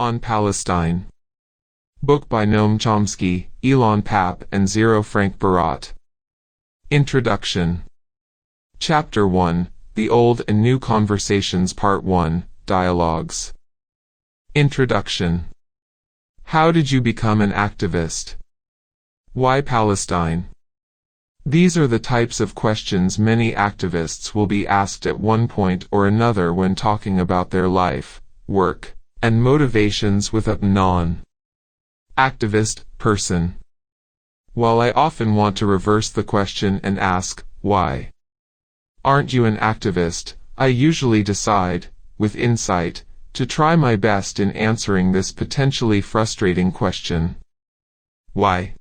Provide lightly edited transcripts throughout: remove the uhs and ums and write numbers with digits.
On Palestine. Book by Noam Chomsky, Ilan Pappé and Zero Frank Barat. Introduction. Chapter 1, The Old and New Conversations Part 1, Dialogues. Introduction. How did you become an activist? Why Palestine? These are the types of questions many activists will be asked at one point or another when talking about their life, work, and motivations with a non-activist person. While I often want to reverse the question and ask, why aren't you an activist, I usually decide, with insight, to try my best in answering this potentially frustrating question. Why?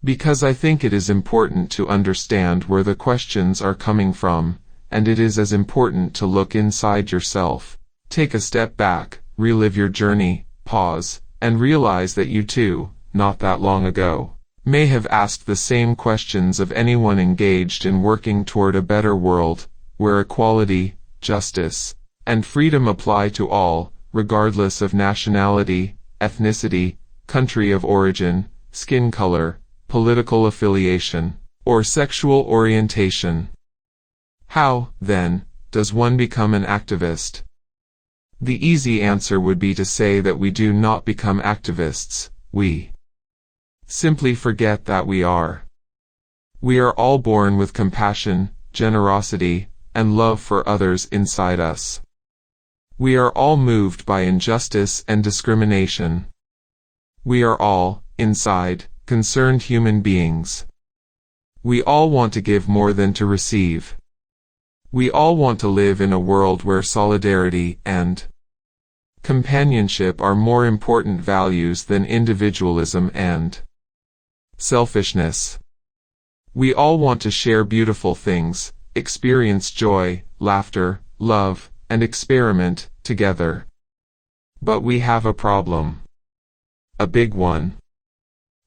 Because I think it is important to understand where the questions are coming from, and it is as important to look inside yourself, take a step back, relive your journey, pause, and realize that you too, not that long ago, may have asked the same questions of anyone engaged in working toward a better world, where equality, justice, and freedom apply to all, regardless of nationality, ethnicity, country of origin, skin color, political affiliation, or sexual orientation. How, then, does one become an activist? The easy answer would be to say that we do not become activists, we simply forget that we are. We are all born with compassion, generosity, and love for others inside us. We are all moved by injustice and discrimination. We are all, inside, concerned human beings. We all want to give more than to receive. We all want to live in a world where solidarity and companionship are more important values than individualism and selfishness. We all want to share beautiful things, experience joy, laughter, love, and experiment together. But we have a problem. A big one.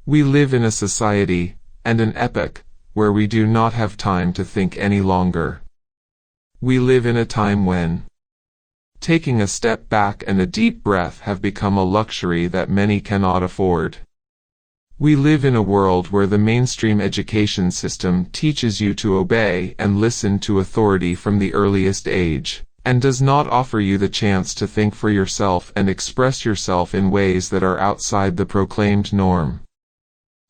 We live in a society, and an epoch, where we do not have time to think any longer. We live in a time when taking a step back and a deep breath have become a luxury that many cannot afford. We live in a world where the mainstream education system teaches you to obey and listen to authority from the earliest age, and does not offer you the chance to think for yourself and express yourself in ways that are outside the proclaimed norm.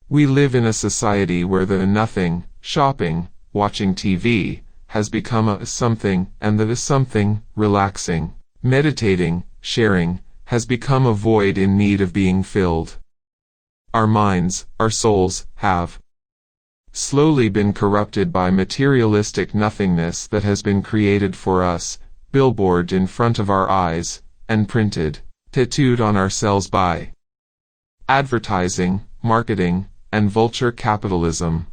We live in a society where the nothing, shopping, watching TV, has become a something, and that is something, relaxing, meditating, sharing, has become a void in need of being filled. Our minds, our souls, have slowly been corrupted by materialistic nothingness that has been created for us, billboarded in front of our eyes, and printed, tattooed on ourselves by advertising, marketing, and vulture capitalism.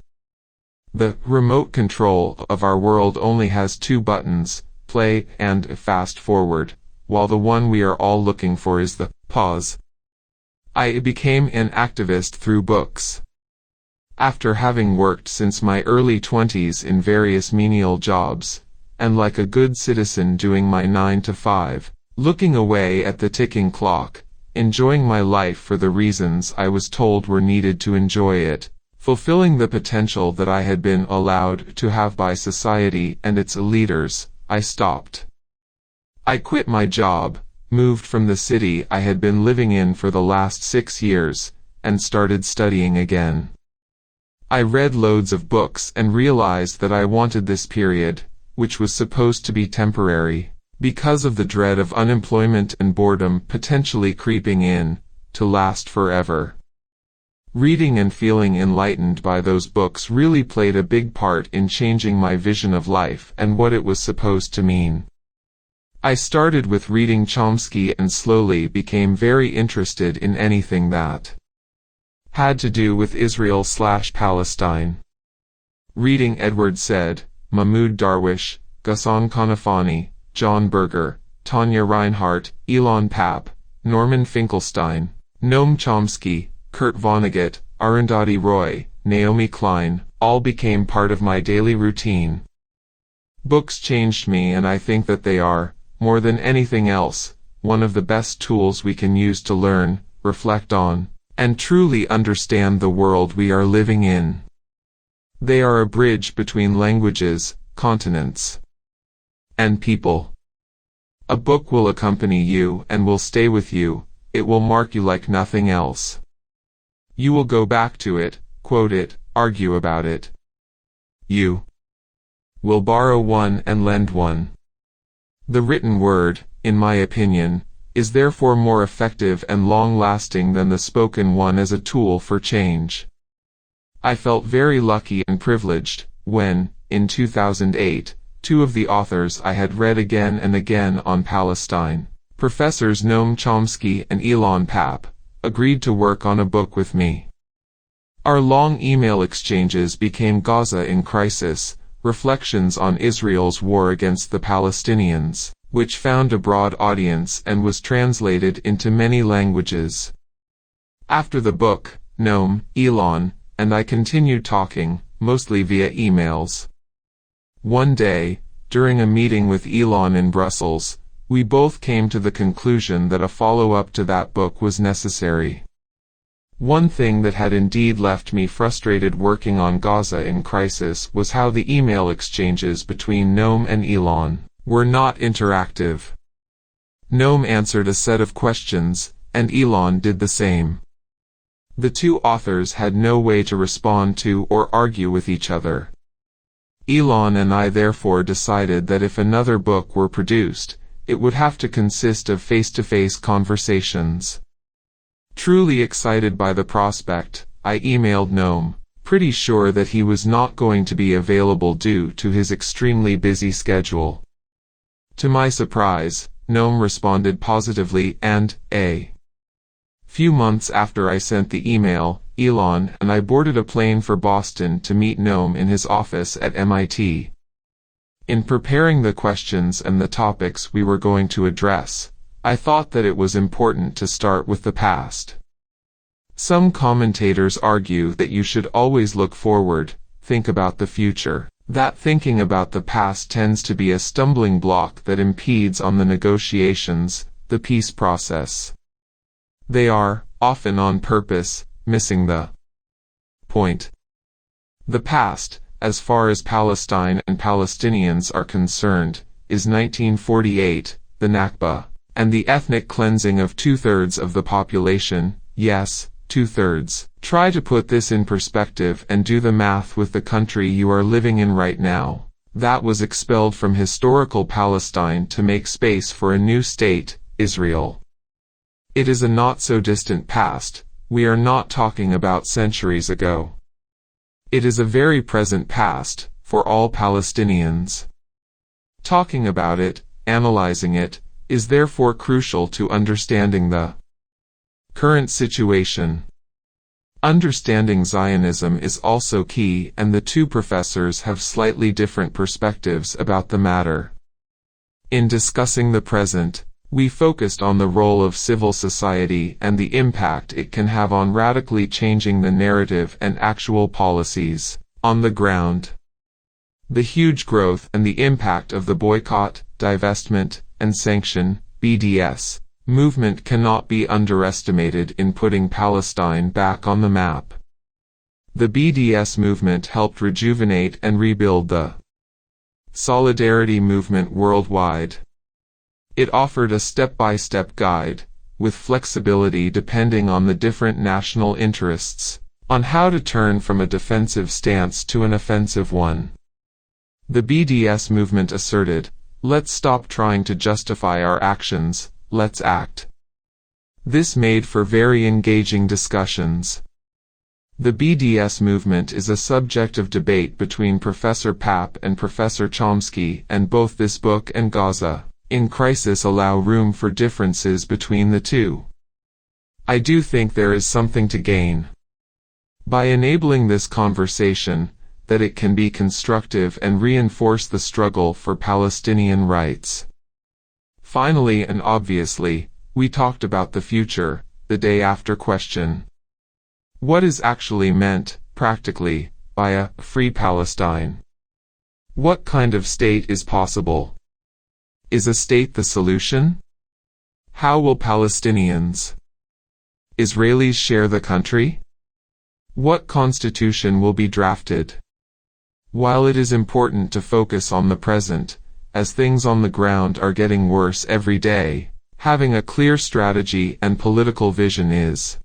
The remote control of our world only has two buttons, play and fast forward, while the one we are all looking for is the pause. I became an activist through books. After having worked since my early 20s in various menial jobs, and like a good citizen doing my 9 to 5, looking away at the ticking clock, enjoying my life for the reasons I was told were needed to enjoy it, fulfilling the potential that I had been allowed to have by society and its leaders, I stopped. I quit my job, moved from the city I had been living in for the last 6 years, and started studying again. I read loads of books and realized that I wanted this period, which was supposed to be temporary, because of the dread of unemployment and boredom potentially creeping in, to last forever. Reading and feeling enlightened by those books really played a big part in changing my vision of life and what it was supposed to mean. I started with reading Chomsky and slowly became very interested in anything that had to do with Israel/Palestine. Reading Edward Said, Mahmoud Darwish, Ghassan Kanafani, John Berger, Tanya Reinhardt, Ilan Pappé, Norman Finkelstein, Noam Chomsky, Kurt Vonnegut, Arundhati Roy, Naomi Klein, all became part of my daily routine. Books changed me, and I think that they are, more than anything else, one of the best tools we can use to learn, reflect on, and truly understand the world we are living in. They are a bridge between languages, continents, and people. A book will accompany you and will stay with you. It will mark you like nothing else. You will go back to it, quote it, argue about it. You will borrow one and lend one. The written word, in my opinion, is therefore more effective and long-lasting than the spoken one as a tool for change. I felt very lucky and privileged when, in 2008, two of the authors I had read again and again on Palestine, Professors Noam Chomsky and Ilan Pappé, agreed to work on a book with me. Our long email exchanges became Gaza in Crisis, Reflections on Israel's War Against the Palestinians, which found a broad audience and was translated into many languages. After the book, Noam, Ilan, and I continued talking, mostly via emails. One day, during a meeting with Ilan in Brussels, we both came to the conclusion that a follow-up to that book was necessary. One thing that had indeed left me frustrated working on Gaza in Crisis was how the email exchanges between Noam and Ilan were not interactive. Noam answered a set of questions, and Ilan did the same. The two authors had no way to respond to or argue with each other. Ilan and I therefore decided that if another book were produced, it would have to consist of face-to-face conversations. Truly excited by the prospect, I emailed Noam, pretty sure that he was not going to be available due to his extremely busy schedule. To my surprise, Noam responded positively and, a few months after I sent the email, Ilan and I boarded a plane for Boston to meet Noam in his office at MIT. In preparing the questions and the topics we were going to address, I thought that it was important to start with the past. Some commentators argue that you should always look forward, think about the future. That thinking about the past tends to be a stumbling block that impedes on the negotiations, the peace process. They are, often on purpose, missing the point. The past, as far as Palestine and Palestinians are concerned, is 1948, the Nakba, and the ethnic cleansing of two-thirds of the population, yes, two-thirds. Try to put this in perspective and do the math with the country you are living in right now. That was expelled from historical Palestine to make space for a new state, Israel. It is a not-so-distant past. We are not talking about centuries ago. It is a very present past, for all Palestinians. Talking about it, analyzing it, is therefore crucial to understanding the current situation. Understanding Zionism is also key, and the two professors have slightly different perspectives about the matter. In discussing the present, we focused on the role of civil society and the impact it can have on radically changing the narrative and actual policies on the ground. The huge growth and the impact of the boycott, divestment, and sanction (BDS) movement cannot be underestimated in putting Palestine back on the map. The BDS movement helped rejuvenate and rebuild the solidarity movement worldwide. It offered a step-by-step guide, with flexibility depending on the different national interests, on how to turn from a defensive stance to an offensive one. The BDS movement asserted, "Let's stop trying to justify our actions, let's act." This made for very engaging discussions. The BDS movement is a subject of debate between Professor Pappé and Professor Chomsky, and both this book and Gaza in Crisis allow room for differences between the two. I do think there is something to gain by enabling this conversation, that it can be constructive and reinforce the struggle for Palestinian rights. Finally and obviously, we talked about the future, the day after question. What is actually meant, practically, by a free Palestine? What kind of state is possible? Is a state the solution? How will Palestinians, Israelis share the country? What constitution will be drafted? While it is important to focus on the present, as things on the ground are getting worse every day, having a clear strategy and political vision is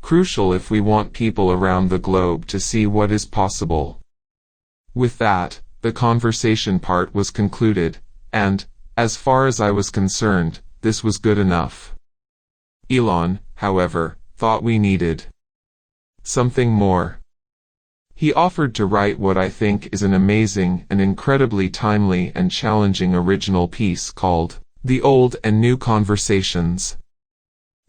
crucial if we want people around the globe to see what is possible. With that, the conversation part was concluded, and, as far as I was concerned, this was good enough. Ilan, however, thought we needed something more. He offered to write what I think is an amazing and incredibly timely and challenging original piece called The Old and New Conversations.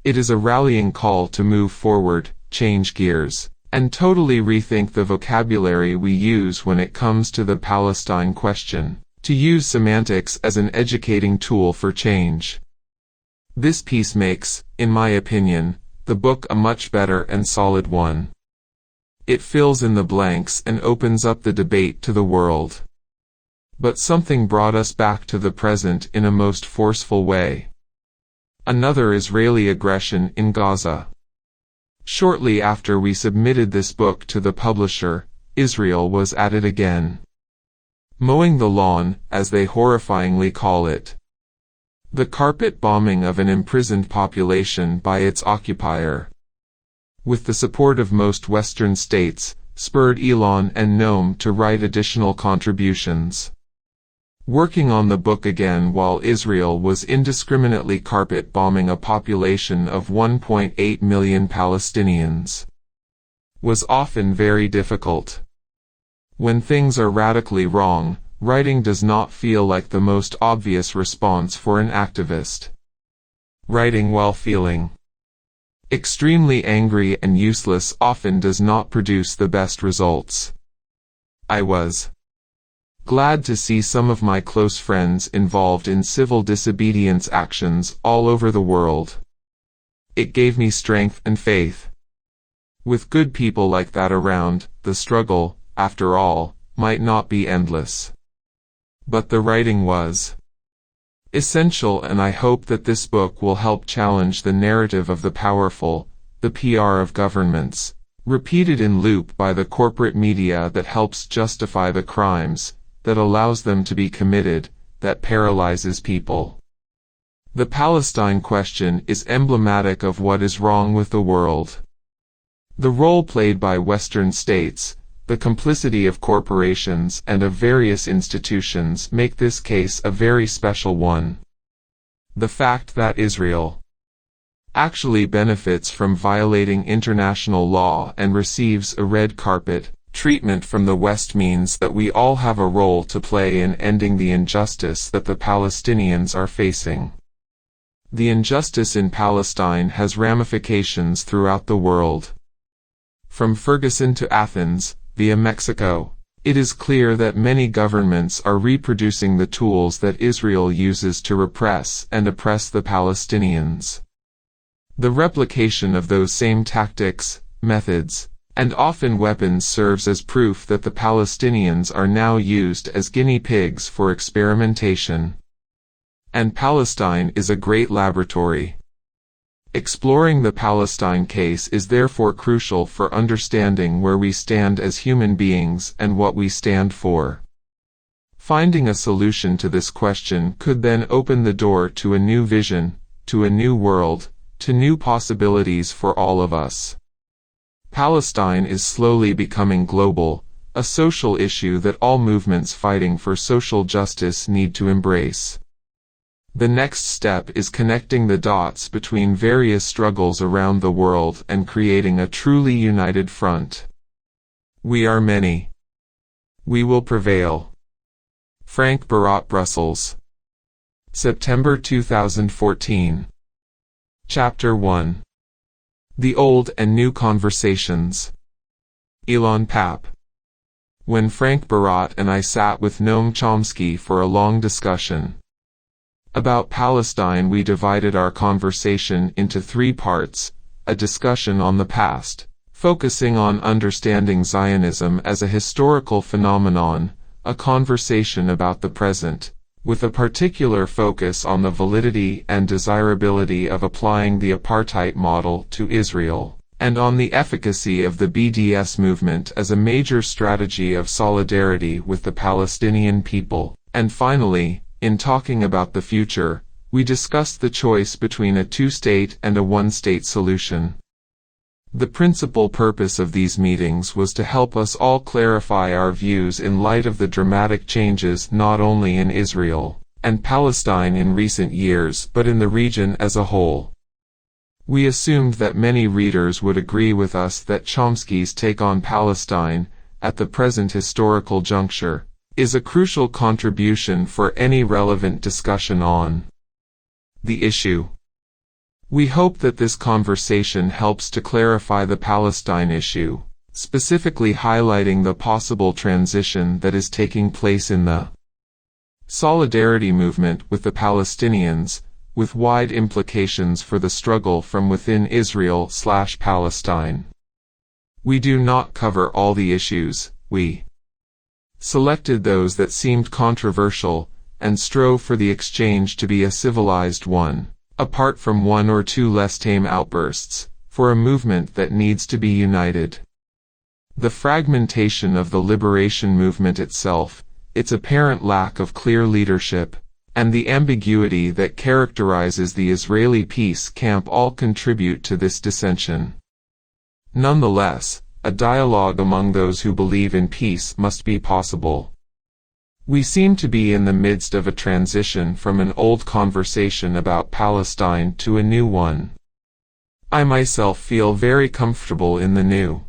It is a rallying call to move forward, change gears, and totally rethink the vocabulary we use when it comes to the Palestine question, to use semantics as an educating tool for change. This piece makes, in my opinion, the book a much better and solid one. It fills in the blanks and opens up the debate to the world. But something brought us back to the present in a most forceful way. Another Israeli aggression in Gaza. Shortly after we submitted this book to the publisher, Israel was at it again. Mowing the lawn, as they horrifyingly call it. The carpet bombing of an imprisoned population by its occupier, with the support of most Western states, spurred Ilan and Noam to write additional contributions. Working on the book again while Israel was indiscriminately carpet bombing a population of 1.8 million Palestinians was often very difficult. When things are radically wrong, writing does not feel like the most obvious response for an activist. Writing while feeling extremely angry and useless often does not produce the best results. I was glad to see some of my close friends involved in civil disobedience actions all over the world. It gave me strength and faith. With good people like that around, the struggle, after all, might not be endless. But the writing was essential, and I hope that this book will help challenge the narrative of the powerful, the PR of governments, repeated in loop by the corporate media that helps justify the crimes, that allows them to be committed, that paralyzes people. The Palestine question is emblematic of what is wrong with the world. The role played by Western states, the complicity of corporations and of various institutions make this case a very special one. The fact that Israel actually benefits from violating international law and receives a red carpet treatment from the West means that we all have a role to play in ending the injustice that the Palestinians are facing. The injustice in Palestine has ramifications throughout the world. From Ferguson to Athens, via Mexico, it is clear that many governments are reproducing the tools that Israel uses to repress and oppress the Palestinians. The replication of those same tactics, methods, and often weapons serves as proof that the Palestinians are now used as guinea pigs for experimentation. And Palestine is a great laboratory. Exploring the Palestine case is therefore crucial for understanding where we stand as human beings and what we stand for. Finding a solution to this question could then open the door to a new vision, to a new world, to new possibilities for all of us. Palestine is slowly becoming global, a social issue that all movements fighting for social justice need to embrace. The next step is connecting the dots between various struggles around the world and creating a truly united front. We are many. We will prevail. Frank Barat, Brussels. September 2014. Chapter 1. The Old and New Conversations. Ilan Pappé. When Frank Barat and I sat with Noam Chomsky for a long discussion about Palestine, we divided our conversation into 3 parts: a discussion on the past, focusing on understanding Zionism as a historical phenomenon; a conversation about the present, with a particular focus on the validity and desirability of applying the apartheid model to Israel, and on the efficacy of the BDS movement as a major strategy of solidarity with the Palestinian people. And finally, in talking about the future, we discussed the choice between a two-state and a one-state solution. The principal purpose of these meetings was to help us all clarify our views in light of the dramatic changes not only in Israel and Palestine in recent years but in the region as a whole. We assumed that many readers would agree with us that Chomsky's take on Palestine, at the present historical juncture, is a crucial contribution for any relevant discussion on the issue. We hope that this conversation helps to clarify the Palestine issue, specifically highlighting the possible transition that is taking place in the solidarity movement with the Palestinians, with wide implications for the struggle from within Israel/Palestine. We do not cover all the issues. We selected those that seemed controversial, and strove for the exchange to be a civilized one, apart from one or two less tame outbursts, for a movement that needs to be united. The fragmentation of the liberation movement itself, its apparent lack of clear leadership, and the ambiguity that characterizes the Israeli peace camp all contribute to this dissension. Nonetheless, a dialogue among those who believe in peace must be possible. We seem to be in the midst of a transition from an old conversation about Palestine to a new one. I myself feel very comfortable in the new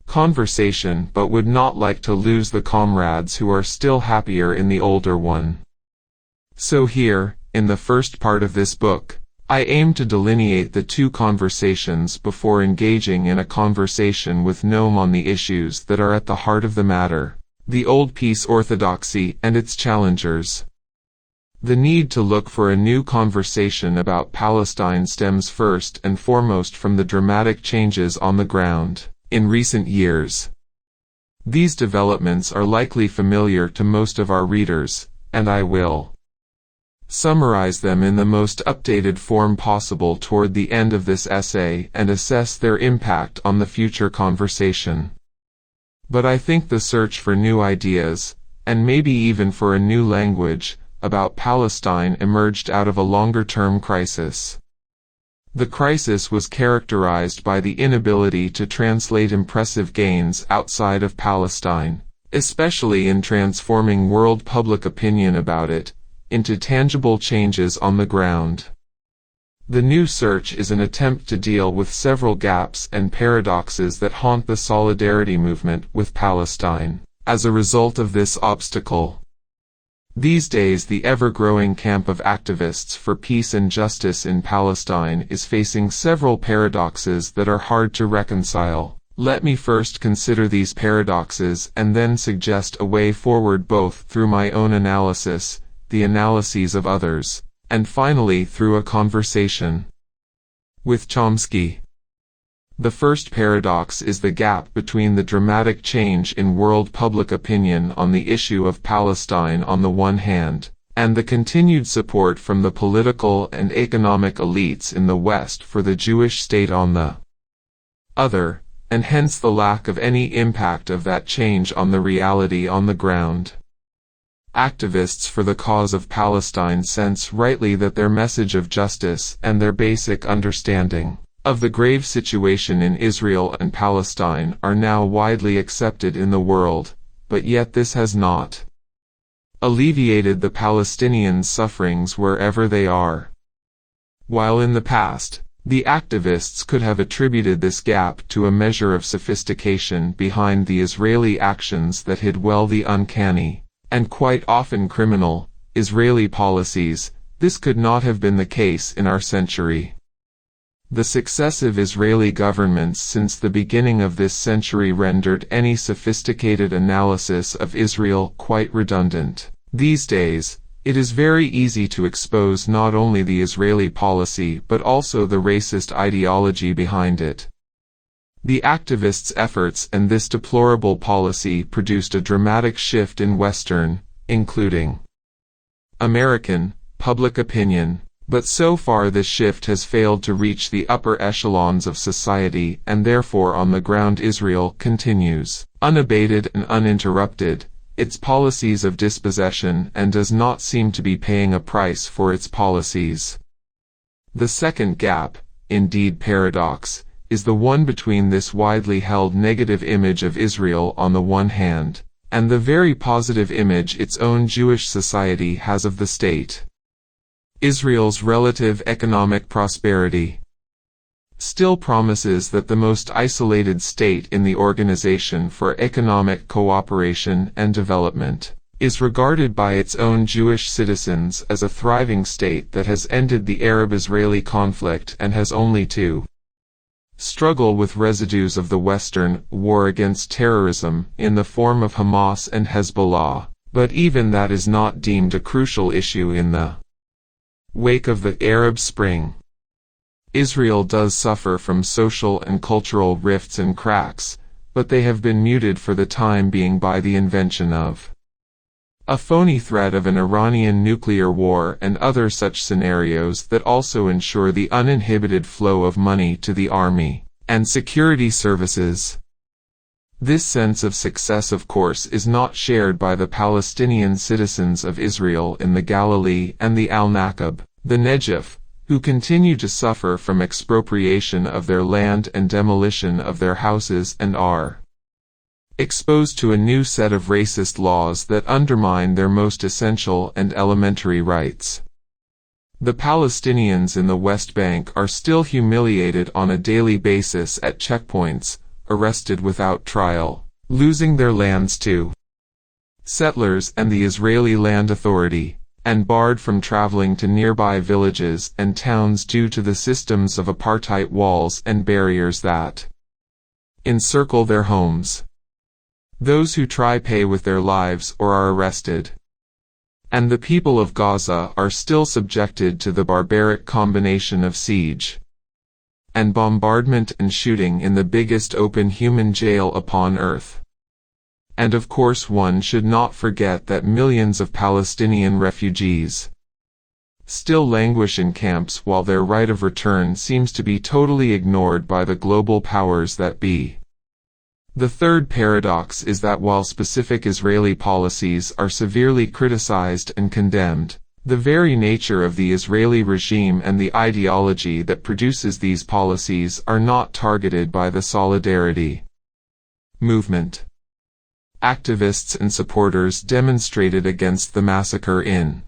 conversation but would not like to lose the comrades who are still happier in the older one. So here, in the first part of this book, I aim to delineate the two conversations before engaging in a conversation with Noam on the issues that are at the heart of the matter. The old peace orthodoxy and its challengers. The need to look for a new conversation about Palestine stems first and foremost from the dramatic changes on the ground in recent years. These developments are likely familiar to most of our readers, and I will summarize them in the most updated form possible toward the end of this essay and assess their impact on the future conversation. But I think the search for new ideas, and maybe even for a new language, about Palestine emerged out of a longer-term crisis. The crisis was characterized by the inability to translate impressive gains outside of Palestine, especially in transforming world public opinion about it, into tangible changes on the ground. The new search is an attempt to deal with several gaps and paradoxes that haunt the solidarity movement with Palestine. As a result of this obstacle, these days the ever-growing camp of activists for peace and justice in Palestine is facing several paradoxes that are hard to reconcile. Let me first consider these paradoxes and then suggest a way forward both through my own analysis, the analyses of others, and finally through a conversation with Chomsky. The first paradox is the gap between the dramatic change in world public opinion on the issue of Palestine on the one hand, and the continued support from the political and economic elites in the West for the Jewish state on the other, and hence the lack of any impact of that change on the reality on the ground. Activists for the cause of Palestine sense rightly that their message of justice and their basic understanding of the grave situation in Israel and Palestine are now widely accepted in the world, but yet this has not alleviated the Palestinians' sufferings wherever they are. While in the past, the activists could have attributed this gap to a measure of sophistication behind the Israeli actions that hid well the uncanny, and quite often criminal, Israeli policies, this could not have been the case in our century. The successive Israeli governments since the beginning of this century rendered any sophisticated analysis of Israel quite redundant. These days, it is very easy to expose not only the Israeli policy but also the racist ideology behind it. The activists' efforts and this deplorable policy produced a dramatic shift in Western, including American, public opinion. But so far this shift has failed to reach the upper echelons of society, and therefore on the ground Israel continues, unabated and uninterrupted, its policies of dispossession and does not seem to be paying a price for its policies. The second gap, indeed paradox, is the one between this widely held negative image of Israel on the one hand, and the very positive image its own Jewish society has of the state. Israel's relative economic prosperity still promises that the most isolated state in the Organization for Economic Cooperation and Development is regarded by its own Jewish citizens as a thriving state that has ended the Arab-Israeli conflict and has only to struggle with residues of the Western war against terrorism in the form of Hamas and Hezbollah, but even that is not deemed a crucial issue in the wake of the Arab Spring. Israel does suffer from social and cultural rifts and cracks, but they have been muted for the time being by the invention of a phony threat of an Iranian nuclear war and other such scenarios that also ensure the uninhibited flow of money to the army and security services. This sense of success, of course, is not shared by the Palestinian citizens of Israel in the Galilee and the Al-Naqab, the Negev, who continue to suffer from expropriation of their land and demolition of their houses and are exposed to a new set of racist laws that undermine their most essential and elementary rights. The Palestinians in the West Bank are still humiliated on a daily basis at checkpoints, arrested without trial, losing their lands to settlers and the Israeli Land Authority, and barred from traveling to nearby villages and towns due to the systems of apartheid walls and barriers that encircle their homes. Those who try pay with their lives or are arrested. And the people of Gaza are still subjected to the barbaric combination of siege and bombardment and shooting in the biggest open human jail upon earth. And of course one should not forget that millions of Palestinian refugees still languish in camps while their right of return seems to be totally ignored by the global powers that be. The third paradox is that while specific Israeli policies are severely criticized and condemned, the very nature of the Israeli regime and the ideology that produces these policies are not targeted by the solidarity movement. Activists and supporters demonstrated against the massacre in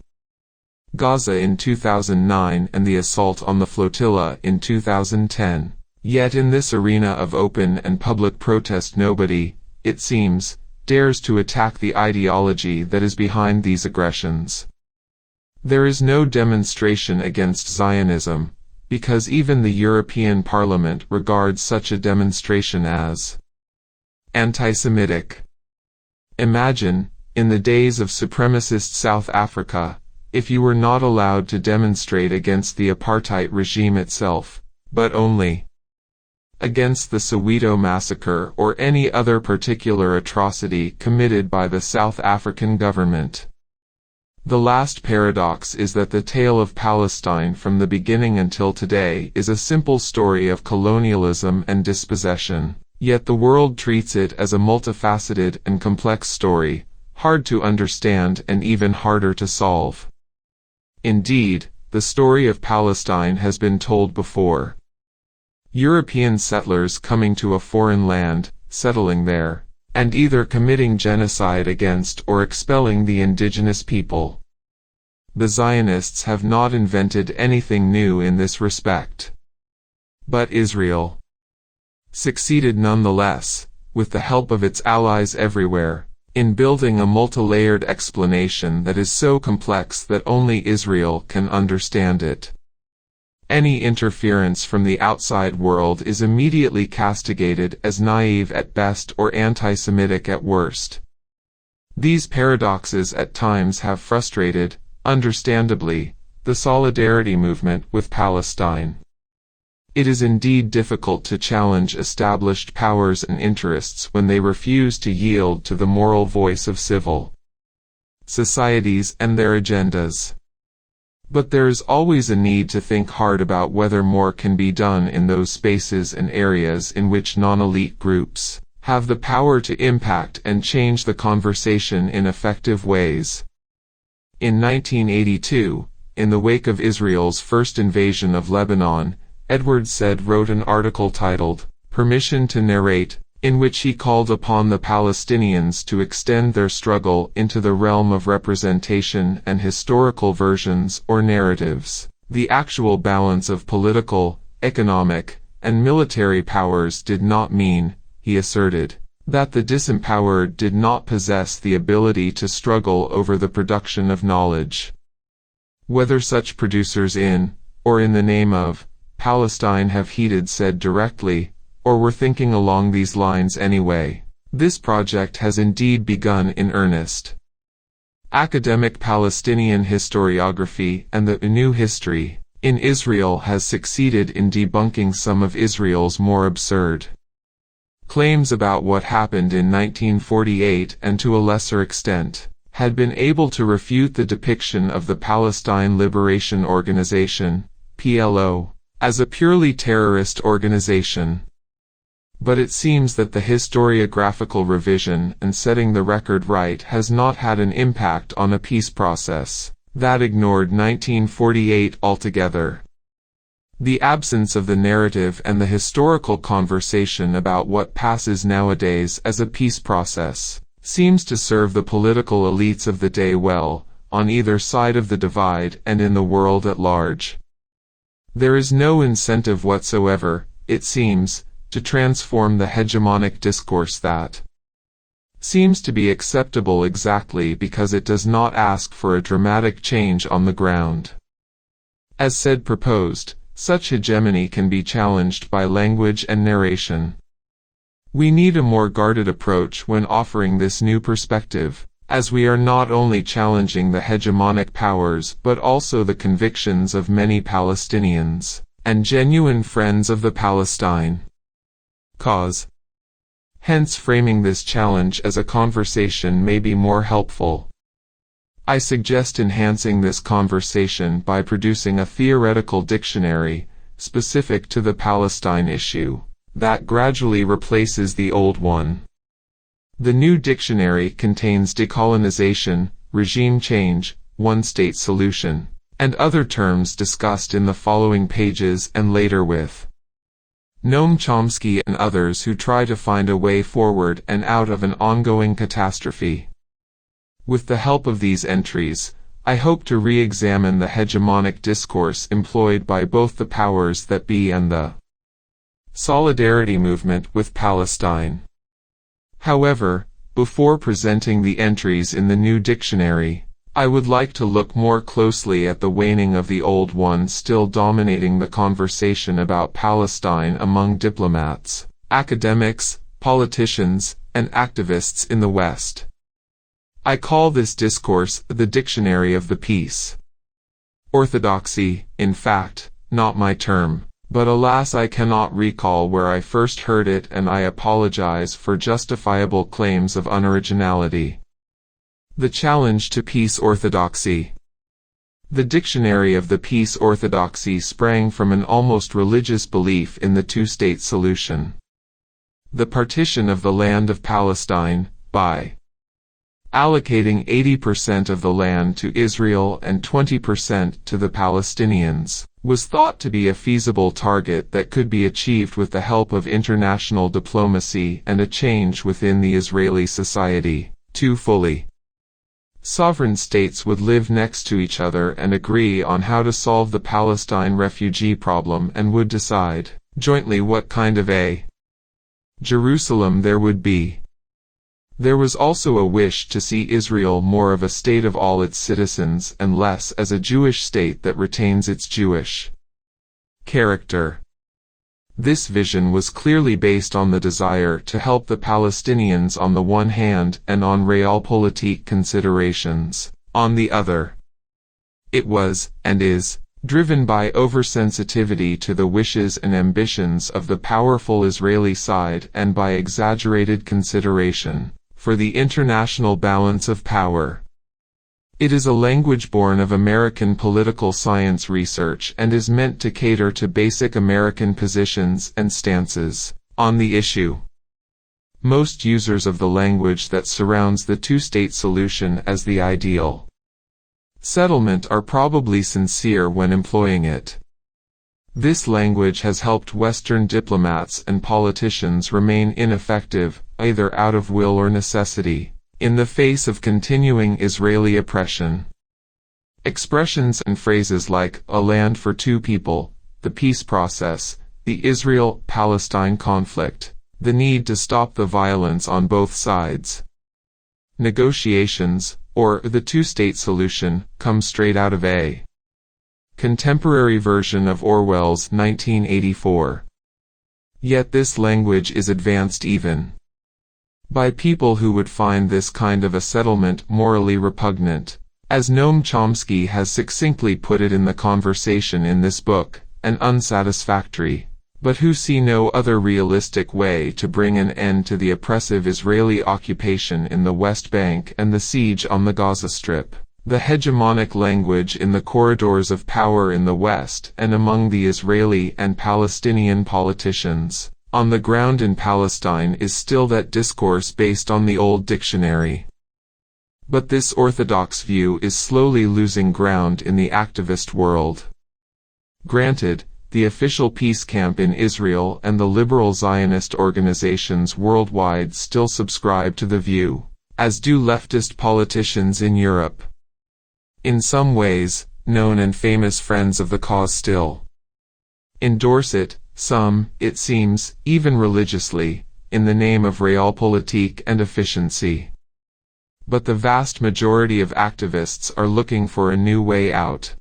Gaza in 2009 and the assault on the flotilla in 2010. Yet in this arena of open and public protest nobody, it seems, dares to attack the ideology that is behind these aggressions. There is no demonstration against Zionism, because even the European Parliament regards such a demonstration as anti-Semitic. Imagine, in the days of supremacist South Africa, if you were not allowed to demonstrate against the apartheid regime itself, but only against the Soweto massacre or any other particular atrocity committed by the South African government. The last paradox is that the tale of Palestine from the beginning until today is a simple story of colonialism and dispossession, yet the world treats it as a multifaceted and complex story, hard to understand and even harder to solve. Indeed, the story of Palestine has been told before. European settlers coming to a foreign land, settling there, and either committing genocide against or expelling the indigenous people. The Zionists have not invented anything new in this respect. But Israel succeeded nonetheless, with the help of its allies everywhere, in building a multi-layered explanation that is so complex that only Israel can understand it. Any interference from the outside world is immediately castigated as naive at best or anti-Semitic at worst. These paradoxes at times have frustrated, understandably, the solidarity movement with Palestine. It is indeed difficult to challenge established powers and interests when they refuse to yield to the moral voice of civil societies and their agendas. But there is always a need to think hard about whether more can be done in those spaces and areas in which non-elite groups have the power to impact and change the conversation in effective ways. In 1982, in the wake of Israel's first invasion of Lebanon, Edward Said wrote an article titled, "Permission to Narrate," in which he called upon the Palestinians to extend their struggle into the realm of representation and historical versions or narratives. The actual balance of political, economic, and military powers did not mean, he asserted, that the disempowered did not possess the ability to struggle over the production of knowledge. Whether such producers in, or in the name of, Palestine have heeded Said directly, or were thinking along these lines anyway, this project has indeed begun in earnest. Academic Palestinian historiography and the new history in Israel has succeeded in debunking some of Israel's more absurd claims about what happened in 1948 and to a lesser extent had been able to refute the depiction of the Palestine Liberation Organization, PLO, as a purely terrorist organization. But it seems that the historiographical revision and setting the record right has not had an impact on a peace process that ignored 1948 altogether. The absence of the narrative and the historical conversation about what passes nowadays as a peace process seems to serve the political elites of the day well, on either side of the divide and in the world at large. There is no incentive whatsoever, it seems, to transform the hegemonic discourse that seems to be acceptable exactly because it does not ask for a dramatic change on the ground. As Said proposed, such hegemony can be challenged by language and narration. We need a more guarded approach when offering this new perspective, as we are not only challenging the hegemonic powers but also the convictions of many Palestinians and genuine friends of the Palestine cause. Hence, framing this challenge as a conversation may be more helpful. I suggest enhancing this conversation by producing a theoretical dictionary, specific to the Palestine issue, that gradually replaces the old one. The new dictionary contains decolonization, regime change, one-state solution, and other terms discussed in the following pages and later with Noam Chomsky and others who try to find a way forward and out of an ongoing catastrophe. With the help of these entries, I hope to re-examine the hegemonic discourse employed by both the powers that be and the solidarity movement with Palestine. However, before presenting the entries in the new dictionary, I would like to look more closely at the waning of the old one still dominating the conversation about Palestine among diplomats, academics, politicians, and activists in the West. I call this discourse the Dictionary of the Peace. Orthodoxy, in fact, not my term, but alas I cannot recall where I first heard it, and I apologize for justifiable claims of unoriginality. The challenge to peace orthodoxy. The Dictionary of the Peace orthodoxy sprang from an almost religious belief in the two-state solution. The partition of the land of Palestine, by allocating 80% of the land to Israel and 20% to the Palestinians, was thought to be a feasible target that could be achieved with the help of international diplomacy and a change within the Israeli society. Too fully sovereign states would live next to each other and agree on how to solve the Palestine refugee problem and would decide, jointly, what kind of a Jerusalem there would be. There was also a wish to see Israel more of a state of all its citizens and less as a Jewish state that retains its Jewish character. This vision was clearly based on the desire to help the Palestinians on the one hand and on realpolitik considerations on the other. It was, and is, driven by oversensitivity to the wishes and ambitions of the powerful Israeli side and by exaggerated consideration for the international balance of power. It is a language born of American political science research and is meant to cater to basic American positions and stances on the issue. Most users of the language that surrounds the two-state solution as the ideal settlement are probably sincere when employing it. This language has helped Western diplomats and politicians remain ineffective, either out of will or necessity, in the face of continuing Israeli oppression. Expressions and phrases like "a land for two people," the peace process, the Israel-Palestine conflict, the need to stop the violence on both sides, negotiations, or the two-state solution, come straight out of a contemporary version of Orwell's 1984. Yet this language is advanced even by people who would find this kind of a settlement morally repugnant, as Noam Chomsky has succinctly put it in the conversation in this book, and unsatisfactory, but who see no other realistic way to bring an end to the oppressive Israeli occupation in the West Bank and the siege on the Gaza Strip. The hegemonic language in the corridors of power in the West and among the Israeli and Palestinian politicians on the ground in Palestine is still that discourse based on the old dictionary. But this orthodox view is slowly losing ground in the activist world. Granted, the official peace camp in Israel and the liberal Zionist organizations worldwide still subscribe to the view, as do leftist politicians in Europe. In some ways, known and famous friends of the cause still endorse it, some, it seems, even religiously, in the name of realpolitik and efficiency. But the vast majority of activists are looking for a new way out.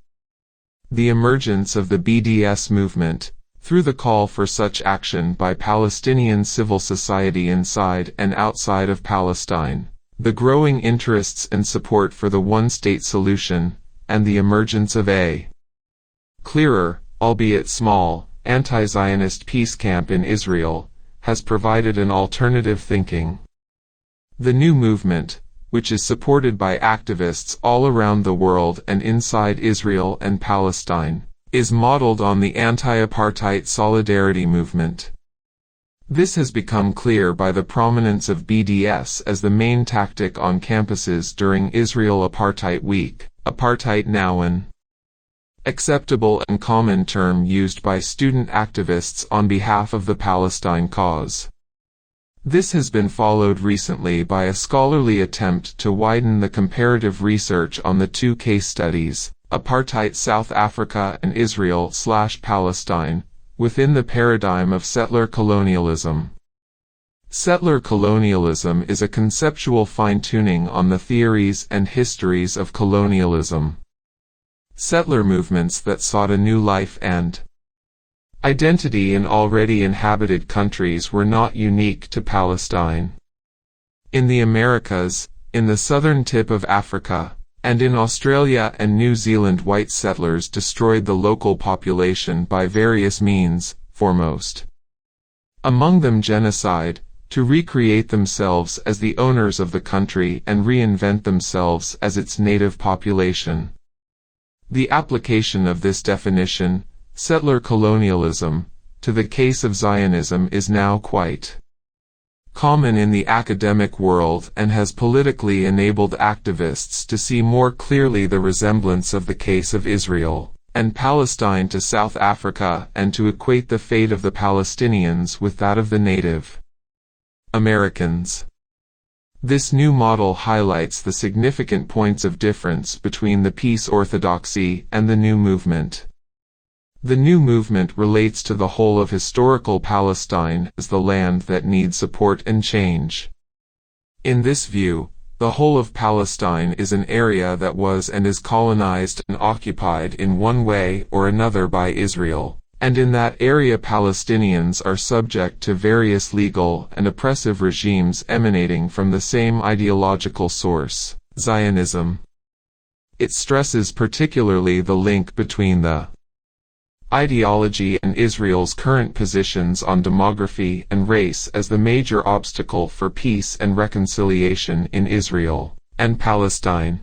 The emergence of the BDS movement, through the call for such action by Palestinian civil society inside and outside of Palestine, the growing interests and support for the one-state solution, and the emergence of a clearer, albeit small, anti-Zionist peace camp in Israel, has provided an alternative thinking. The new movement, which is supported by activists all around the world and inside Israel and Palestine, is modeled on the anti-apartheid solidarity movement. This has become clear by the prominence of BDS as the main tactic on campuses during Israel Apartheid Week, Apartheid now an acceptable and common term used by student activists on behalf of the Palestine cause. This has been followed recently by a scholarly attempt to widen the comparative research on the two case studies, Apartheid South Africa and Israel/Palestine, within the paradigm of settler colonialism. Settler colonialism is a conceptual fine-tuning on the theories and histories of colonialism. Settler movements that sought a new life and identity in already inhabited countries were not unique to Palestine. In the Americas, in the southern tip of Africa, and in Australia and New Zealand, white settlers destroyed the local population by various means, foremost among them genocide, to recreate themselves as the owners of the country and reinvent themselves as its native population. The application of this definition, settler colonialism, to the case of Zionism is now quite common in the academic world and has politically enabled activists to see more clearly the resemblance of the case of Israel and Palestine to South Africa and to equate the fate of the Palestinians with that of the Native Americans. This new model highlights the significant points of difference between the peace orthodoxy and the new movement. The new movement relates to the whole of historical Palestine as the land that needs support and change. In this view, the whole of Palestine is an area that was and is colonized and occupied in one way or another by Israel, and in that area Palestinians are subject to various legal and oppressive regimes emanating from the same ideological source, Zionism. It stresses particularly the link between the ideology and Israel's current positions on demography and race as the major obstacle for peace and reconciliation in Israel and Palestine.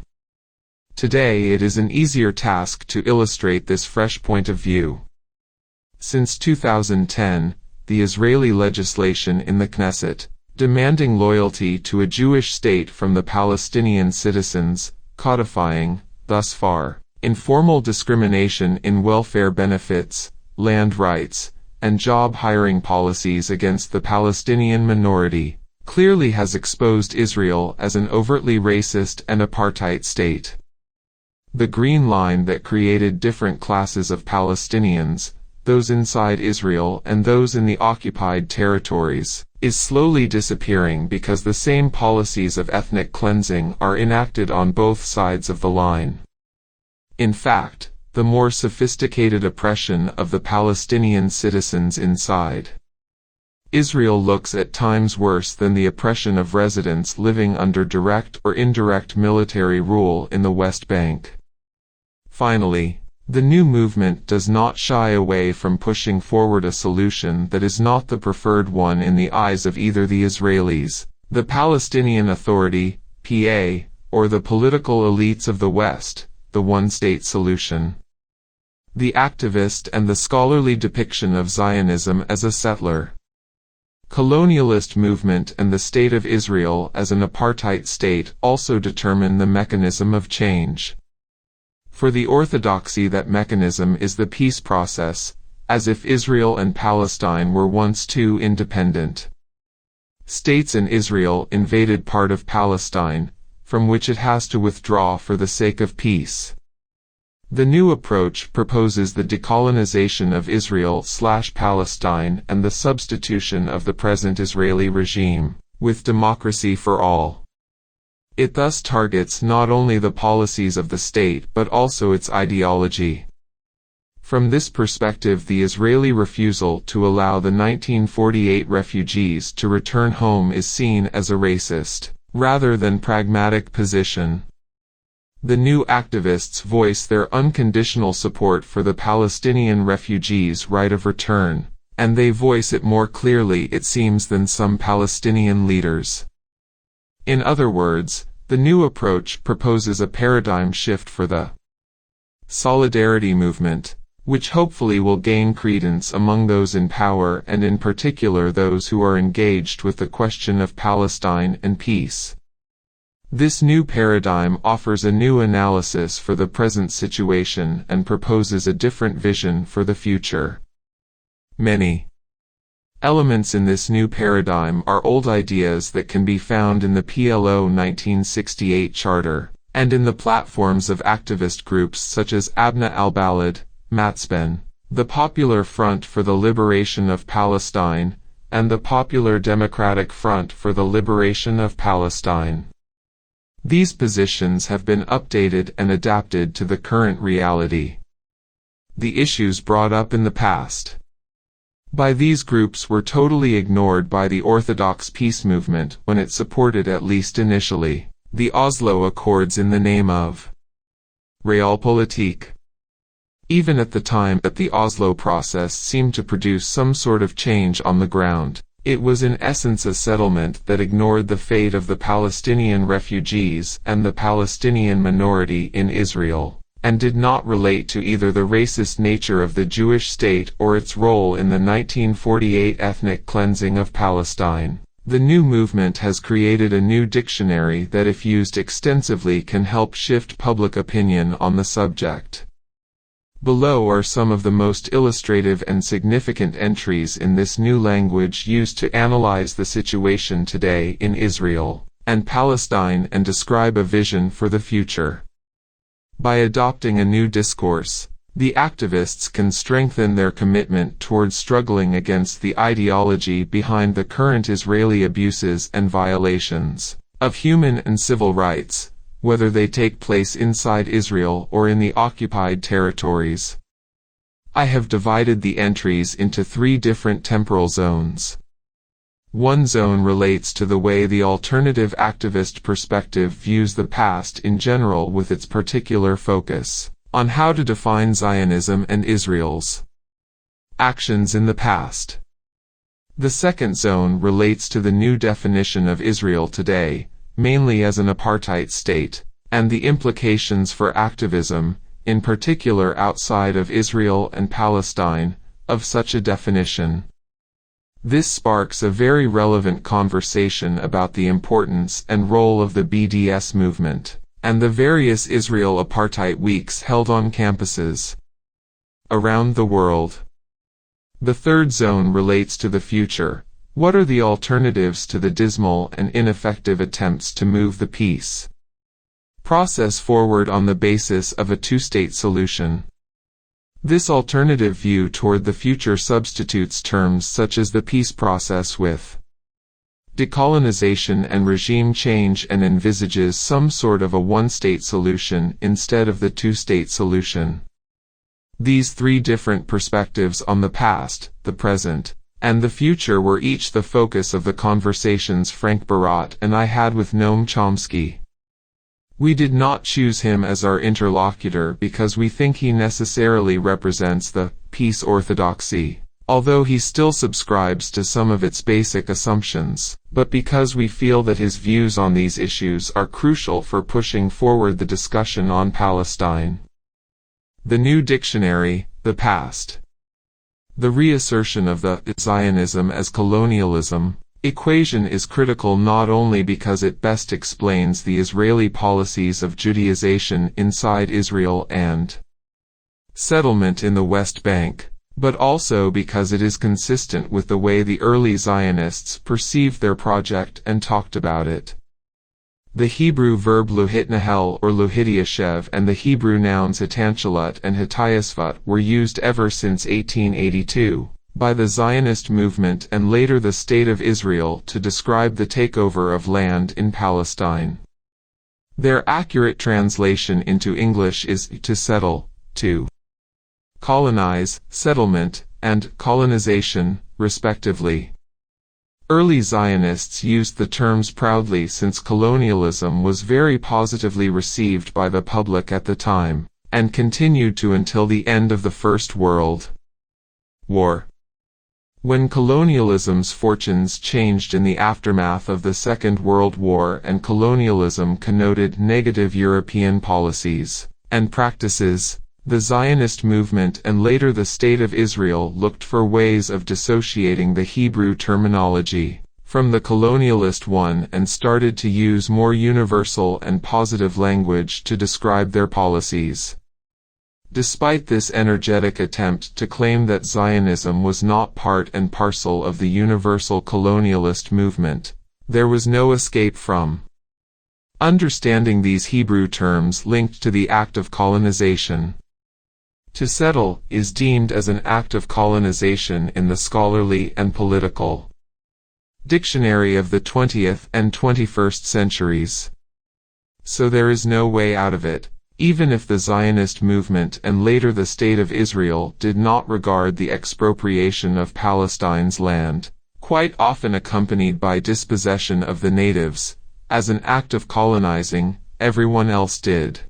Today it is an easier task to illustrate this fresh point of view. Since 2010, the Israeli legislation in the Knesset, demanding loyalty to a Jewish state from the Palestinian citizens, codifying, thus far, informal discrimination in welfare benefits, land rights, and job hiring policies against the Palestinian minority, clearly has exposed Israel as an overtly racist and apartheid state. The green line that created different classes of Palestinians, those inside Israel and those in the occupied territories, is slowly disappearing because the same policies of ethnic cleansing are enacted on both sides of the line. In fact, the more sophisticated oppression of the Palestinian citizens inside Israel looks at times worse than the oppression of residents living under direct or indirect military rule in the West Bank. Finally, the new movement does not shy away from pushing forward a solution that is not the preferred one in the eyes of either the Israelis, the Palestinian Authority, PA, or the political elites of the West, the one-state solution. The activist and the scholarly depiction of Zionism as a settler, colonialist movement and the State of Israel as an apartheid state also determine the mechanism of change. For the orthodoxy, that mechanism is the peace process, as if Israel and Palestine were once two independent states and Israel invaded part of Palestine, from which it has to withdraw for the sake of peace. The new approach proposes the decolonization of Israel/Palestine and the substitution of the present Israeli regime with democracy for all. It thus targets not only the policies of the state but also its ideology. From this perspective, the Israeli refusal to allow the 1948 refugees to return home is seen as a racist, rather than pragmatic position. The new activists voice their unconditional support for the Palestinian refugees' right of return, and they voice it more clearly, it seems, than some Palestinian leaders. In other words, the new approach proposes a paradigm shift for the solidarity movement, which hopefully will gain credence among those in power and in particular those who are engaged with the question of Palestine and peace. This new paradigm offers a new analysis for the present situation and proposes a different vision for the future. Many elements in this new paradigm are old ideas that can be found in the PLO 1968 Charter, and in the platforms of activist groups such as Abna al-Balad, Matzben, the Popular Front for the Liberation of Palestine, and the Popular Democratic Front for the Liberation of Palestine. These positions have been updated and adapted to the current reality. The issues brought up in the past by these groups were totally ignored by the Orthodox peace movement when it supported, at least initially, the Oslo Accords in the name of Realpolitik. Even at the time that the Oslo process seemed to produce some sort of change on the ground, it was in essence a settlement that ignored the fate of the Palestinian refugees and the Palestinian minority in Israel, and did not relate to either the racist nature of the Jewish state or its role in the 1948 ethnic cleansing of Palestine. The new movement has created a new dictionary that, if used extensively, can help shift public opinion on the subject. Below are some of the most illustrative and significant entries in this new language used to analyze the situation today in Israel and Palestine and describe a vision for the future. By adopting a new discourse, the activists can strengthen their commitment towards struggling against the ideology behind the current Israeli abuses and violations of human and civil rights, whether they take place inside Israel or in the occupied territories. I have divided the entries into 3 different temporal zones. One zone relates to the way the alternative activist perspective views the past in general, with its particular focus on how to define Zionism and Israel's actions in the past. The second zone relates to the new definition of Israel today, mainly as an apartheid state, and the implications for activism, in particular outside of Israel and Palestine, of such a definition. This sparks a very relevant conversation about the importance and role of the BDS movement, and the various Israel Apartheid Weeks held on campuses around the world. The third zone relates to the future. What are the alternatives to the dismal and ineffective attempts to move the peace process forward on the basis of a two-state solution? This alternative view toward the future substitutes terms such as the peace process with decolonization and regime change and envisages some sort of a one-state solution instead of the two-state solution. These three different perspectives on the past, the present, and the future were each the focus of the conversations Frank Barat and I had with Noam Chomsky. We did not choose him as our interlocutor because we think he necessarily represents the peace orthodoxy, although he still subscribes to some of its basic assumptions, but because we feel that his views on these issues are crucial for pushing forward the discussion on Palestine. The new dictionary, the past. The reassertion of the Zionism as colonialism equation is critical not only because it best explains the Israeli policies of Judaization inside Israel and settlement in the West Bank, but also because it is consistent with the way the early Zionists perceived their project and talked about it. The Hebrew verb luhitnahel or luhityashev and the Hebrew nouns hitanchalut and hitayasvat were used ever since 1882 by the Zionist movement and later the State of Israel to describe the takeover of land in Palestine. Their accurate translation into English is to settle, to colonize, settlement, and colonization, respectively. Early Zionists used the terms proudly since colonialism was very positively received by the public at the time, and continued to until the end of the First World War. When colonialism's fortunes changed in the aftermath of the Second World War and colonialism connoted negative European policies and practices, the Zionist movement and later the State of Israel looked for ways of dissociating the Hebrew terminology from the colonialist one and started to use more universal and positive language to describe their policies. Despite this energetic attempt to claim that Zionism was not part and parcel of the universal colonialist movement, there was no escape from understanding these Hebrew terms linked to the act of colonization. To settle is deemed as an act of colonization in the scholarly and political dictionary of the 20th and 21st centuries. So there is no way out of it, even if the Zionist movement and later the State of Israel did not regard the expropriation of Palestine's land, quite often accompanied by dispossession of the natives, as an act of colonizing. Everyone else did.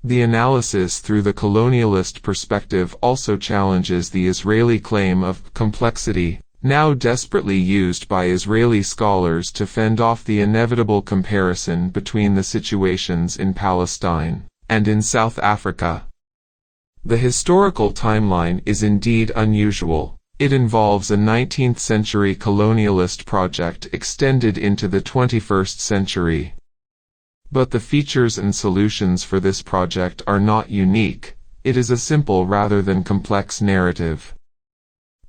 The analysis through the colonialist perspective also challenges the Israeli claim of complexity, now desperately used by Israeli scholars to fend off the inevitable comparison between the situations in Palestine and in South Africa. The historical timeline is indeed unusual. It involves a 19th-century colonialist project extended into the 21st century. But the features and solutions for this project are not unique. It is a simple rather than complex narrative.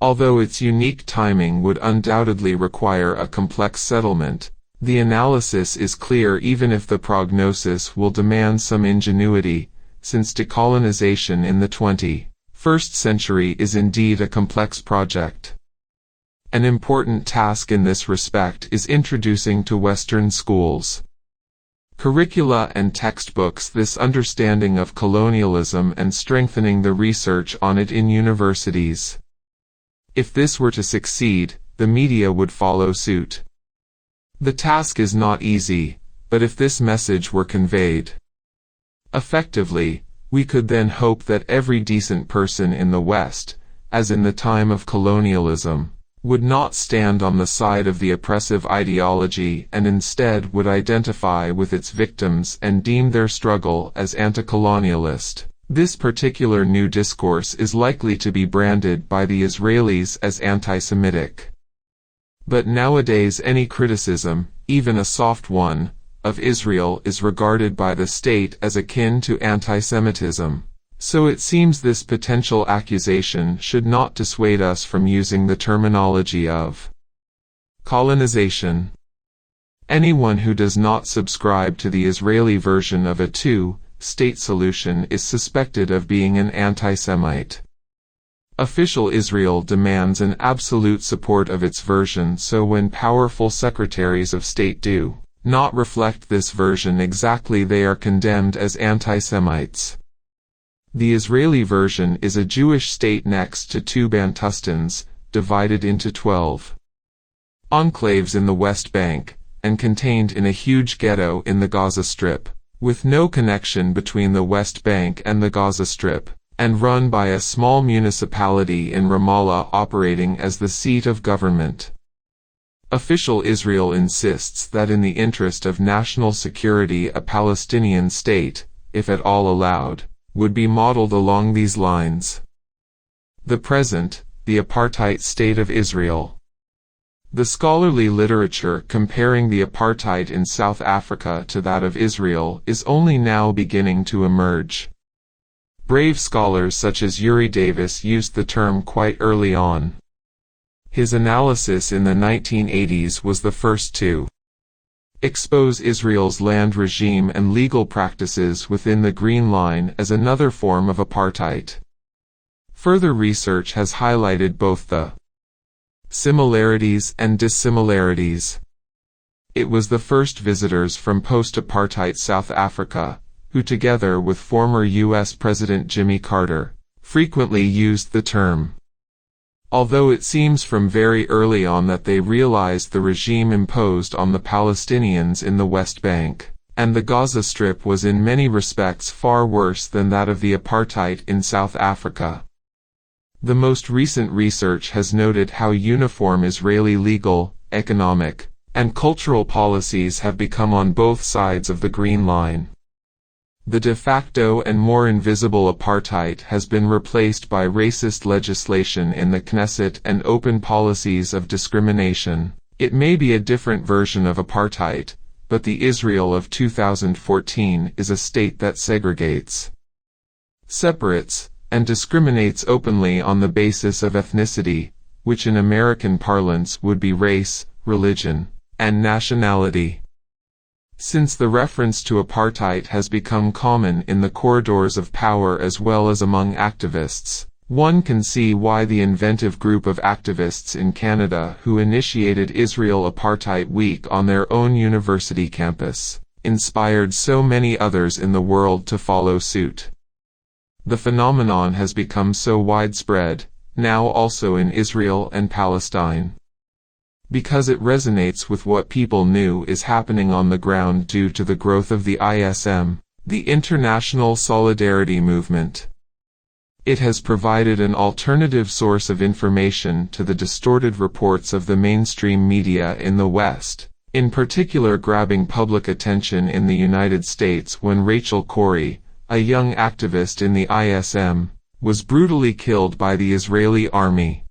Although its unique timing would undoubtedly require a complex settlement, the analysis is clear even if the prognosis will demand some ingenuity, since decolonization in the 21st century is indeed a complex project. An important task in this respect is introducing to Western schools curricula and textbooks this understanding of colonialism and strengthening the research on it in universities. If this were to succeed, the media would follow suit. The task is not easy, but if this message were conveyed effectively, we could then hope that every decent person in the West, as in the time of colonialism, would not stand on the side of the oppressive ideology and instead would identify with its victims and deem their struggle as anti-colonialist. This particular new discourse is likely to be branded by the Israelis as anti-Semitic. But nowadays any criticism, even a soft one, of Israel is regarded by the state as akin to anti-Semitism. So it seems this potential accusation should not dissuade us from using the terminology of colonization. Anyone who does not subscribe to the Israeli version of a two-state solution is suspected of being an anti-Semite. Official Israel demands an absolute support of its version, so when powerful secretaries of state do not reflect this version exactly, they are condemned as anti-Semites. The Israeli version is a Jewish state next to two Bantustans, divided into 12 enclaves in the West Bank, and contained in a huge ghetto in the Gaza Strip, with no connection between the West Bank and the Gaza Strip, and run by a small municipality in Ramallah operating as the seat of government. Official Israel insists that in the interest of national security a Palestinian state, if at all allowed, would be modeled along these lines. The apartheid state of Israel. The scholarly literature comparing the apartheid in South Africa to that of Israel is only now beginning to emerge. Brave scholars such as Yuri Davis used the term quite early on. His analysis in the 1980s was the first to expose Israel's land regime and legal practices within the Green Line as another form of apartheid. Further research has highlighted both the similarities and dissimilarities. It was the first visitors from post-apartheid South Africa, who together with former U.S. President Jimmy Carter, frequently used the term. Although it seems from very early on that they realized the regime imposed on the Palestinians in the West Bank and the Gaza Strip was in many respects far worse than that of the apartheid in South Africa. The most recent research has noted how uniform Israeli legal, economic, and cultural policies have become on both sides of the Green Line. The de facto and more invisible apartheid has been replaced by racist legislation in the Knesset and open policies of discrimination. It may be a different version of apartheid, but the Israel of 2014 is a state that segregates, separates, and discriminates openly on the basis of ethnicity, which in American parlance would be race, religion, and nationality. Since the reference to apartheid has become common in the corridors of power as well as among activists, one can see why the inventive group of activists in Canada who initiated Israel Apartheid Week on their own university campus, inspired so many others in the world to follow suit. The phenomenon has become so widespread, now also in Israel and Palestine, because it resonates with what people knew is happening on the ground due to the growth of the ISM, the International Solidarity Movement. It has provided an alternative source of information to the distorted reports of the mainstream media in the West, in particular grabbing public attention in the United States when Rachel Corrie, a young activist in the ISM, was brutally killed by the Israeli army.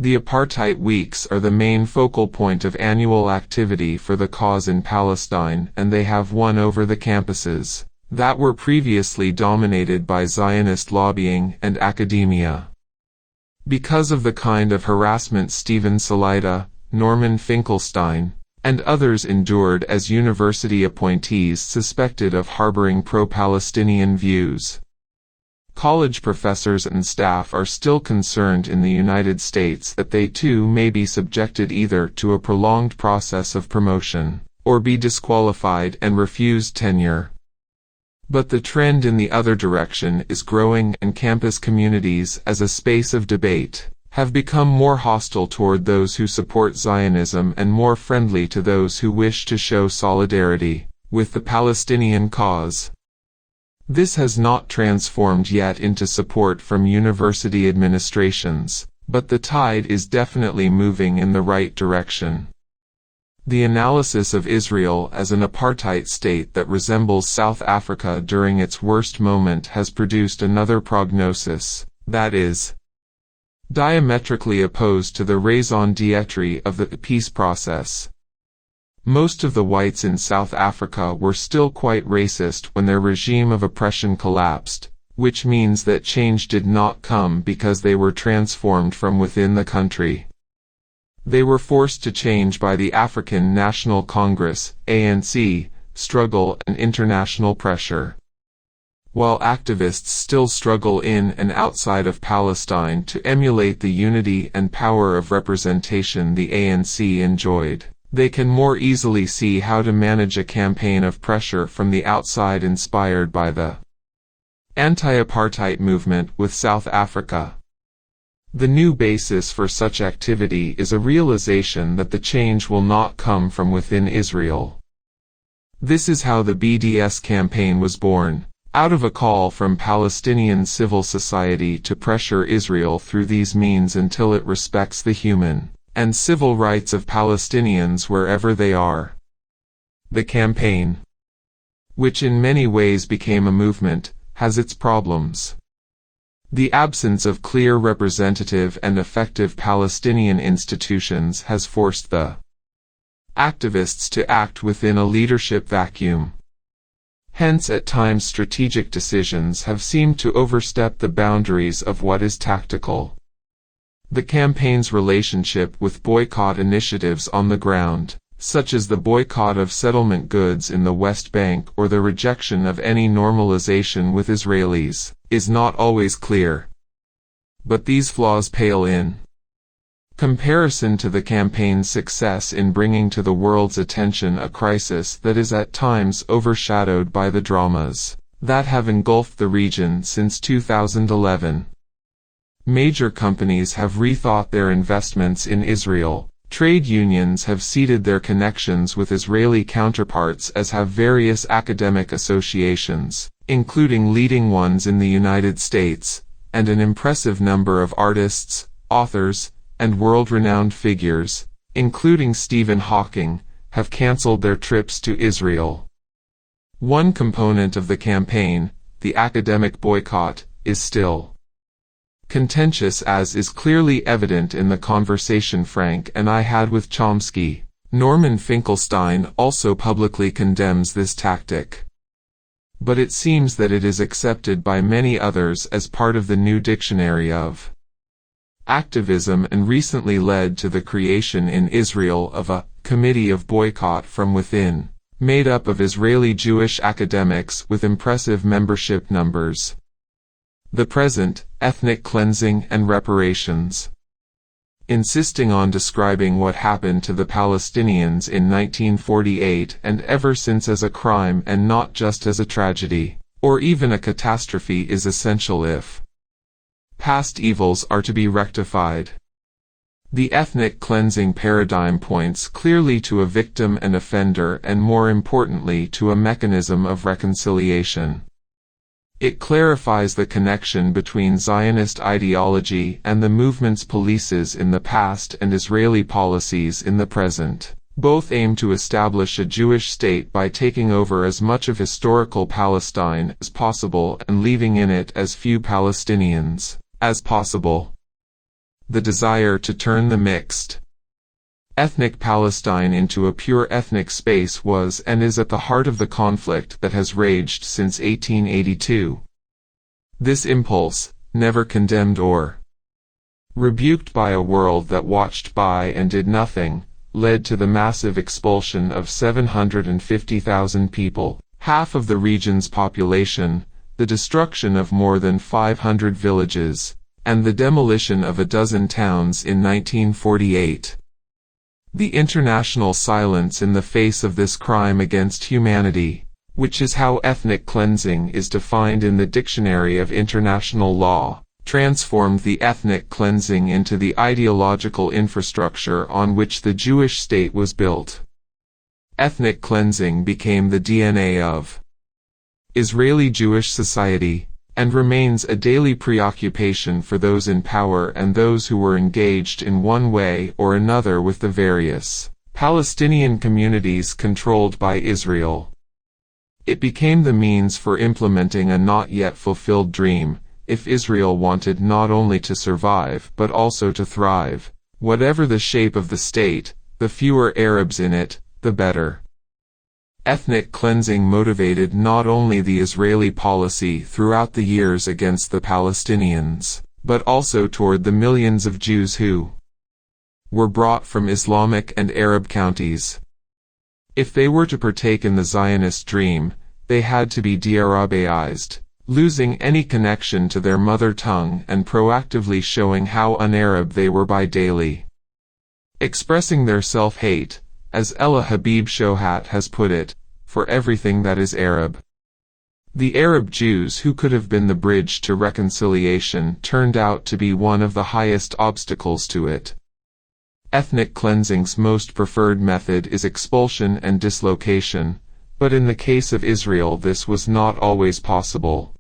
The Apartheid Weeks are the main focal point of annual activity for the cause in Palestine, and they have won over the campuses that were previously dominated by Zionist lobbying and academia. Because of the kind of harassment Stephen Salaita, Norman Finkelstein, and others endured as university appointees suspected of harboring pro-Palestinian views, college professors and staff are still concerned in the United States that they too may be subjected either to a prolonged process of promotion, or be disqualified and refused tenure. But the trend in the other direction is growing, and campus communities as a space of debate have become more hostile toward those who support Zionism and more friendly to those who wish to show solidarity with the Palestinian cause. This has not transformed yet into support from university administrations, But the tide is definitely moving in the right direction. The analysis of Israel as an apartheid state that resembles South Africa during its worst moment has produced another prognosis, that is, diametrically opposed to the raison d'etre of the peace process. Most of the whites in South Africa were still quite racist when their regime of oppression collapsed, which means that change did not come because they were transformed from within the country. They were forced to change by the African National Congress (ANC) struggle and international pressure. While activists still struggle in and outside of Palestine to emulate the unity and power of representation the ANC enjoyed, they can more easily see how to manage a campaign of pressure from the outside inspired by the anti-apartheid movement with South Africa. The new basis for such activity is a realization that the change will not come from within Israel. This is how the BDS campaign was born, out of a call from Palestinian civil society to pressure Israel through these means until it respects the human and civil rights of Palestinians wherever they are. The campaign, which in many ways became a movement, has its problems. The absence of clear representative and effective Palestinian institutions has forced the activists to act within a leadership vacuum. Hence, at times strategic decisions have seemed to overstep the boundaries of what is tactical. The campaign's relationship with boycott initiatives on the ground, such as the boycott of settlement goods in the West Bank or the rejection of any normalization with Israelis, is not always clear. But these flaws pale in comparison to the campaign's success in bringing to the world's attention a crisis that is at times overshadowed by the dramas that have engulfed the region since 2011. Major companies have rethought their investments in Israel. Trade unions have ceded their connections with Israeli counterparts, as have various academic associations, including leading ones in the United States, and an impressive number of artists, authors, and world-renowned figures, including Stephen Hawking, have cancelled their trips to Israel. One component of the campaign, the academic boycott, is still contentious, as is clearly evident in the conversation Frank and I had with Chomsky. Norman Finkelstein also publicly condemns this tactic. But it seems that it is accepted by many others as part of the new dictionary of activism, and recently led to the creation in Israel of a Committee of Boycott from Within, made up of Israeli Jewish academics with impressive membership numbers. The present, ethnic cleansing and reparations. Insisting on describing what happened to the Palestinians in 1948 and ever since as a crime and not just as a tragedy, or even a catastrophe, is essential if past evils are to be rectified. The ethnic cleansing paradigm points clearly to a victim and offender, and more importantly to a mechanism of reconciliation. It clarifies the connection between Zionist ideology and the movement's policies in the past and Israeli policies in the present. Both aim to establish a Jewish state by taking over as much of historical Palestine as possible and leaving in it as few Palestinians as possible. The desire to turn the mixed ethnic Palestine into a pure ethnic space was and is at the heart of the conflict that has raged since 1882. This impulse, never condemned or rebuked by a world that watched by and did nothing, led to the massive expulsion of 750,000 people, half of the region's population, the destruction of more than 500 villages, and the demolition of a dozen towns in 1948. The international silence in the face of this crime against humanity, which is how ethnic cleansing is defined in the Dictionary of International Law, transformed the ethnic cleansing into the ideological infrastructure on which the Jewish state was built. Ethnic cleansing became the DNA of Israeli Jewish society, and remains a daily preoccupation for those in power and those who were engaged in one way or another with the various Palestinian communities controlled by Israel. It became the means for implementing a not yet fulfilled dream, if Israel wanted not only to survive but also to thrive. Whatever the shape of the state, the fewer Arabs in it, the better. Ethnic cleansing motivated not only the Israeli policy throughout the years against the Palestinians, but also toward the millions of Jews who were brought from Islamic and Arab counties. If they were to partake in the Zionist dream, they had to be de-Arabiized, losing any connection to their mother tongue and proactively showing how un-Arab they were by daily expressing their self-hate, as Ella Habib Shohat has put it, for everything that is Arab. The Arab Jews who could have been the bridge to reconciliation turned out to be one of the highest obstacles to it. Ethnic cleansing's most preferred method is expulsion and dislocation, but in the case of Israel this was not always possible.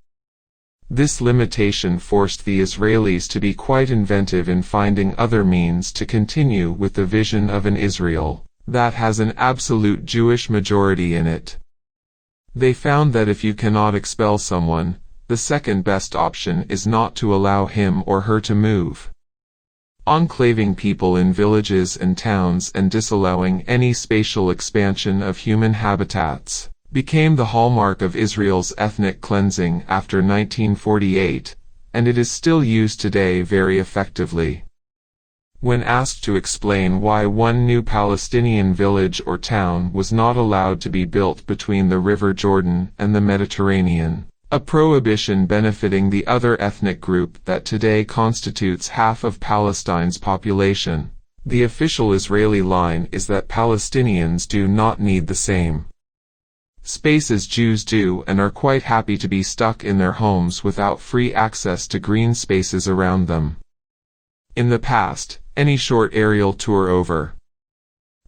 This limitation forced the Israelis to be quite inventive in finding other means to continue with the vision of an Israel that has an absolute Jewish majority in it. They found that if you cannot expel someone, the second best option is not to allow him or her to move. Enclaving people in villages and towns and disallowing any spatial expansion of human habitats became the hallmark of Israel's ethnic cleansing after 1948, and it is still used today very effectively. When asked to explain why one new Palestinian village or town was not allowed to be built between the River Jordan and the Mediterranean, a prohibition benefiting the other ethnic group that today constitutes half of Palestine's population, the official Israeli line is that Palestinians do not need the same space as Jews do and are quite happy to be stuck in their homes without free access to green spaces around them. In the past, any short aerial tour over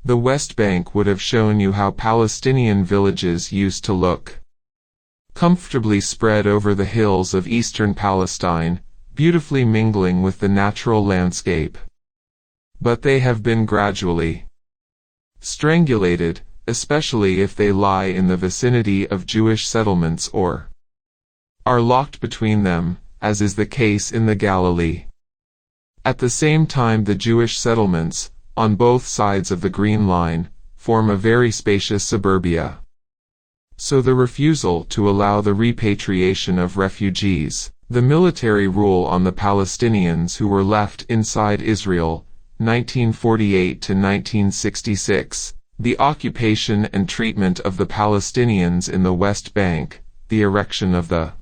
the West Bank would have shown you how Palestinian villages used to look. Comfortably spread over the hills of eastern Palestine, beautifully mingling with the natural landscape. But they have been gradually strangulated, especially if they lie in the vicinity of Jewish settlements or are locked between them, as is the case in the Galilee. At the same time, the Jewish settlements, on both sides of the Green Line, form a very spacious suburbia. So the refusal to allow the repatriation of refugees, the military rule on the Palestinians who were left inside Israel, 1948 to 1966, the occupation and treatment of the Palestinians in the West Bank, the erection of the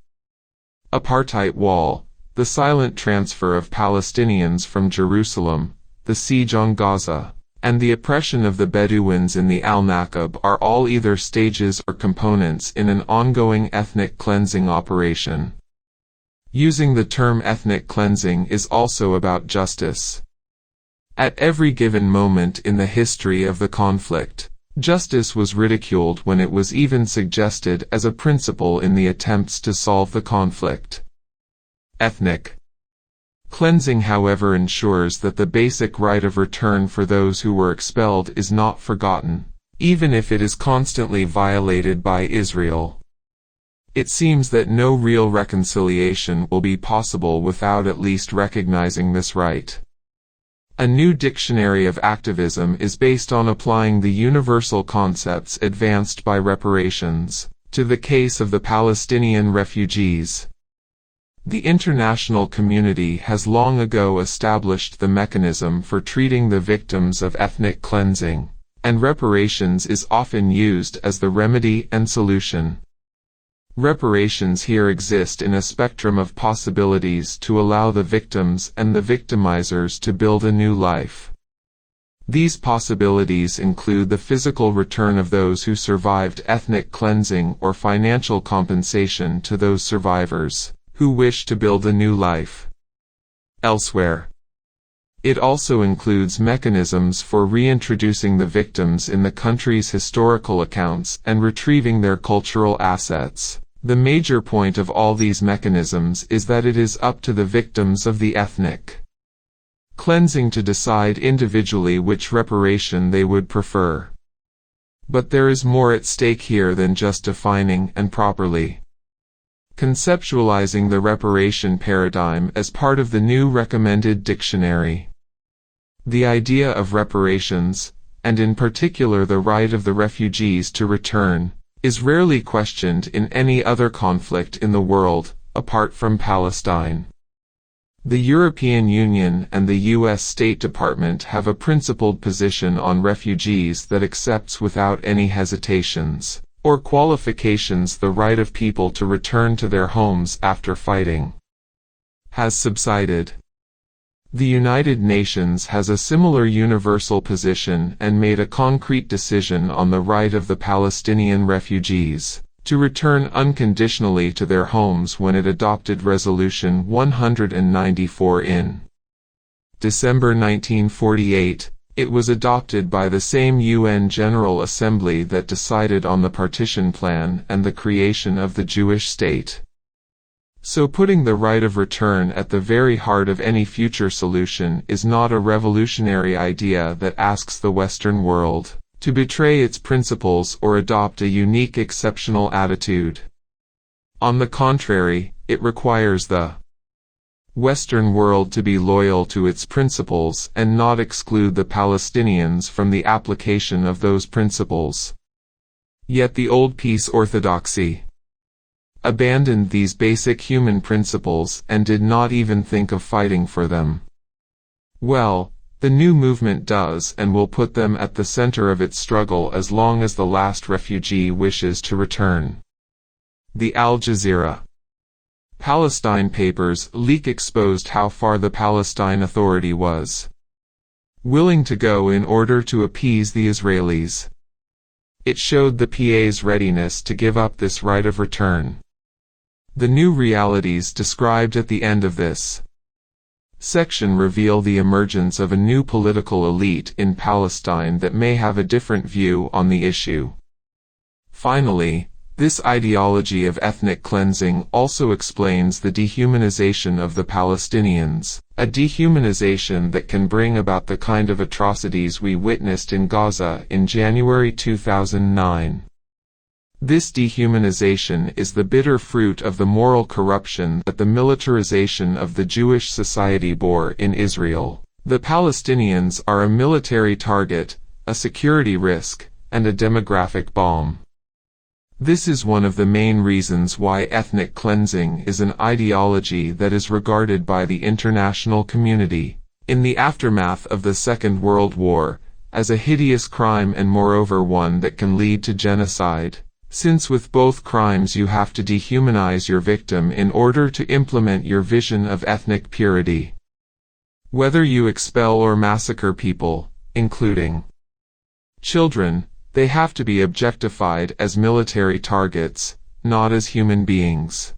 apartheid wall, the silent transfer of Palestinians from Jerusalem, the siege on Gaza, and the oppression of the Bedouins in the Al-Nakab are all either stages or components in an ongoing ethnic cleansing operation. Using the term ethnic cleansing is also about justice. At every given moment in the history of the conflict, justice was ridiculed when it was even suggested as a principle in the attempts to solve the conflict. Ethnic cleansing, however, ensures that the basic right of return for those who were expelled is not forgotten, even if it is constantly violated by Israel. It seems that no real reconciliation will be possible without at least recognizing this right. A new dictionary of activism is based on applying the universal concepts advanced by reparations to the case of the Palestinian refugees. The international community has long ago established the mechanism for treating the victims of ethnic cleansing, and reparations is often used as the remedy and solution. Reparations here exist in a spectrum of possibilities to allow the victims and the victimizers to build a new life. These possibilities include the physical return of those who survived ethnic cleansing or financial compensation to those survivors who wish to build a new life elsewhere. It also includes mechanisms for reintroducing the victims in the country's historical accounts and retrieving their cultural assets, The major point of all these mechanisms is that it is up to the victims of the ethnic cleansing to decide individually which reparation they would prefer. But there is more at stake here than just defining and properly conceptualizing the reparation paradigm as part of the new recommended dictionary. The idea of reparations, and in particular the right of the refugees to return, is rarely questioned in any other conflict in the world, apart from Palestine. The European Union and the U.S. State Department have a principled position on refugees that accepts without any hesitations or qualifications the right of people to return to their homes after fighting has subsided. The United Nations has a similar universal position and made a concrete decision on the right of the Palestinian refugees to return unconditionally to their homes when it adopted Resolution 194 in December 1948. It was adopted by the same UN General Assembly that decided on the partition plan and the creation of the Jewish state. So putting the right of return at the very heart of any future solution is not a revolutionary idea that asks the Western world to betray its principles or adopt a unique exceptional attitude. On the contrary, it requires the Western world to be loyal to its principles and not exclude the Palestinians from the application of those principles. Yet the old peace orthodoxy abandoned these basic human principles and did not even think of fighting for them. Well, the new movement does and will put them at the center of its struggle as long as the last refugee wishes to return. The Al Jazeera Palestine Papers leak exposed how far the Palestine Authority was willing to go in order to appease the Israelis. It showed the PA's readiness to give up this right of return. The new realities described at the end of this section reveal the emergence of a new political elite in Palestine that may have a different view on the issue. Finally, this ideology of ethnic cleansing also explains the dehumanization of the Palestinians, a dehumanization that can bring about the kind of atrocities we witnessed in Gaza in January 2009. This dehumanization is the bitter fruit of the moral corruption that the militarization of the Jewish society bore in Israel. The Palestinians are a military target, a security risk, and a demographic bomb. This is one of the main reasons why ethnic cleansing is an ideology that is regarded by the international community, in the aftermath of the Second World War, as a hideous crime and moreover one that can lead to genocide, since with both crimes you have to dehumanize your victim in order to implement your vision of ethnic purity. Whether you expel or massacre people, including children, they have to be objectified as military targets, not as human beings.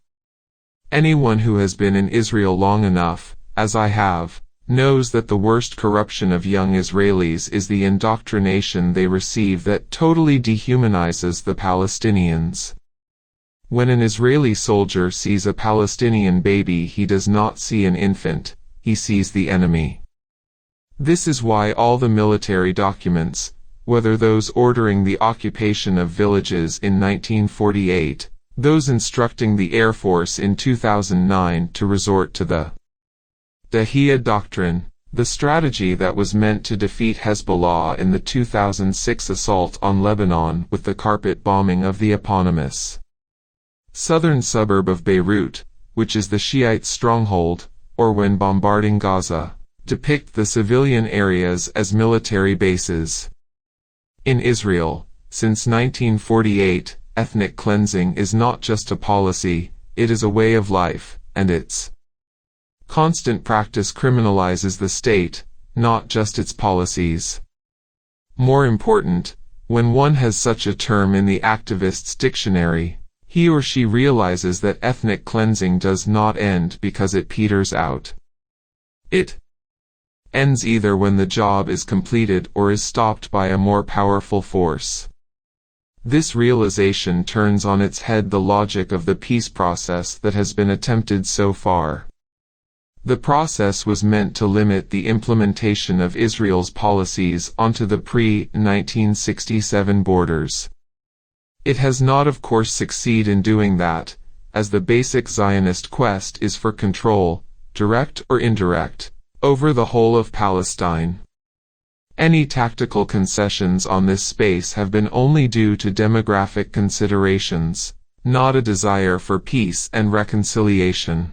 Anyone who has been in Israel long enough, as I have, knows that the worst corruption of young Israelis is the indoctrination they receive that totally dehumanizes the Palestinians. When an Israeli soldier sees a Palestinian baby, he does not see an infant, he sees the enemy. This is why all the military documents, whether those ordering the occupation of villages in 1948, those instructing the Air Force in 2009 to resort to the Dahiyya Doctrine, the strategy that was meant to defeat Hezbollah in the 2006 assault on Lebanon with the carpet bombing of the eponymous southern suburb of Beirut, which is the Shiite stronghold, or when bombarding Gaza, depict the civilian areas as military bases. In Israel, since 1948, ethnic cleansing is not just a policy, it is a way of life, and its constant practice criminalizes the state, not just its policies. More important, when one has such a term in the activist's dictionary, he or she realizes that ethnic cleansing does not end because it peters out. It ends either when the job is completed or is stopped by a more powerful force. This realization turns on its head the logic of the peace process that has been attempted so far. The process was meant to limit the implementation of Israel's policies onto the pre-1967 borders. It has not of course succeeded in doing that, as the basic Zionist quest is for control, direct or indirect, over the whole of Palestine. Any tactical concessions on this space have been only due to demographic considerations, not a desire for peace and reconciliation.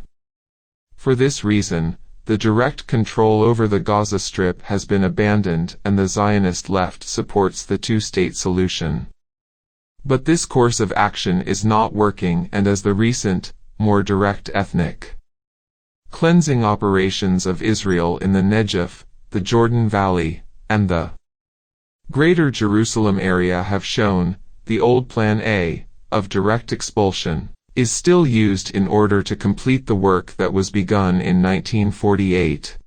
For this reason, the direct control over the Gaza Strip has been abandoned and the Zionist left supports the two-state solution. But this course of action is not working, and as the recent, more direct ethnic cleansing operations of Israel in the Negev, the Jordan Valley, and the Greater Jerusalem area have shown, the old Plan A, of direct expulsion, is still used in order to complete the work that was begun in 1948.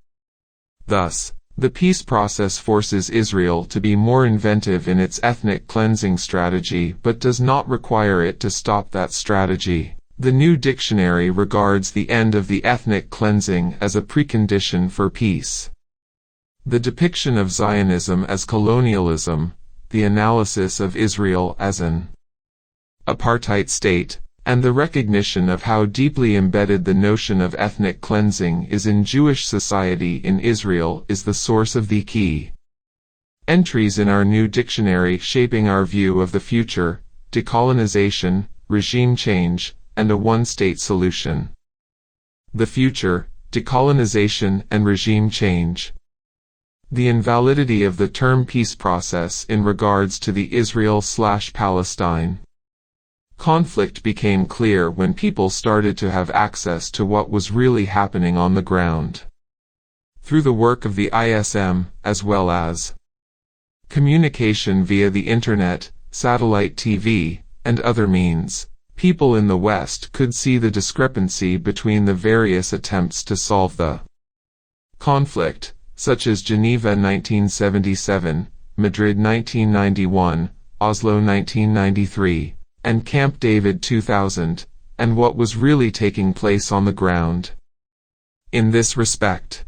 Thus, the peace process forces Israel to be more inventive in its ethnic cleansing strategy but does not require it to stop that strategy. The new dictionary regards the end of the ethnic cleansing as a precondition for peace. The depiction of Zionism as colonialism, the analysis of Israel as an apartheid state, and the recognition of how deeply embedded the notion of ethnic cleansing is in Jewish society in Israel is the source of the key entries in our new dictionary shaping our view of the future: decolonization, regime change, and a one-state solution. The future: decolonization and regime change. The invalidity of the term peace process in regards to the Israel/Palestine conflict became clear when people started to have access to what was really happening on the ground. Through the work of the ISM, as well as communication via the Internet, satellite TV, and other means, people in the West could see the discrepancy between the various attempts to solve the conflict, such as Geneva 1977, Madrid 1991, Oslo 1993, and Camp David 2000, and what was really taking place on the ground. In this respect,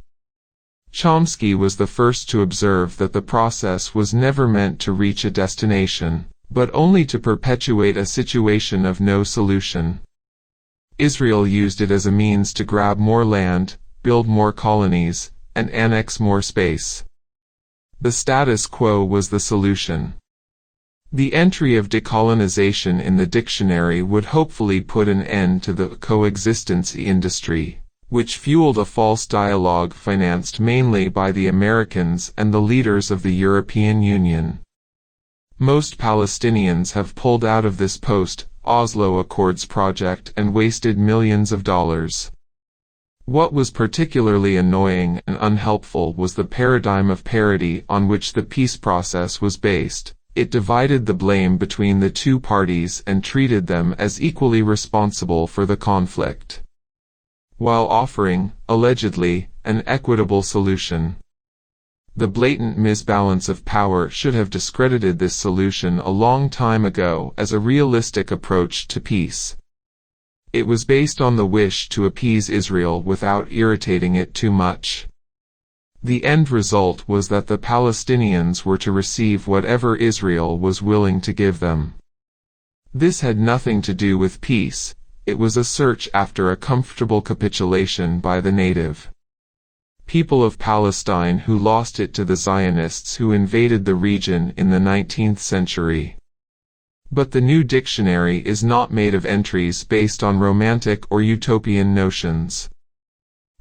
Chomsky was the first to observe that the process was never meant to reach a destination, but only to perpetuate a situation of no solution. Israel used it as a means to grab more land, build more colonies, and annex more space. The status quo was the solution. The entry of decolonization in the dictionary would hopefully put an end to the coexistence industry, which fueled a false dialogue financed mainly by the Americans and the leaders of the European Union. Most Palestinians have pulled out of this post-Oslo Accords project and wasted millions of dollars. What was particularly annoying and unhelpful was the paradigm of parity on which the peace process was based. It divided the blame between the two parties and treated them as equally responsible for the conflict, while offering, allegedly, an equitable solution. The blatant misbalance of power should have discredited this solution a long time ago as a realistic approach to peace. It was based on the wish to appease Israel without irritating it too much. The end result was that the Palestinians were to receive whatever Israel was willing to give them. This had nothing to do with peace, it was a search after a comfortable capitulation by the native people of Palestine who lost it to the Zionists who invaded the region in the 19th century. But the new dictionary is not made of entries based on romantic or utopian notions.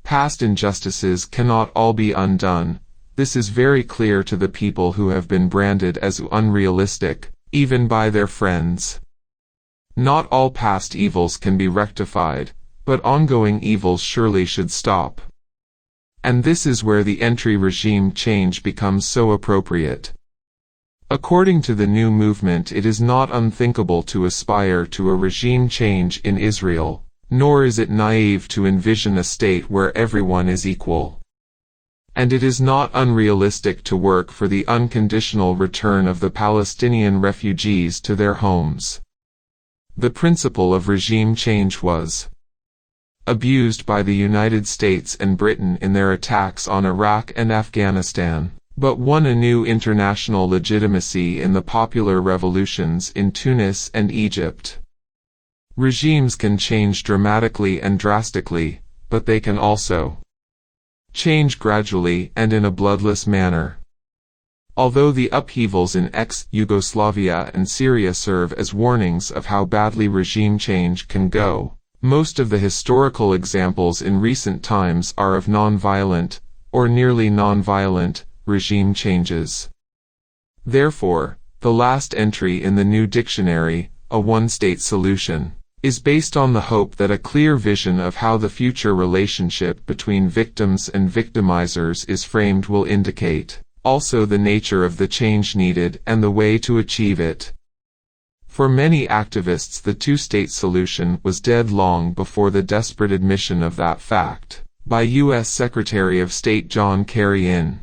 Past injustices cannot all be undone. This is very clear to the people who have been branded as unrealistic, even by their friends. Not all past evils can be rectified, but ongoing evils surely should stop. And this is where the entry regime change becomes so appropriate. According to the new movement, it is not unthinkable to aspire to a regime change in Israel. Nor is it naive to envision a state where everyone is equal. and it is not unrealistic to work for the unconditional return of the Palestinian refugees to their homes. The principle of regime change was abused by the United States and Britain in their attacks on Iraq and Afghanistan, but won a new international legitimacy in the popular revolutions in Tunis and Egypt. Regimes can change dramatically and drastically, but they can also change gradually and in a bloodless manner. Although the upheavals in ex-Yugoslavia and Syria serve as warnings of how badly regime change can go, most of the historical examples in recent times are of non-violent, or nearly non-violent, regime changes. Therefore, the last entry in the new dictionary, a one-state solution, is based on the hope that a clear vision of how the future relationship between victims and victimizers is framed will indicate also the nature of the change needed and the way to achieve it. For many activists, the two-state solution was dead long before the desperate admission of that fact by U.S. Secretary of State John Kerry in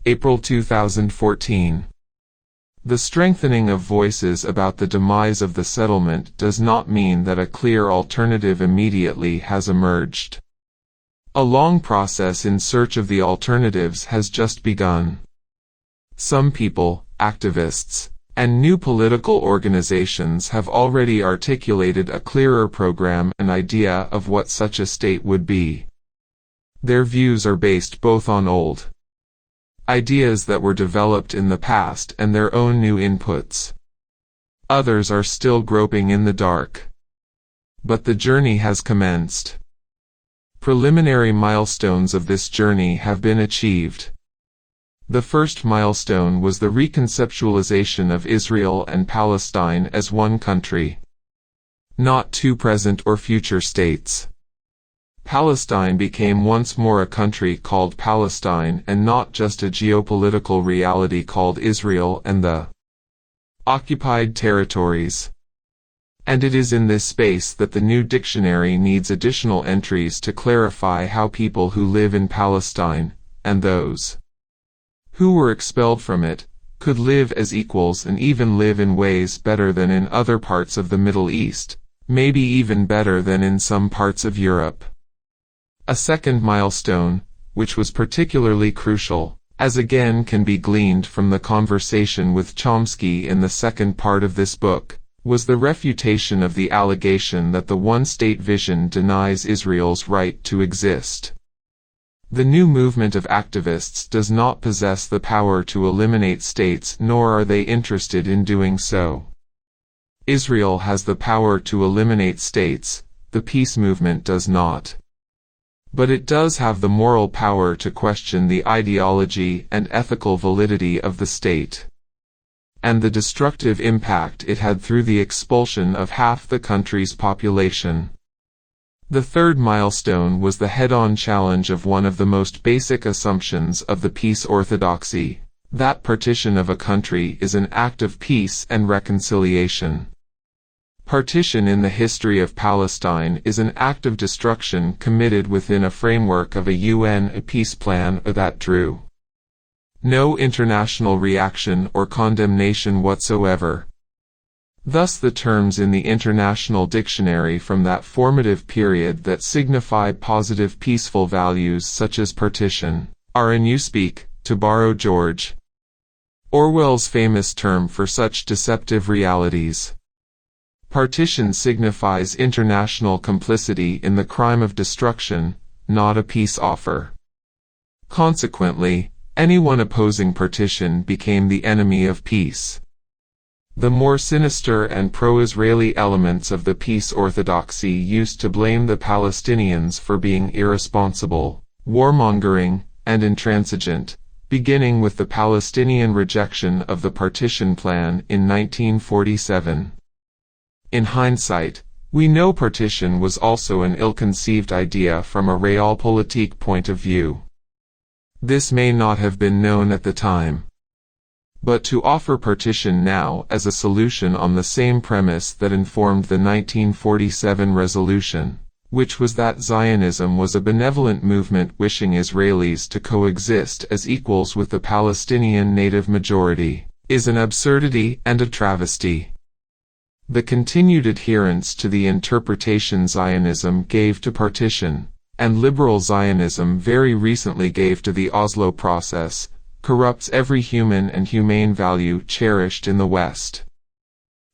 April 2014. The strengthening of voices about the demise of the settlement does not mean that a clear alternative immediately has emerged. A long process in search of the alternatives has just begun. Some people, activists, and new political organizations have already articulated a clearer program and idea of what such a state would be. Their views are based both on old ideas that were developed in the past and their own new inputs. Others are still groping in the dark. But the journey has commenced. Preliminary milestones of this journey have been achieved. The first milestone was the reconceptualization of Israel and Palestine as one country, not two present or future states. Palestine became once more a country called Palestine and not just a geopolitical reality called Israel and the occupied territories. And it is in this space that the new dictionary needs additional entries to clarify how people who live in Palestine, and those who were expelled from it, could live as equals and even live in ways better than in other parts of the Middle East, maybe even better than in some parts of Europe. A second milestone, which was particularly crucial, as again can be gleaned from the conversation with Chomsky in the second part of this book, was the refutation of the allegation that the one-state vision denies Israel's right to exist. The new movement of activists does not possess the power to eliminate states, nor are they interested in doing so. Israel has the power to eliminate states, the peace movement does not. But it does have the moral power to question the ideology and ethical validity of the state, and the destructive impact it had through the expulsion of half the country's population. The third milestone was the head-on challenge of one of the most basic assumptions of the peace orthodoxy, that partition of a country is an act of peace and reconciliation. Partition in the history of Palestine is an act of destruction committed within a framework of a UN peace plan that drew no international reaction or condemnation whatsoever. Thus the terms in the International Dictionary from that formative period that signify positive peaceful values such as partition, are in newspeak, to borrow George Orwell's famous term for such deceptive realities. Partition signifies international complicity in the crime of destruction, not a peace offer. Consequently, anyone opposing partition became the enemy of peace. The more sinister and pro-Israeli elements of the peace orthodoxy used to blame the Palestinians for being irresponsible, warmongering, and intransigent, beginning with the Palestinian rejection of the partition plan in 1947. In hindsight, we know partition was also an ill-conceived idea from a realpolitik point of view. This may not have been known at the time. But to offer partition now as a solution on the same premise that informed the 1947 resolution, which was that Zionism was a benevolent movement wishing Israelis to coexist as equals with the Palestinian native majority, is an absurdity and a travesty. The continued adherence to the interpretation Zionism gave to partition, and liberal Zionism very recently gave to the Oslo process, corrupts every human and humane value cherished in the West.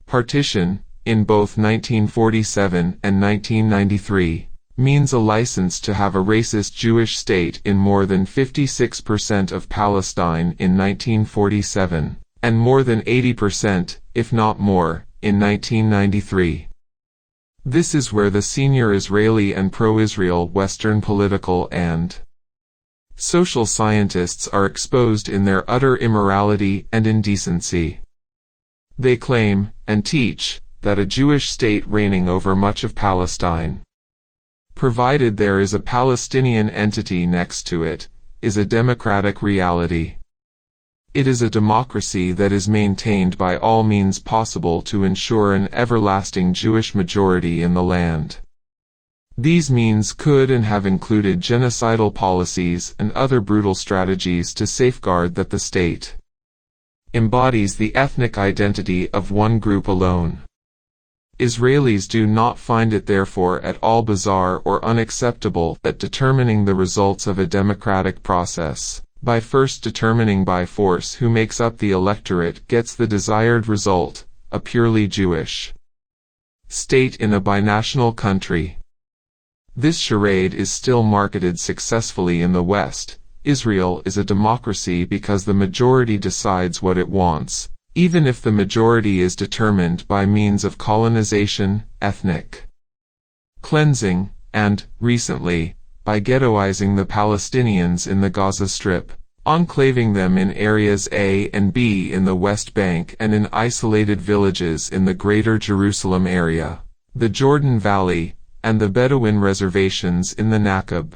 Partition, in both 1947 and 1993, means a license to have a racist Jewish state in more than 56% of Palestine in 1947, and more than 80%, if not more, in 1993. This is where the senior Israeli and pro-Israel Western political and social scientists are exposed in their utter immorality and indecency. They claim, and teach, that a Jewish state reigning over much of Palestine, provided there is a Palestinian entity next to it, is a democratic reality. It is a democracy that is maintained by all means possible to ensure an everlasting Jewish majority in the land. These means could and have included genocidal policies and other brutal strategies to safeguard that the state embodies the ethnic identity of one group alone. Israelis do not find it therefore at all bizarre or unacceptable that determining the results of a democratic process, by first determining by force who makes up the electorate, gets the desired result, a purely Jewish state in a binational country. This charade is still marketed successfully in the West. Israel is a democracy because the majority decides what it wants, even if the majority is determined by means of colonization, ethnic cleansing, and, recently, by ghettoizing the Palestinians in the Gaza Strip, enclaving them in areas A and B in the West Bank and in isolated villages in the Greater Jerusalem area, the Jordan Valley, and the Bedouin reservations in the Nakab.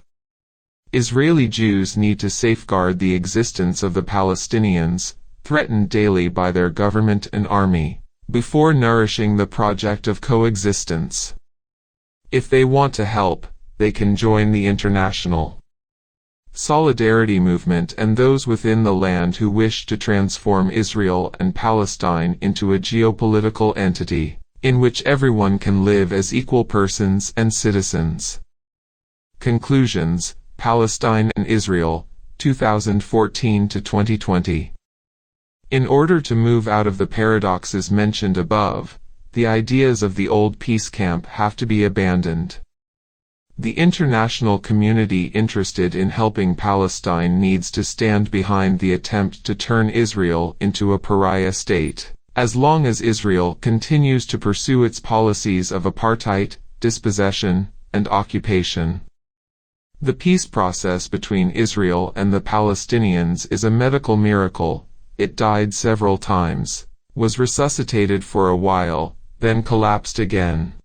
Israeli Jews need to safeguard the existence of the Palestinians, threatened daily by their government and army, before nourishing the project of coexistence. If they want to help, they can join the international solidarity movement and those within the land who wish to transform Israel and Palestine into a geopolitical entity, in which everyone can live as equal persons and citizens. Conclusions: Palestine and Israel, 2014 to 2020. In order to move out of the paradoxes mentioned above, the ideas of the old peace camp have to be abandoned. The international community interested in helping Palestine needs to stand behind the attempt to turn Israel into a pariah state, as long as Israel continues to pursue its policies of apartheid, dispossession, and occupation. The peace process between Israel and the Palestinians is a medical miracle. It died several times, was resuscitated for a while, then collapsed again.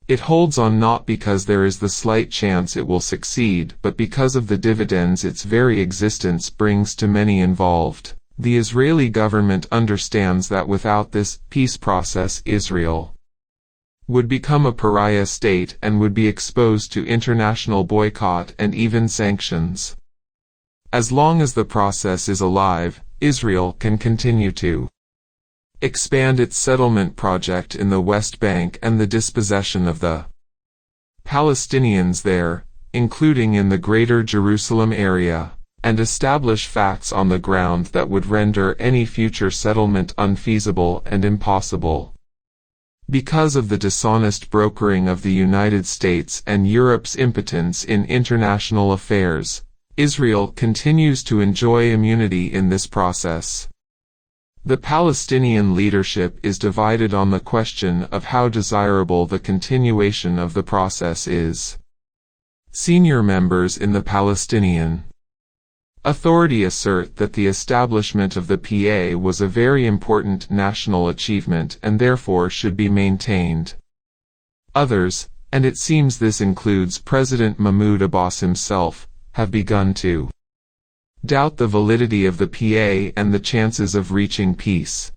It holds on not because there is the slight chance it will succeed, but because of the dividends its very existence brings to many involved. The Israeli government understands that without this peace process, Israel would become a pariah state and would be exposed to international boycott and even sanctions. As long as the process is alive, Israel can continue to expand its settlement project in the West Bank and the dispossession of the Palestinians there, including in the Greater Jerusalem area, and establish facts on the ground that would render any future settlement unfeasible and impossible. Because of the dishonest brokering of the United States and Europe's impotence in international affairs, Israel continues to enjoy immunity in this process. The Palestinian leadership is divided on the question of how desirable the continuation of the process is. Senior members in the Palestinian Authority assert that the establishment of the PA was a very important national achievement and therefore should be maintained. Others, and it seems this includes President Mahmoud Abbas himself, have begun to doubt the validity of the PA and the chances of reaching peace.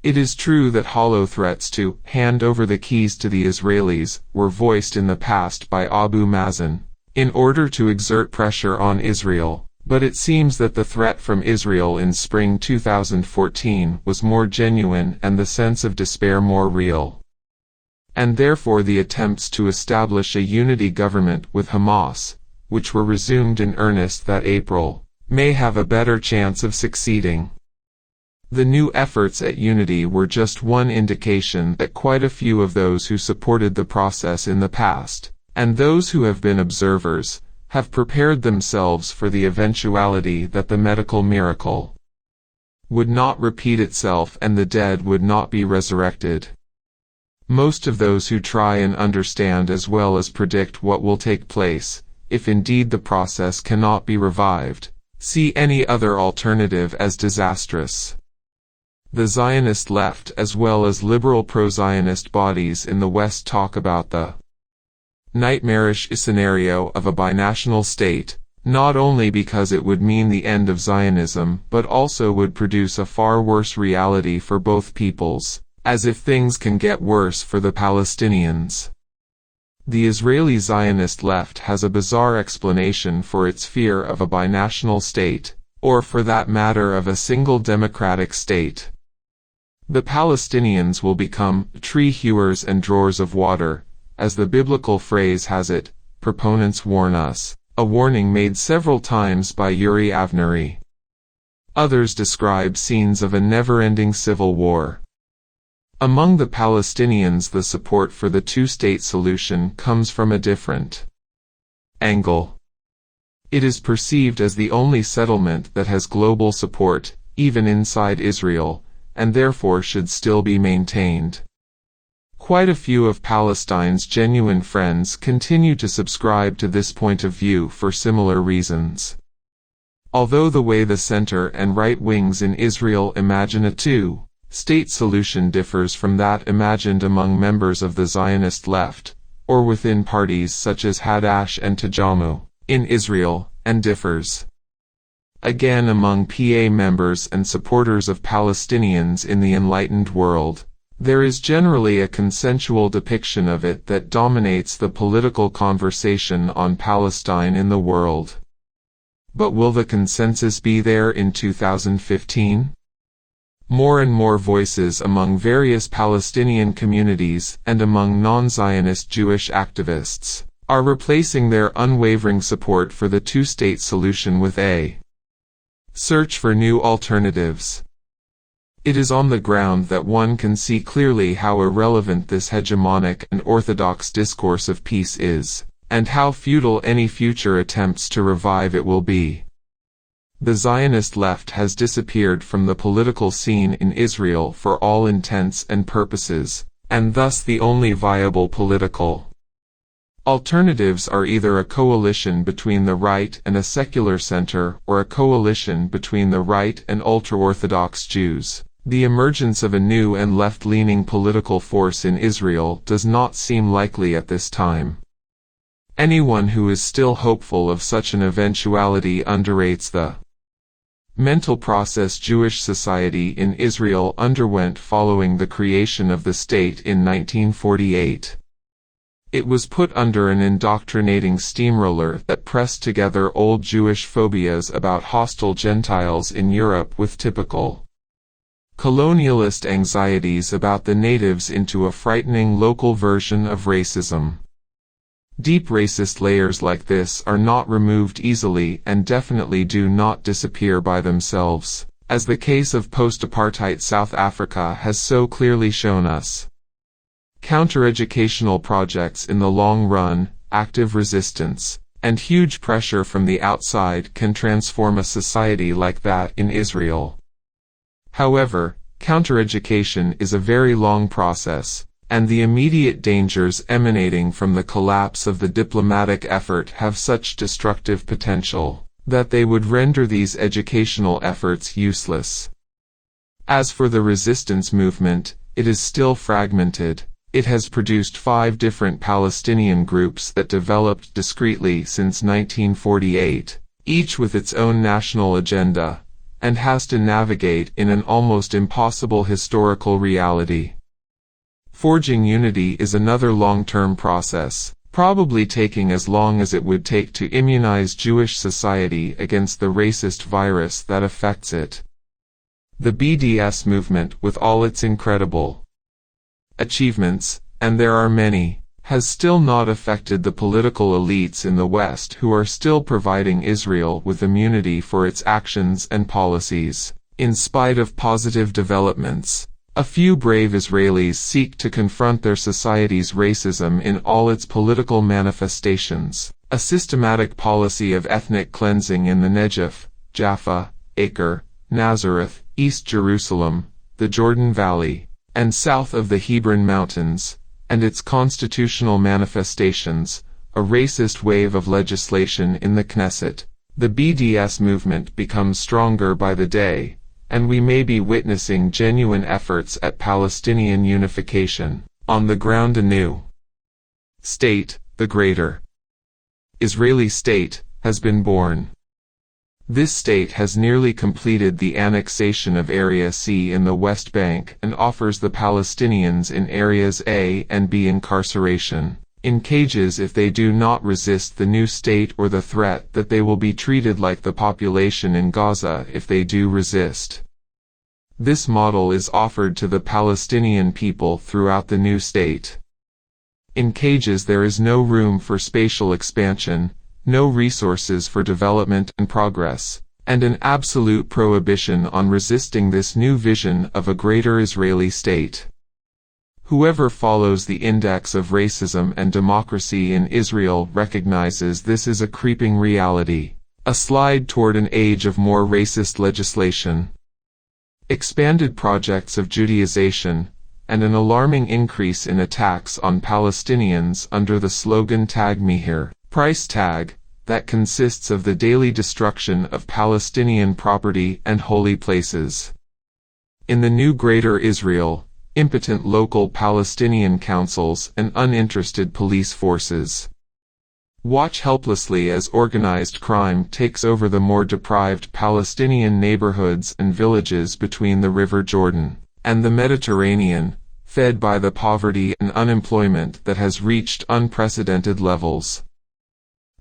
It is true that hollow threats to hand over the keys to the Israelis were voiced in the past by Abu Mazen, in order to exert pressure on Israel, but it seems that the threat from Israel in spring 2014 was more genuine and the sense of despair more real. And therefore the attempts to establish a unity government with Hamas, which were resumed in earnest that April, may have a better chance of succeeding. The new efforts at unity were just one indication that quite a few of those who supported the process in the past, and those who have been observers, have prepared themselves for the eventuality that the medical miracle would not repeat itself and the dead would not be resurrected. Most of those who try and understand as well as predict what will take place, if indeed the process cannot be revived, see any other alternative as disastrous. The Zionist left as well as liberal pro-Zionist bodies in the West talk about the nightmarish scenario of a binational state, not only because it would mean the end of Zionism but also would produce a far worse reality for both peoples, as if things can get worse for the Palestinians. The Israeli Zionist left has a bizarre explanation for its fear of a binational state, or for that matter of a single democratic state. The Palestinians will become tree hewers and drawers of water, as the biblical phrase has it, proponents warn us, a warning made several times by Yuri Avnery. Others describe scenes of a never-ending civil war. Among the Palestinians, the support for the two-state solution comes from a different angle. It is perceived as the only settlement that has global support, even inside Israel, and therefore should still be maintained. Quite a few of Palestine's genuine friends continue to subscribe to this point of view for similar reasons. Although the way the center and right wings in Israel imagine a two-state solution differs from that imagined among members of the Zionist left, or within parties such as Hadash and Tajamu, in Israel, and differs again among PA members and supporters of Palestinians in the enlightened world, there is generally a consensual depiction of it that dominates the political conversation on Palestine in the world. But will the consensus be there in 2015? More and more voices among various Palestinian communities and among non-Zionist Jewish activists are replacing their unwavering support for the two-state solution with a search for new alternatives. It is on the ground that one can see clearly how irrelevant this hegemonic and orthodox discourse of peace is, and how futile any future attempts to revive it will be. The Zionist left has disappeared from the political scene in Israel for all intents and purposes, and thus the only viable political alternatives are either a coalition between the right and a secular center or a coalition between the right and ultra-Orthodox Jews. The emergence of a new and left-leaning political force in Israel does not seem likely at this time. Anyone who is still hopeful of such an eventuality underrates the mental process Jewish society in Israel underwent following the creation of the state in 1948. It was put under an indoctrinating steamroller that pressed together old Jewish phobias about hostile Gentiles in Europe with typical colonialist anxieties about the natives into a frightening local version of racism. Deep racist layers like this are not removed easily and definitely do not disappear by themselves, as the case of post-apartheid South Africa has so clearly shown us. Counter-educational projects in the long run, active resistance, and huge pressure from the outside can transform a society like that in Israel. However, counter-education is a very long process, and the immediate dangers emanating from the collapse of the diplomatic effort have such destructive potential that they would render these educational efforts useless. As for the resistance movement, it is still fragmented. It has produced 5 different Palestinian groups that developed discreetly since 1948, each with its own national agenda, and has to navigate in an almost impossible historical reality. Forging unity is another long-term process, probably taking as long as it would take to immunize Jewish society against the racist virus that affects it. The BDS movement, with all its incredible achievements, and there are many, has still not affected the political elites in the West who are still providing Israel with immunity for its actions and policies. In spite of positive developments, a few brave Israelis seek to confront their society's racism in all its political manifestations. A systematic policy of ethnic cleansing in the Negev, Jaffa, Acre, Nazareth, East Jerusalem, the Jordan Valley, and south of the Hebron Mountains, and its constitutional manifestations, a racist wave of legislation in the Knesset. The BDS movement becomes stronger by the day, and we may be witnessing genuine efforts at Palestinian unification. On the ground, a new state, the Greater Israeli State, has been born. This state has nearly completed the annexation of Area C in the West Bank and offers the Palestinians in Areas A and B incarceration in cages if they do not resist the new state, or the threat that they will be treated like the population in Gaza if they do resist. This model is offered to the Palestinian people throughout the new state. In cages there is no room for spatial expansion, no resources for development and progress, and an absolute prohibition on resisting this new vision of a greater Israeli state. Whoever follows the index of racism and democracy in Israel recognizes this is a creeping reality, a slide toward an age of more racist legislation, expanded projects of Judaization, and an alarming increase in attacks on Palestinians under the slogan Tag Me Here, price tag, that consists of the daily destruction of Palestinian property and holy places. In the new Greater Israel, impotent local Palestinian councils and uninterested police forces watch helplessly as organized crime takes over the more deprived Palestinian neighborhoods and villages between the River Jordan and the Mediterranean, fed by the poverty and unemployment that has reached unprecedented levels.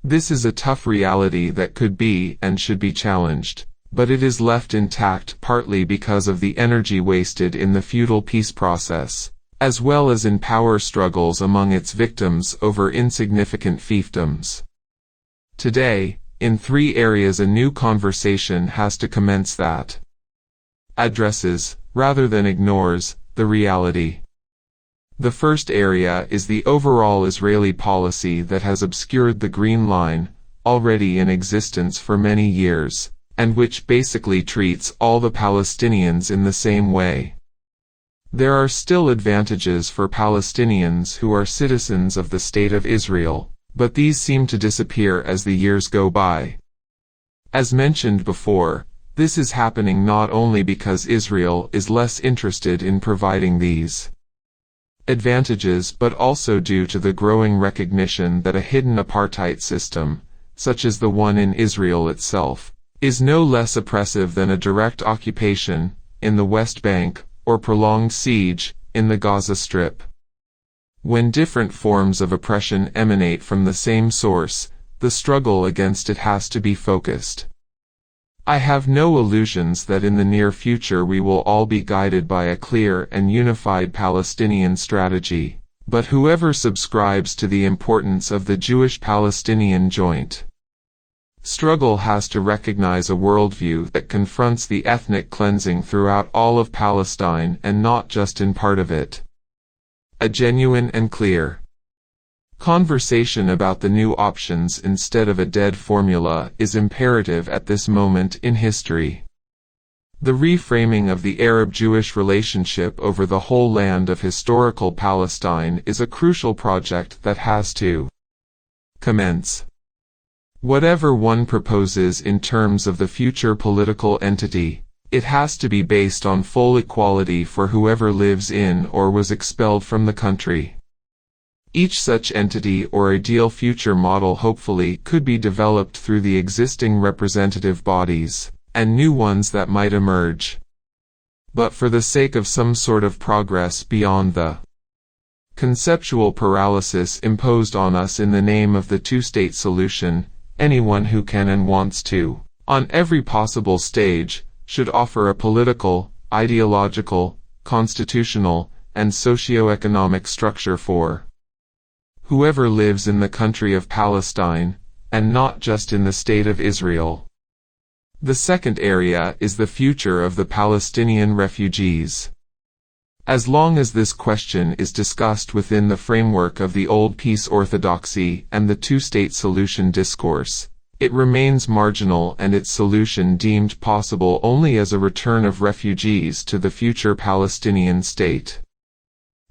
This is a tough reality that could be and should be challenged, but it is left intact partly because of the energy wasted in the feudal peace process, as well as in power struggles among its victims over insignificant fiefdoms. Today, in 3 areas a new conversation has to commence that addresses, rather than ignores, the reality. The first area is the overall Israeli policy that has obscured the Green Line, already in existence for many years, and which basically treats all the Palestinians in the same way. There are still advantages for Palestinians who are citizens of the State of Israel, but these seem to disappear as the years go by. As mentioned before, this is happening not only because Israel is less interested in providing these advantages but also due to the growing recognition that a hidden apartheid system, such as the one in Israel itself, is no less oppressive than a direct occupation, in the West Bank, or prolonged siege, in the Gaza Strip. When different forms of oppression emanate from the same source, the struggle against it has to be focused. I have no illusions that in the near future we will all be guided by a clear and unified Palestinian strategy, but whoever subscribes to the importance of the Jewish-Palestinian joint struggle has to recognize a worldview that confronts the ethnic cleansing throughout all of Palestine and not just in part of it. A genuine and clear conversation about the new options instead of a dead formula is imperative at this moment in history. The reframing of the Arab-Jewish relationship over the whole land of historical Palestine is a crucial project that has to commence. Whatever one proposes in terms of the future political entity, it has to be based on full equality for whoever lives in or was expelled from the country. Each such entity or ideal future model hopefully could be developed through the existing representative bodies, and new ones that might emerge. But for the sake of some sort of progress beyond the conceptual paralysis imposed on us in the name of the two-state solution, anyone who can and wants to, on every possible stage, should offer a political, ideological, constitutional, and socio-economic structure for whoever lives in the country of Palestine, and not just in the state of Israel. The second area is the future of the Palestinian refugees. As long as this question is discussed within the framework of the old peace orthodoxy and the two-state solution discourse, it remains marginal and its solution deemed possible only as a return of refugees to the future Palestinian state.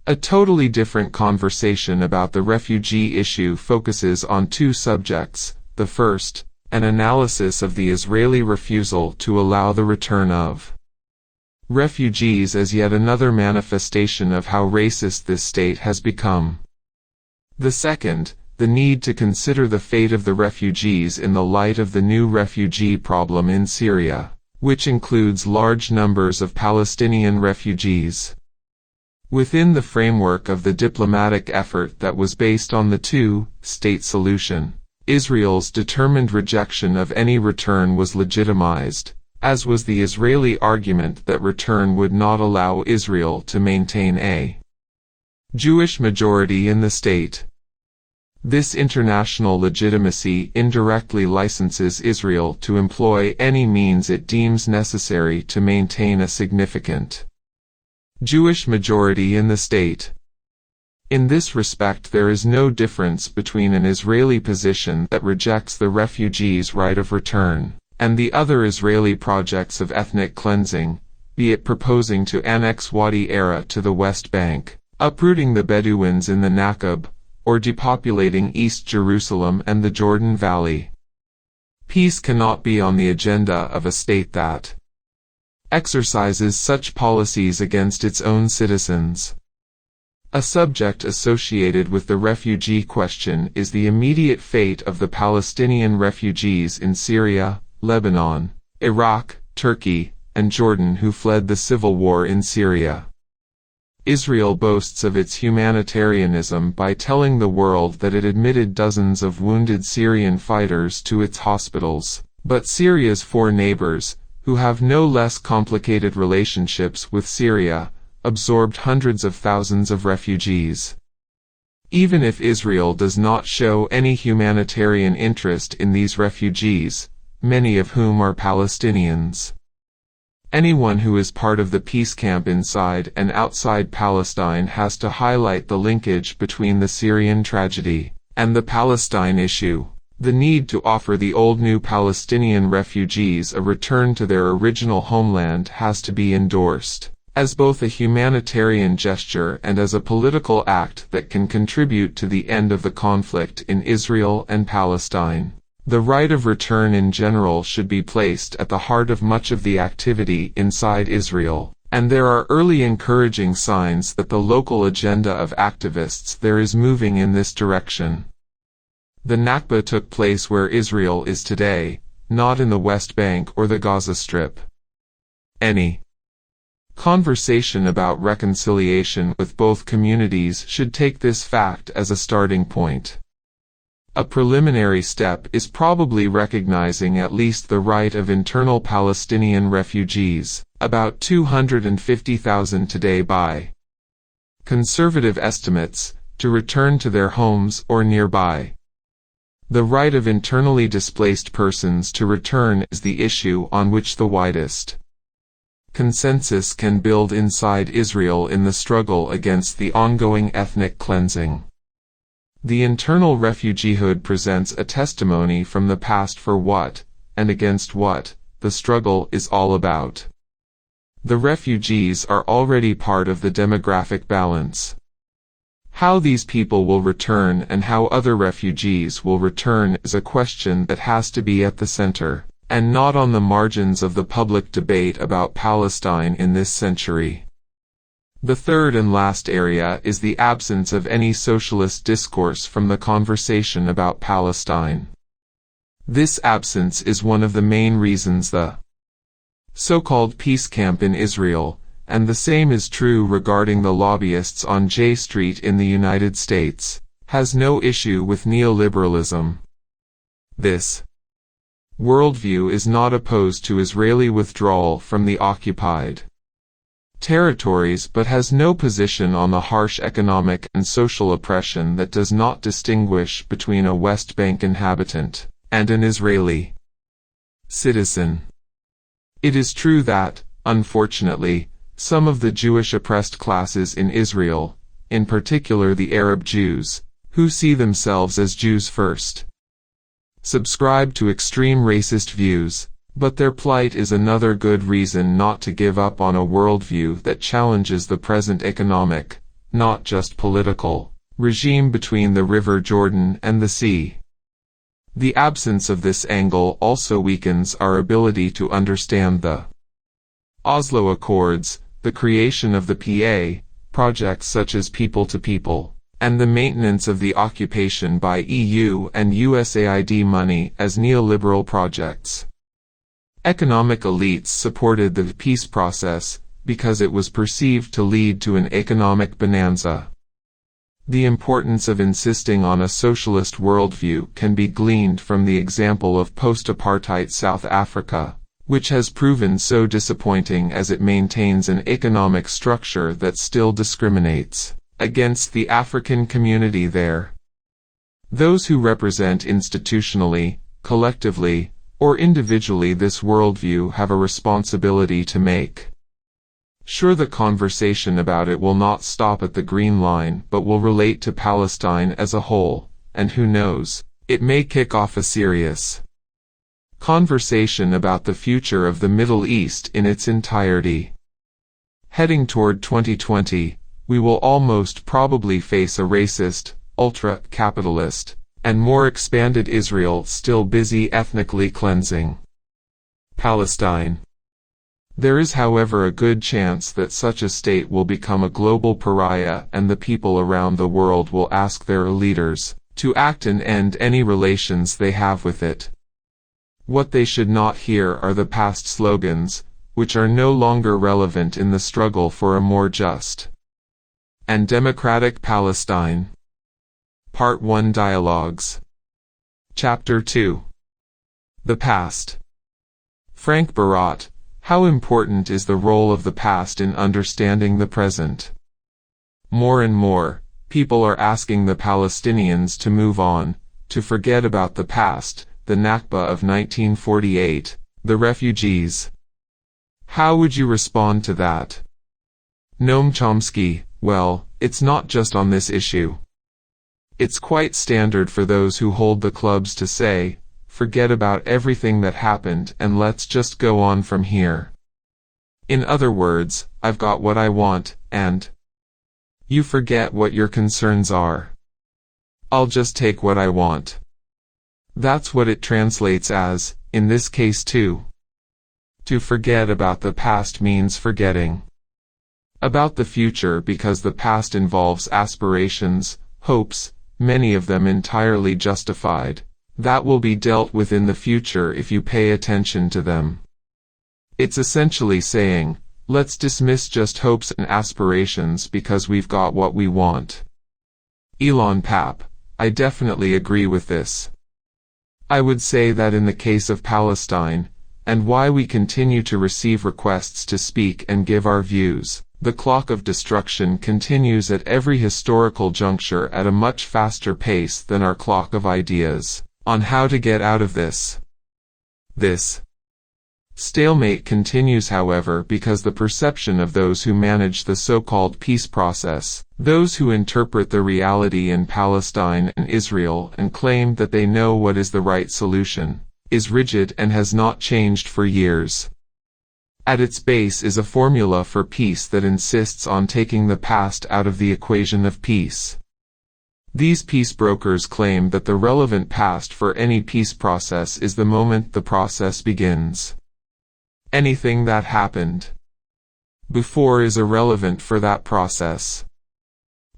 A totally different conversation about the refugee issue focuses on two subjects. The first, an analysis of the Israeli refusal to allow the return of refugees as yet another manifestation of how racist this state has become. The second, the need to consider the fate of the refugees in the light of the new refugee problem in Syria, which includes large numbers of Palestinian refugees. Within the framework of the diplomatic effort that was based on the two-state solution, Israel's determined rejection of any return was legitimized, as was the Israeli argument that return would not allow Israel to maintain a Jewish majority in the state. This international legitimacy indirectly licenses Israel to employ any means it deems necessary to maintain a significant Jewish majority in the state. In this respect, there is no difference between an Israeli position that rejects the refugees' right of return and the other Israeli projects of ethnic cleansing, be it proposing to annex Wadi Era to the West Bank, uprooting the Bedouins in the Nakab, or depopulating East Jerusalem and the Jordan Valley. Peace cannot be on the agenda of a state that exercises such policies against its own citizens. A subject associated with the refugee question is the immediate fate of the Palestinian refugees in Syria, Lebanon, Iraq, Turkey, and Jordan who fled the civil war in Syria. Israel boasts of its humanitarianism by telling the world that it admitted dozens of wounded Syrian fighters to its hospitals, but Syria's four neighbors, who have no less complicated relationships with Syria, absorbed hundreds of thousands of refugees. Even if Israel does not show any humanitarian interest in these refugees, many of whom are Palestinians, anyone who is part of the peace camp inside and outside Palestine has to highlight the linkage between the Syrian tragedy and the Palestine issue. The need to offer the old new Palestinian refugees a return to their original homeland has to be endorsed as both a humanitarian gesture and as a political act that can contribute to the end of the conflict in Israel and Palestine. The right of return in general should be placed at the heart of much of the activity inside Israel, and there are early encouraging signs that the local agenda of activists there is moving in this direction. The Nakba took place where Israel is today, not in the West Bank or the Gaza Strip. Any conversation about reconciliation with both communities should take this fact as a starting point. A preliminary step is probably recognizing at least the right of internal Palestinian refugees, about 250,000 today by conservative estimates, to return to their homes or nearby. The right of internally displaced persons to return is the issue on which the widest consensus can build inside Israel in the struggle against the ongoing ethnic cleansing. The internal refugeehood presents a testimony from the past for what, and against what, the struggle is all about. The refugees are already part of the demographic balance. How these people will return and how other refugees will return is a question that has to be at the center, and not on the margins of the public debate about Palestine in this century. The third and last area is the absence of any socialist discourse from the conversation about Palestine. This absence is one of the main reasons the so-called peace camp in Israel, and the same is true regarding the lobbyists on J Street in the United States, has no issue with neoliberalism. This worldview is not opposed to Israeli withdrawal from the occupied territories but has no position on the harsh economic and social oppression that does not distinguish between a West Bank inhabitant and an Israeli citizen. It is true that, unfortunately, some of the Jewish oppressed classes in Israel, in particular the Arab Jews, who see themselves as Jews first, subscribe to extreme racist views, but their plight is another good reason not to give up on a worldview that challenges the present economic, not just political, regime between the River Jordan and the sea. The absence of this angle also weakens our ability to understand the Oslo Accords, the creation of the PA, projects such as People to People, and the maintenance of the occupation by EU and USAID money as neoliberal projects. Economic elites supported the peace process because it was perceived to lead to an economic bonanza. The importance of insisting on a socialist worldview can be gleaned from the example of post-apartheid South Africa, which has proven so disappointing as it maintains an economic structure that still discriminates against the African community there. Those who represent institutionally, collectively, or individually this worldview have a responsibility to make sure the conversation about it will not stop at the Green Line but will relate to Palestine as a whole, and who knows, it may kick off a serious conversation about the future of the Middle East in its entirety. Heading toward 2020, we will almost probably face a racist, ultra-capitalist, and more expanded Israel still busy ethnically cleansing Palestine. There is however a good chance that such a state will become a global pariah and the people around the world will ask their leaders to act and end any relations they have with it. What they should not hear are the past slogans, which are no longer relevant in the struggle for a more just and democratic Palestine. Part 1 Dialogues. Chapter 2. The Past. Frank Barat, how important is the role of the past in understanding the present? More and more, people are asking the Palestinians to move on, to forget about the past, the Nakba of 1948, the refugees. How would you respond to that? Noam Chomsky, well, it's not just on this issue. It's quite standard for those who hold the clubs to say, forget about everything that happened and let's just go on from here. In other words, I've got what I want, and you forget what your concerns are. I'll just take what I want. That's what it translates as, in this case too. To forget about the past means forgetting about the future because the past involves aspirations, hopes, many of them entirely justified, that will be dealt with in the future if you pay attention to them. It's essentially saying, let's dismiss just hopes and aspirations because we've got what we want. Ilan Pappé, I definitely agree with this. I would say that in the case of Palestine, and why we continue to receive requests to speak and give our views, the clock of destruction continues at every historical juncture at a much faster pace than our clock of ideas on how to get out of this. This stalemate continues, however, because the perception of those who manage the so-called peace process, those who interpret the reality in Palestine and Israel and claim that they know what is the right solution, is rigid and has not changed for years. At its base is a formula for peace that insists on taking the past out of the equation of peace. These peace brokers claim that the relevant past for any peace process is the moment the process begins. Anything that happened before is irrelevant for that process.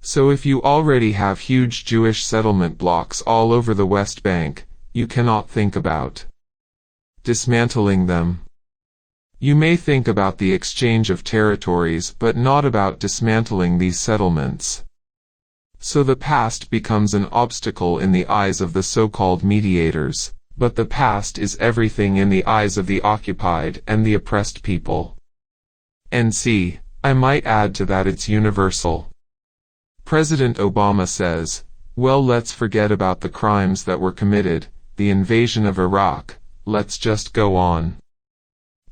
So if you already have huge Jewish settlement blocks all over the West Bank, you cannot think about dismantling them. You may think about the exchange of territories but not about dismantling these settlements. So the past becomes an obstacle in the eyes of the so-called mediators, but the past is everything in the eyes of the occupied and the oppressed people. And see, I might add to that it's universal. President Obama says, well, let's forget about the crimes that were committed, the invasion of Iraq, let's just go on.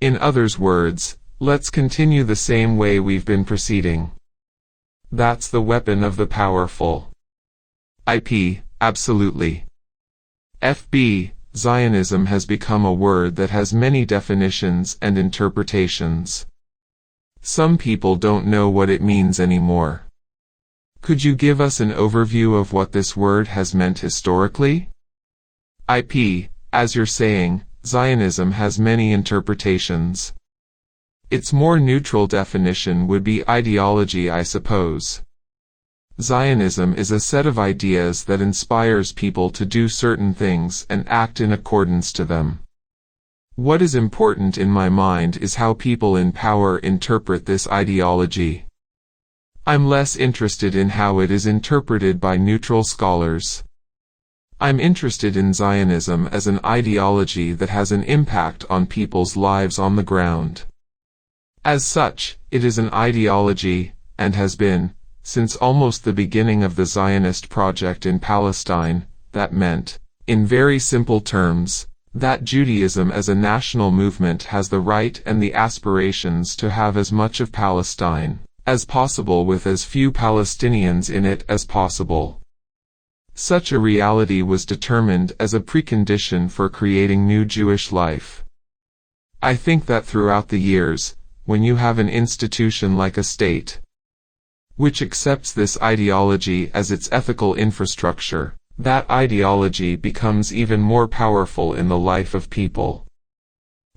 In other words, let's continue the same way we've been proceeding. That's the weapon of the powerful. IP, absolutely. FB, Zionism has become a word that has many definitions and interpretations. Some people don't know what it means anymore. Could you give us an overview of what this word has meant historically? IP, as you're saying, Zionism has many interpretations. Its more neutral definition would be ideology, I suppose. Zionism is a set of ideas that inspires people to do certain things and act in accordance to them. What is important in my mind is how people in power interpret this ideology. I'm less interested in how it is interpreted by neutral scholars. I'm interested in Zionism as an ideology that has an impact on people's lives on the ground. As such, it is an ideology, and has been, since almost the beginning of the Zionist project in Palestine, that meant, in very simple terms, that Judaism as a national movement has the right and the aspirations to have as much of Palestine as possible with as few Palestinians in it as possible. Such a reality was determined as a precondition for creating new Jewish life. I think that throughout the years, when you have an institution like a state, which accepts this ideology as its ethical infrastructure, that ideology becomes even more powerful in the life of people.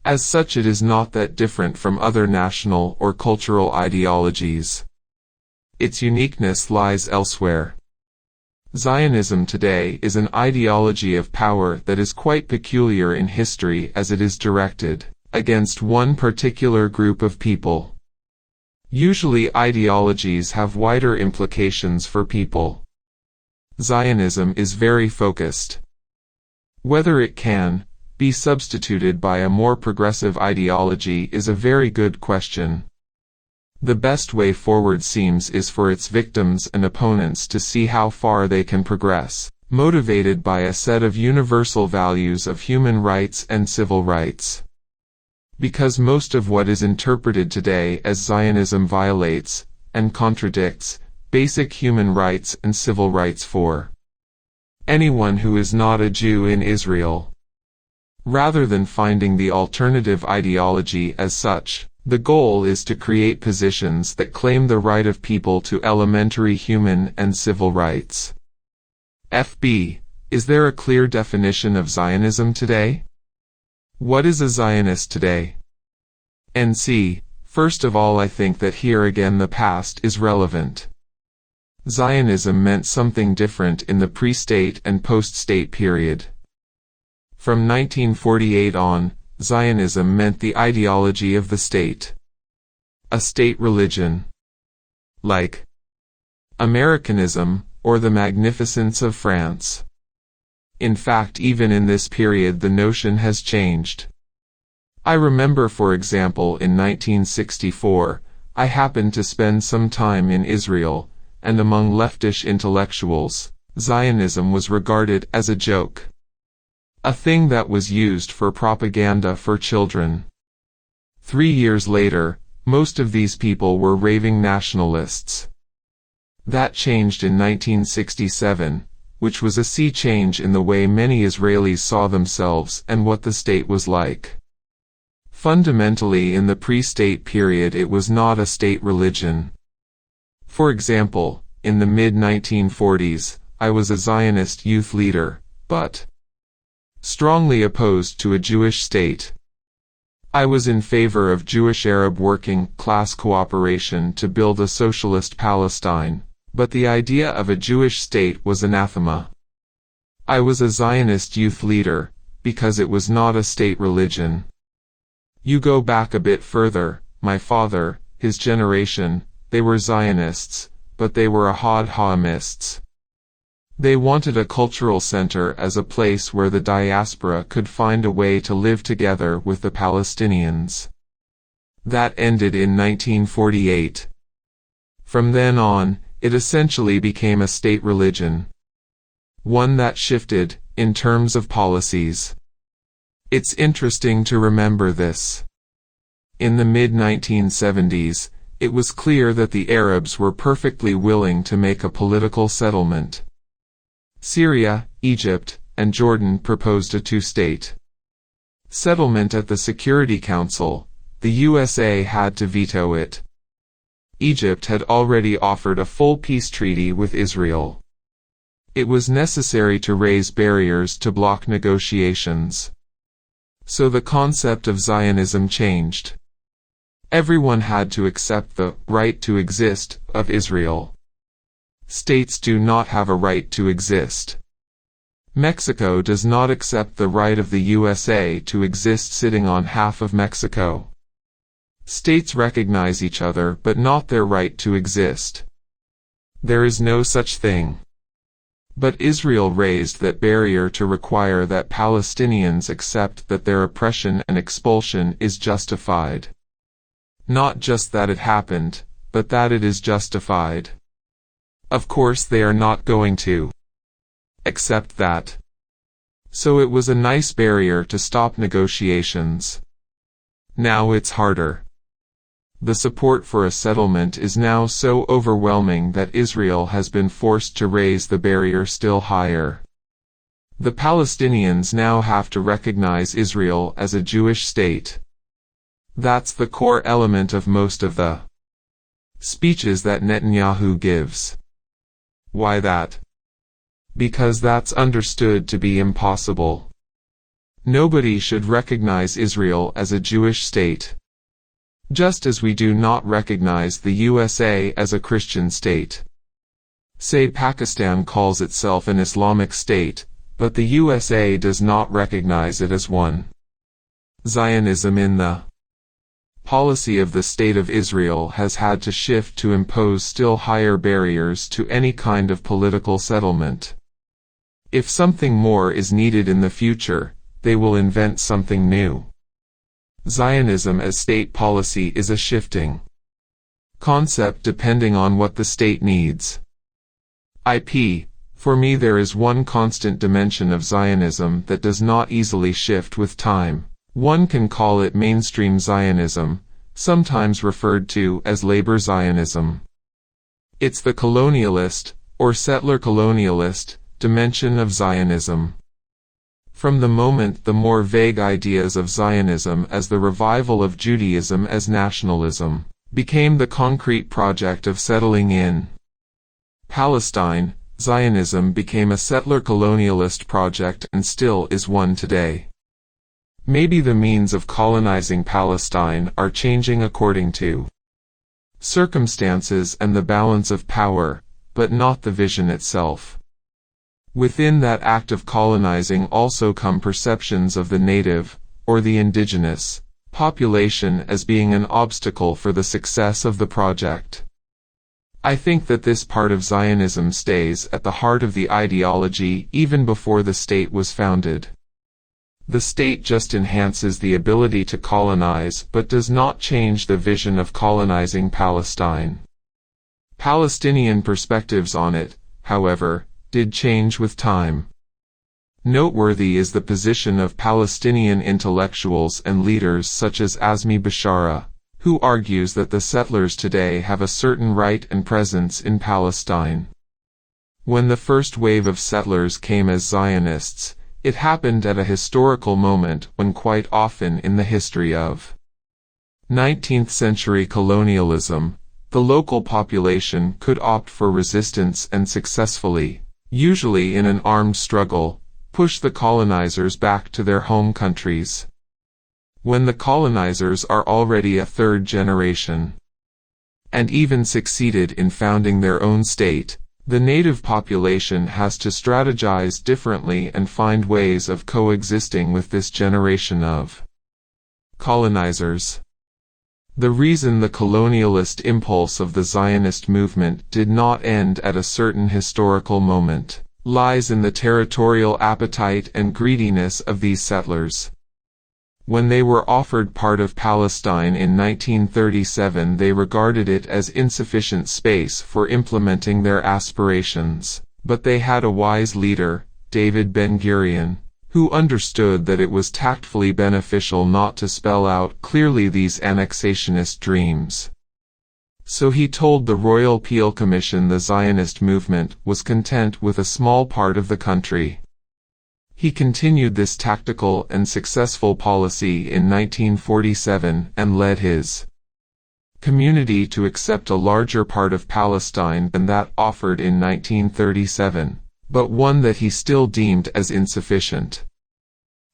As such, it is not that different from other national or cultural ideologies. Its uniqueness lies elsewhere. Zionism today is an ideology of power that is quite peculiar in history as it is directed against one particular group of people. Usually ideologies have wider implications for people. Zionism is very focused. Whether it can be substituted by a more progressive ideology is a very good question. The best way forward seems is for its victims and opponents to see how far they can progress, motivated by a set of universal values of human rights and civil rights. Because most of what is interpreted today as Zionism violates, and contradicts, basic human rights and civil rights for anyone who is not a Jew in Israel. Rather than finding the alternative ideology as such, the goal is to create positions that claim the right of people to elementary human and civil rights. FB, is there a clear definition of Zionism today? What is a Zionist today? NC, first of all, I think that here again the past is relevant. Zionism meant something different in the pre-state and post-state period. From 1948 on, Zionism meant the ideology of the state. A state religion. Like Americanism, or the magnificence of France. In fact, even in this period the notion has changed. I remember, for example, in 1964, I happened to spend some time in Israel, and among leftish intellectuals, Zionism was regarded as a joke. A thing that was used for propaganda for children. 3 years later, most of these people were raving nationalists. That changed in 1967, which was a sea change in the way many Israelis saw themselves and what the state was like. Fundamentally, in the pre-state period it was not a state religion. For example, in the mid-1940s, I was a Zionist youth leader, but strongly opposed to a Jewish state. I was in favor of Jewish-Arab working class cooperation to build a socialist Palestine, but the idea of a Jewish state was anathema. I was a Zionist youth leader, because it was not a state religion. You go back a bit further, my father, his generation, they were Zionists, but they were Ahad-Ha'amists. They wanted a cultural center as a place where the diaspora could find a way to live together with the Palestinians. That ended in 1948. From then on, it essentially became a state religion. One that shifted, in terms of policies. It's interesting to remember this. In the mid-1970s, it was clear that the Arabs were perfectly willing to make a political settlement. Syria, Egypt, and Jordan proposed a two-state settlement at the Security Council. The USA had to veto it. Egypt had already offered a full peace treaty with Israel. It was necessary to raise barriers to block negotiations. So the concept of Zionism changed. Everyone had to accept the right to exist of Israel. States do not have a right to exist. Mexico does not accept the right of the USA to exist sitting on half of Mexico. States recognize each other but not their right to exist. There is no such thing. But Israel raised that barrier to require that Palestinians accept that their oppression and expulsion is justified. Not just that it happened, but that it is justified. Of course they are not going to accept that. So it was a nice barrier to stop negotiations. Now it's harder. The support for a settlement is now so overwhelming that Israel has been forced to raise the barrier still higher. The Palestinians now have to recognize Israel as a Jewish state. That's the core element of most of the speeches that Netanyahu gives. Why that? Because that's understood to be impossible. Nobody should recognize Israel as a Jewish state. Just as we do not recognize the USA as a Christian state. Say Pakistan calls itself an Islamic state, but the USA does not recognize it as one. Zionism in the policy of the State of Israel has had to shift to impose still higher barriers to any kind of political settlement. If something more is needed in the future, they will invent something new. Zionism as state policy is a shifting concept depending on what the state needs. For me there is one constant dimension of Zionism that does not easily shift with time. One can call it mainstream Zionism, sometimes referred to as labor Zionism. It's the colonialist, or settler colonialist, dimension of Zionism. From the moment the more vague ideas of Zionism as the revival of Judaism as nationalism became the concrete project of settling in Palestine, Zionism became a settler colonialist project and still is one today. Maybe the means of colonizing Palestine are changing according to circumstances and the balance of power, but not the vision itself. Within that act of colonizing also come perceptions of the native, or the indigenous, population as being an obstacle for the success of the project. I think that this part of Zionism stays at the heart of the ideology even before the state was founded. The state just enhances the ability to colonize but does not change the vision of colonizing Palestine. Palestinian perspectives on it, however, did change with time. Noteworthy is the position of Palestinian intellectuals and leaders such as Azmi Bishara, who argues that the settlers today have a certain right and presence in Palestine. When the first wave of settlers came as Zionists, it happened at a historical moment when quite often in the history of 19th century colonialism, the local population could opt for resistance and successfully, usually in an armed struggle, push the colonizers back to their home countries. When the colonizers are already a third generation, and even succeeded in founding their own state, the native population has to strategize differently and find ways of coexisting with this generation of Colonizers. The reason the colonialist impulse of the Zionist movement did not end at a certain historical moment lies in the territorial appetite and greediness of these settlers. When they were offered part of Palestine in 1937, they regarded it as insufficient space for implementing their aspirations, but they had a wise leader, David Ben-Gurion, who understood that it was tactfully beneficial not to spell out clearly these annexationist dreams. So he told the Royal Peel Commission the Zionist movement was content with a small part of the country. He continued this tactical and successful policy in 1947 and led his community to accept a larger part of Palestine than that offered in 1937, but one that he still deemed as insufficient.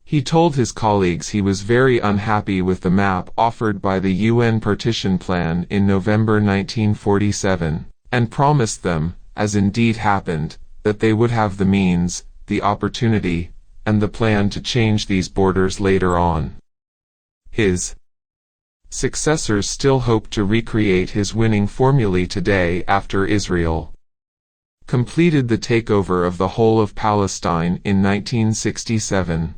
He told his colleagues he was very unhappy with the map offered by the UN partition plan in November 1947, and promised them, as indeed happened, that they would have the means, the opportunity, and the plan to change these borders later on. His successors still hope to recreate his winning formulae today after Israel completed the takeover of the whole of Palestine in 1967.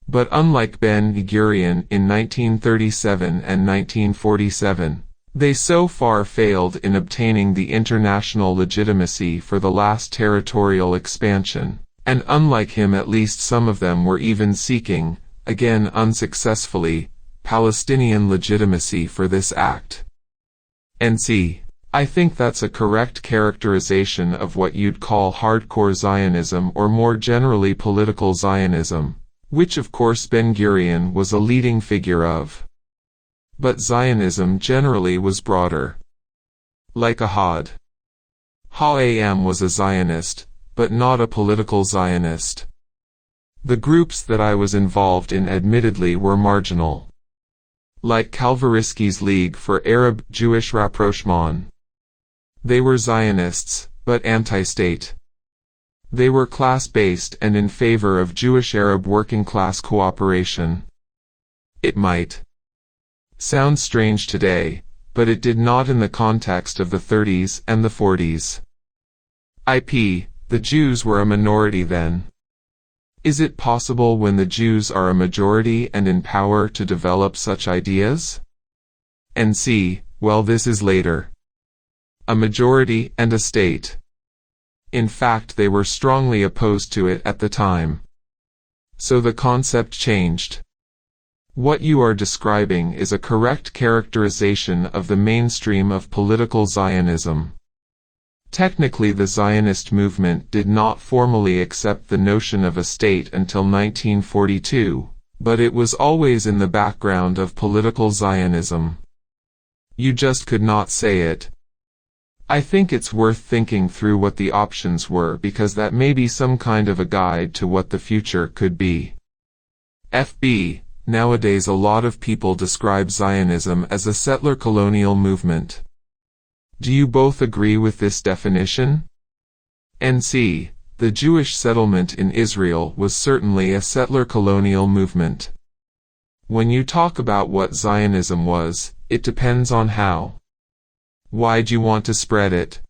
But unlike Ben-Gurion in 1937 and 1947, they so far failed in obtaining the international legitimacy for the last territorial expansion, and unlike him at least some of them were even seeking, again unsuccessfully, Palestinian legitimacy for this act. NC. I think that's a correct characterization of what you'd call hardcore Zionism or more generally political Zionism, which of course Ben-Gurion was a leading figure of. But Zionism generally was broader. Like Ahad. Ha-Am was a Zionist, but not a political Zionist. The groups that I was involved in admittedly were marginal. Like Kalvarisky's League for Arab-Jewish Rapprochement. They were Zionists, but anti-state. They were class-based and in favor of Jewish-Arab working-class cooperation. It might sound strange today, but it did not in the context of the 30s and the 40s. The Jews were a minority then. Is it possible when the Jews are a majority and in power to develop such ideas? NC, well, this is later. A majority and a state. In fact, they were strongly opposed to it at the time. So the concept changed. What you are describing is a correct characterization of the mainstream of political Zionism. Technically, the Zionist movement did not formally accept the notion of a state until 1942, but it was always in the background of political Zionism. You just could not say it. I think it's worth thinking through what the options were because that may be some kind of a guide to what the future could be. FB. Nowadays a lot of people describe Zionism as a settler colonial movement. Do you both agree with this definition? NC. The Jewish settlement in Israel was certainly a settler colonial movement. When you talk about what Zionism was, it depends on how. Why'd you want to spread it?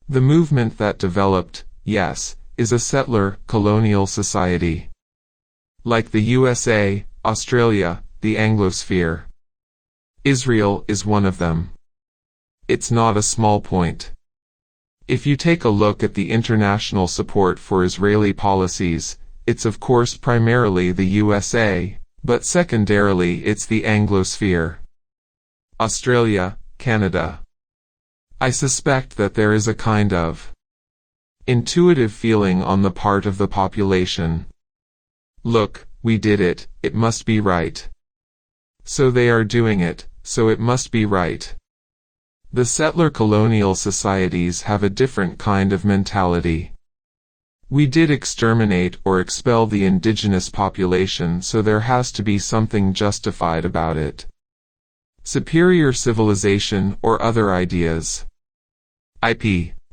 The movement that developed, yes, is a settler colonial society. Like the USA, Australia, the Anglosphere. Israel is one of them. It's not a small point. If you take a look at the international support for Israeli policies, it's of course primarily the USA, but secondarily it's the Anglosphere. Australia, Canada. I suspect that there is a kind of intuitive feeling on the part of the population. Look, we did it, it must be right. So they are doing it, so it must be right. The settler colonial societies have a different kind of mentality. We did exterminate or expel the indigenous population, so there has to be something justified about it. Superior civilization or other ideas.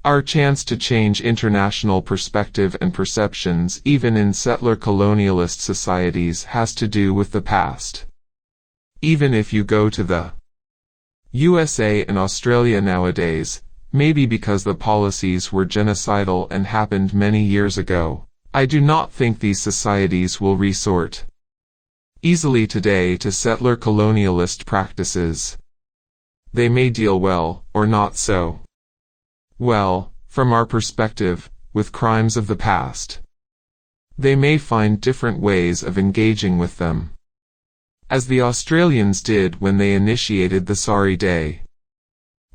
Our chance to change international perspective and perceptions even in settler colonialist societies has to do with the past. Even if you go to the USA and Australia nowadays, maybe because the policies were genocidal and happened many years ago, I do not think these societies will resort easily today to settler colonialist practices. They may deal well, or not so well, from our perspective, with crimes of the past. They may find different ways of engaging with them, as the Australians did when they initiated the Sorry Day,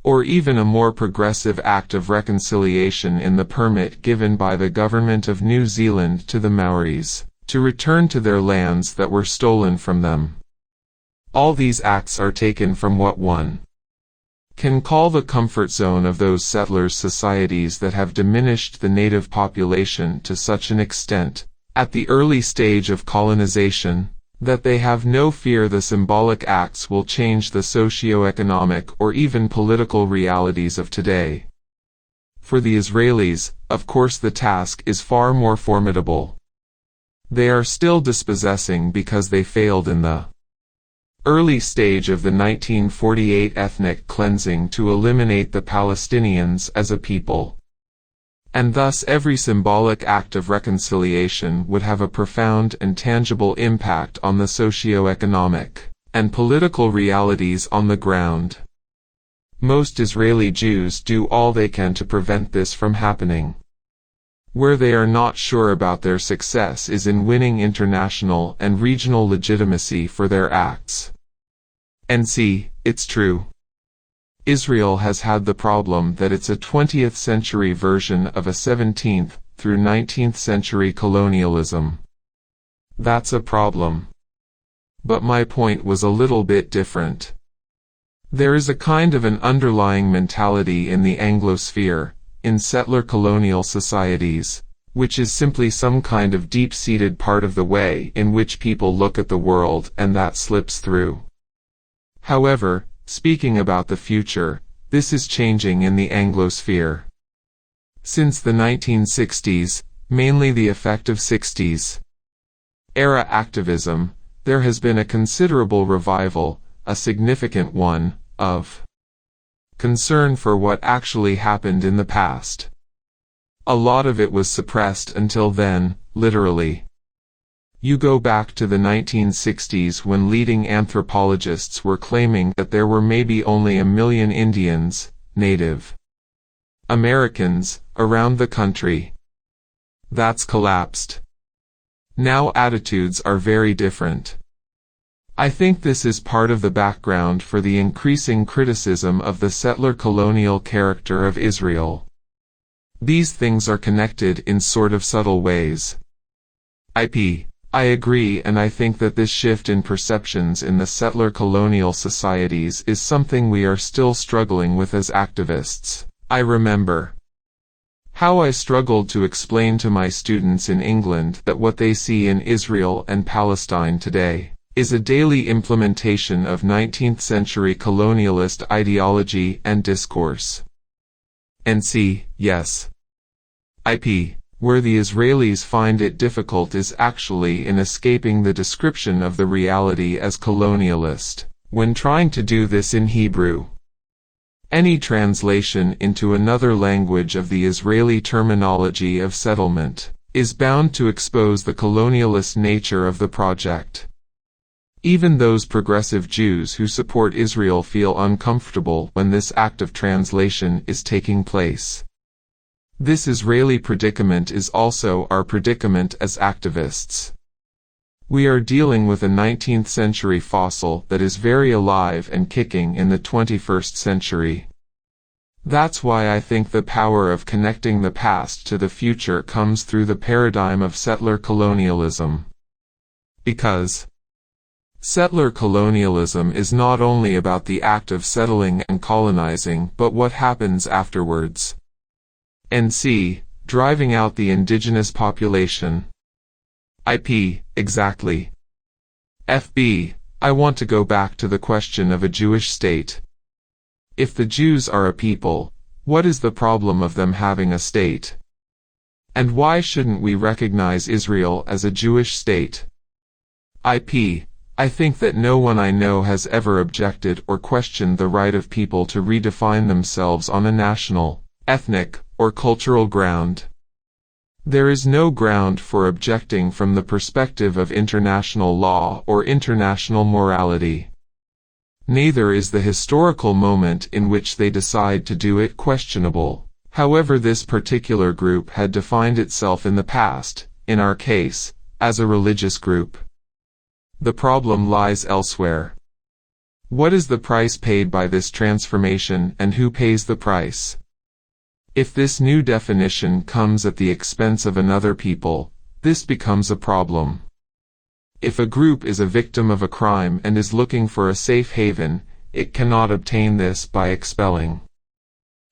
or even a more progressive act of reconciliation in the permit given by the government of New Zealand to the Maoris, to return to their lands that were stolen from them. All these acts are taken from what one can call the comfort zone of those settlers' societies that have diminished the native population to such an extent, at the early stage of colonization, that they have no fear the symbolic acts will change the socio-economic or even political realities of today. For the Israelis, of course, the task is far more formidable. They are still dispossessing because they failed in the early stage of the 1948 ethnic cleansing to eliminate the Palestinians as a people. And thus every symbolic act of reconciliation would have a profound and tangible impact on the socio-economic and political realities on the ground. Most Israeli Jews do all they can to prevent this from happening. Where they are not sure about their success is in winning international and regional legitimacy for their acts. And see, it's true. Israel has had the problem that it's a 20th century version of a 17th through 19th century colonialism. That's a problem. But my point was a little bit different. There is a kind of an underlying mentality in the Anglosphere, in settler colonial societies, which is simply some kind of deep-seated part of the way in which people look at the world, and that slips through. However, speaking about the future, this is changing in the Anglosphere. Since the 1960s, mainly the effect of 60s era activism, there has been a considerable revival, a significant one, of concern for what actually happened in the past. A lot of it was suppressed until then, literally. You go back to the 1960s when leading anthropologists were claiming that there were maybe only 1 million Indians, Native Americans, around the country. That's collapsed. Now attitudes are very different. I think this is part of the background for the increasing criticism of the settler colonial character of Israel. These things are connected in sort of subtle ways. I agree, and I think that this shift in perceptions in the settler colonial societies is something we are still struggling with as activists. I remember how I struggled to explain to my students in England that what they see in Israel and Palestine today is a daily implementation of 19th century colonialist ideology and discourse. And see, yes. Where the Israelis find it difficult is actually in escaping the description of the reality as colonialist, when trying to do this in Hebrew. Any translation into another language of the Israeli terminology of settlement is bound to expose the colonialist nature of the project. Even those progressive Jews who support Israel feel uncomfortable when this act of translation is taking place. This Israeli predicament is also our predicament as activists. We are dealing with a 19th century fossil that is very alive and kicking in the 21st century. That's why I think the power of connecting the past to the future comes through the paradigm of settler colonialism. Because settler colonialism is not only about the act of settling and colonizing but what happens afterwards. And c. driving out the indigenous population. Exactly. I want to go back to the question of a Jewish state. If the Jews are a people, what is the problem of them having a state? And why shouldn't we recognize Israel as a Jewish state? I think that no one I know has ever objected or questioned the right of people to redefine themselves on a national, ethnic, or cultural ground. There is no ground for objecting from the perspective of international law or international morality. Neither is the historical moment in which they decide to do it questionable. However, this particular group had defined itself in the past, in our case, as a religious group. The problem lies elsewhere. What is the price paid by this transformation, and who pays the price? If this new definition comes at the expense of another people, this becomes a problem. If a group is a victim of a crime and is looking for a safe haven, it cannot obtain this by expelling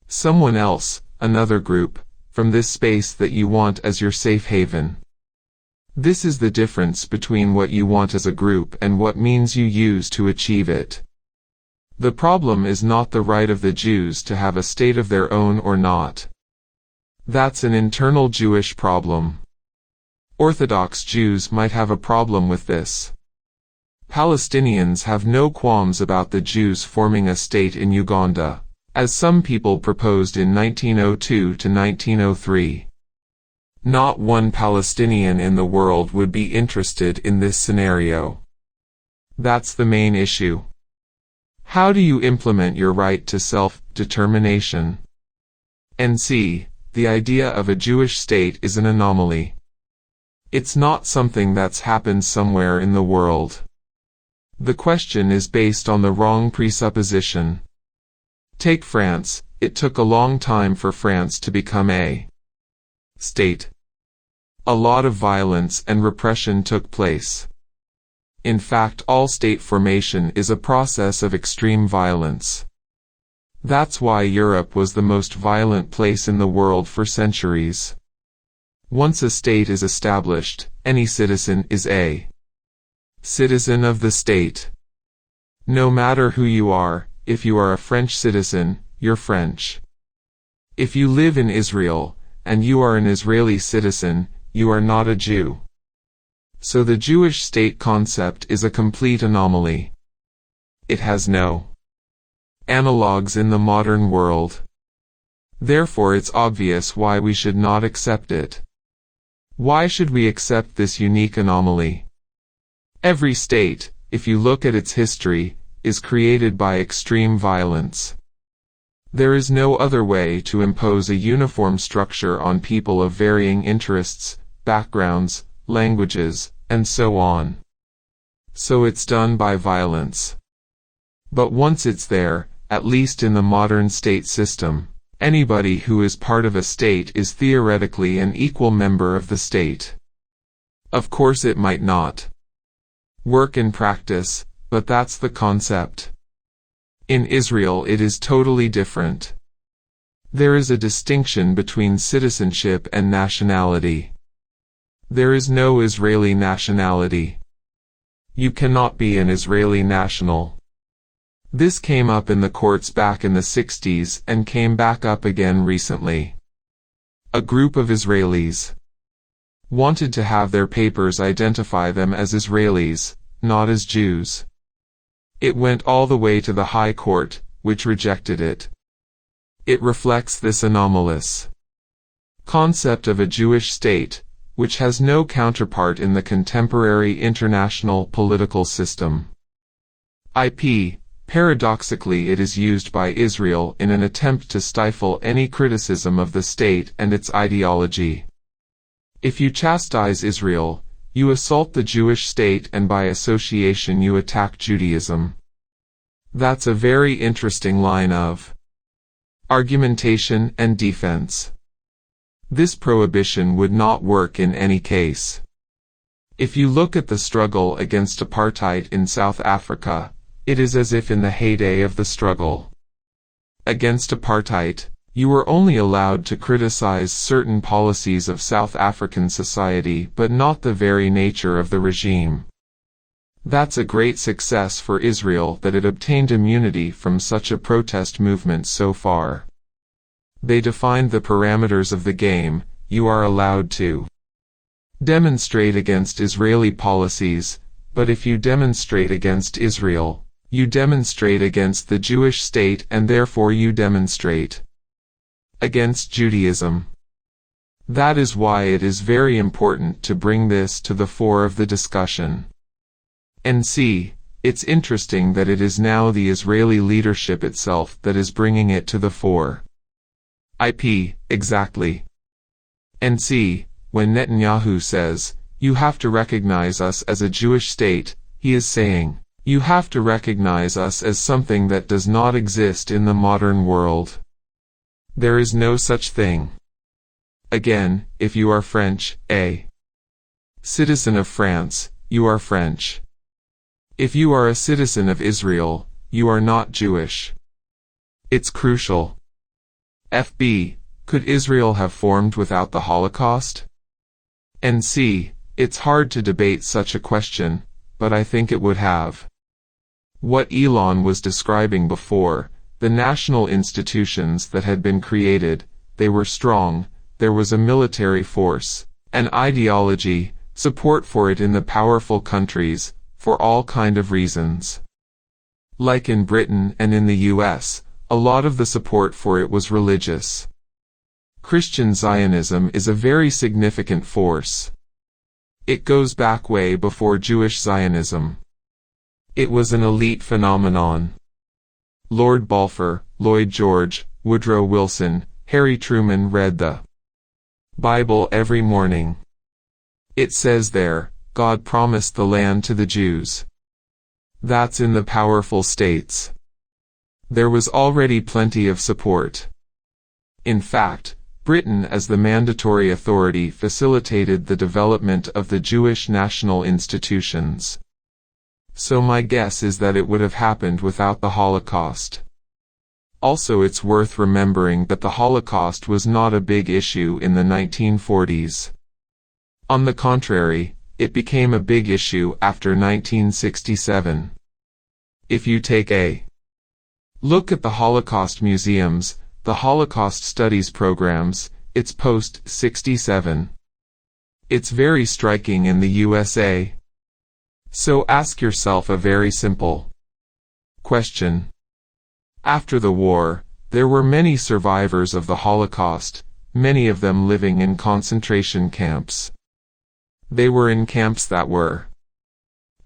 someone else, another group, from this space that you want as your safe haven. This is the difference between what you want as a group and what means you use to achieve it. The problem is not the right of the Jews to have a state of their own or not. That's an internal Jewish problem. Orthodox Jews might have a problem with this. Palestinians have no qualms about the Jews forming a state in Uganda, as some people proposed in 1902 to 1903. Not one Palestinian in the world would be interested in this scenario. That's the main issue. How do you implement your right to self-determination? NC, the idea of a Jewish state is an anomaly. It's not something that's happened somewhere in the world. The question is based on the wrong presupposition. Take France. It took a long time for France to become a state. A lot of violence and repression took place. In fact, all state formation is a process of extreme violence. That's why Europe was the most violent place in the world for centuries. Once a state is established, any citizen is a citizen of the state. No matter who you are, if you are a French citizen, you're French. If you live in Israel, and you are an Israeli citizen, you are not a Jew. So the Jewish state concept is a complete anomaly. It has no analogues in the modern world. Therefore it's obvious why we should not accept it. Why should we accept this unique anomaly? Every state, if you look at its history, is created by extreme violence. There is no other way to impose a uniform structure on people of varying interests, backgrounds, languages, and so on. So it's done by violence. But once it's there, at least in the modern state system, anybody who is part of a state is theoretically an equal member of the state. Of course it might not work in practice, but that's the concept. In Israel it is totally different. There is a distinction between citizenship and nationality. There is no Israeli nationality. You cannot be an Israeli national. This came up in the courts back in the 60s and came back up again recently. A group of Israelis wanted to have their papers identify them as Israelis, not as Jews. It went all the way to the High Court, which rejected it. It reflects this anomalous concept of a Jewish state, which has no counterpart in the contemporary international political system. Paradoxically, it is used by Israel in an attempt to stifle any criticism of the state and its ideology. If you chastise Israel, you assault the Jewish state and by association you attack Judaism. That's a very interesting line of argumentation and defense. This prohibition would not work in any case. If you look at the struggle against apartheid in South Africa, it is as if in the heyday of the struggle against apartheid, you were only allowed to criticize certain policies of South African society but not the very nature of the regime. That's a great success for Israel that it obtained immunity from such a protest movement so far. They defined the parameters of the game. You are allowed to demonstrate against Israeli policies, But if you demonstrate against Israel, you demonstrate against the Jewish state, and therefore you demonstrate against Judaism. That is why it is very important to bring this to the fore of the discussion. And see, it's interesting that it is now the Israeli leadership itself that is bringing it to the fore. Exactly. And see, when Netanyahu says, "You have to recognize us as a Jewish state," he is saying, "You have to recognize us as something that does not exist in the modern world. There is no such thing." Again, if you are French, a citizen of France, you are French. If you are a citizen of Israel, you are not Jewish. It's crucial. Could Israel have formed without the Holocaust? And see, it's hard to debate such a question, but I think it would have. What Ilan was describing before, the national institutions that had been created, they were strong, there was a military force, an ideology, support for it in the powerful countries, for all kind of reasons. Like in Britain and in the US, a lot of the support for it was religious. Christian Zionism is a very significant force. It goes back way before Jewish Zionism. It was an elite phenomenon. Lord Balfour, Lloyd George, Woodrow Wilson, Harry Truman read the Bible every morning. It says there, God promised the land to the Jews. That's in the powerful states. There was already plenty of support. In fact, Britain as the mandatory authority facilitated the development of the Jewish national institutions. So my guess is that it would have happened without the Holocaust. Also, it's worth remembering that the Holocaust was not a big issue in the 1940s. On the contrary, it became a big issue after 1967. If you take a look at the Holocaust museums, the Holocaust studies programs, it's post-67. It's very striking in the USA. So ask yourself a very simple question. After the war, there were many survivors of the Holocaust, many of them living in concentration camps. They were in camps that were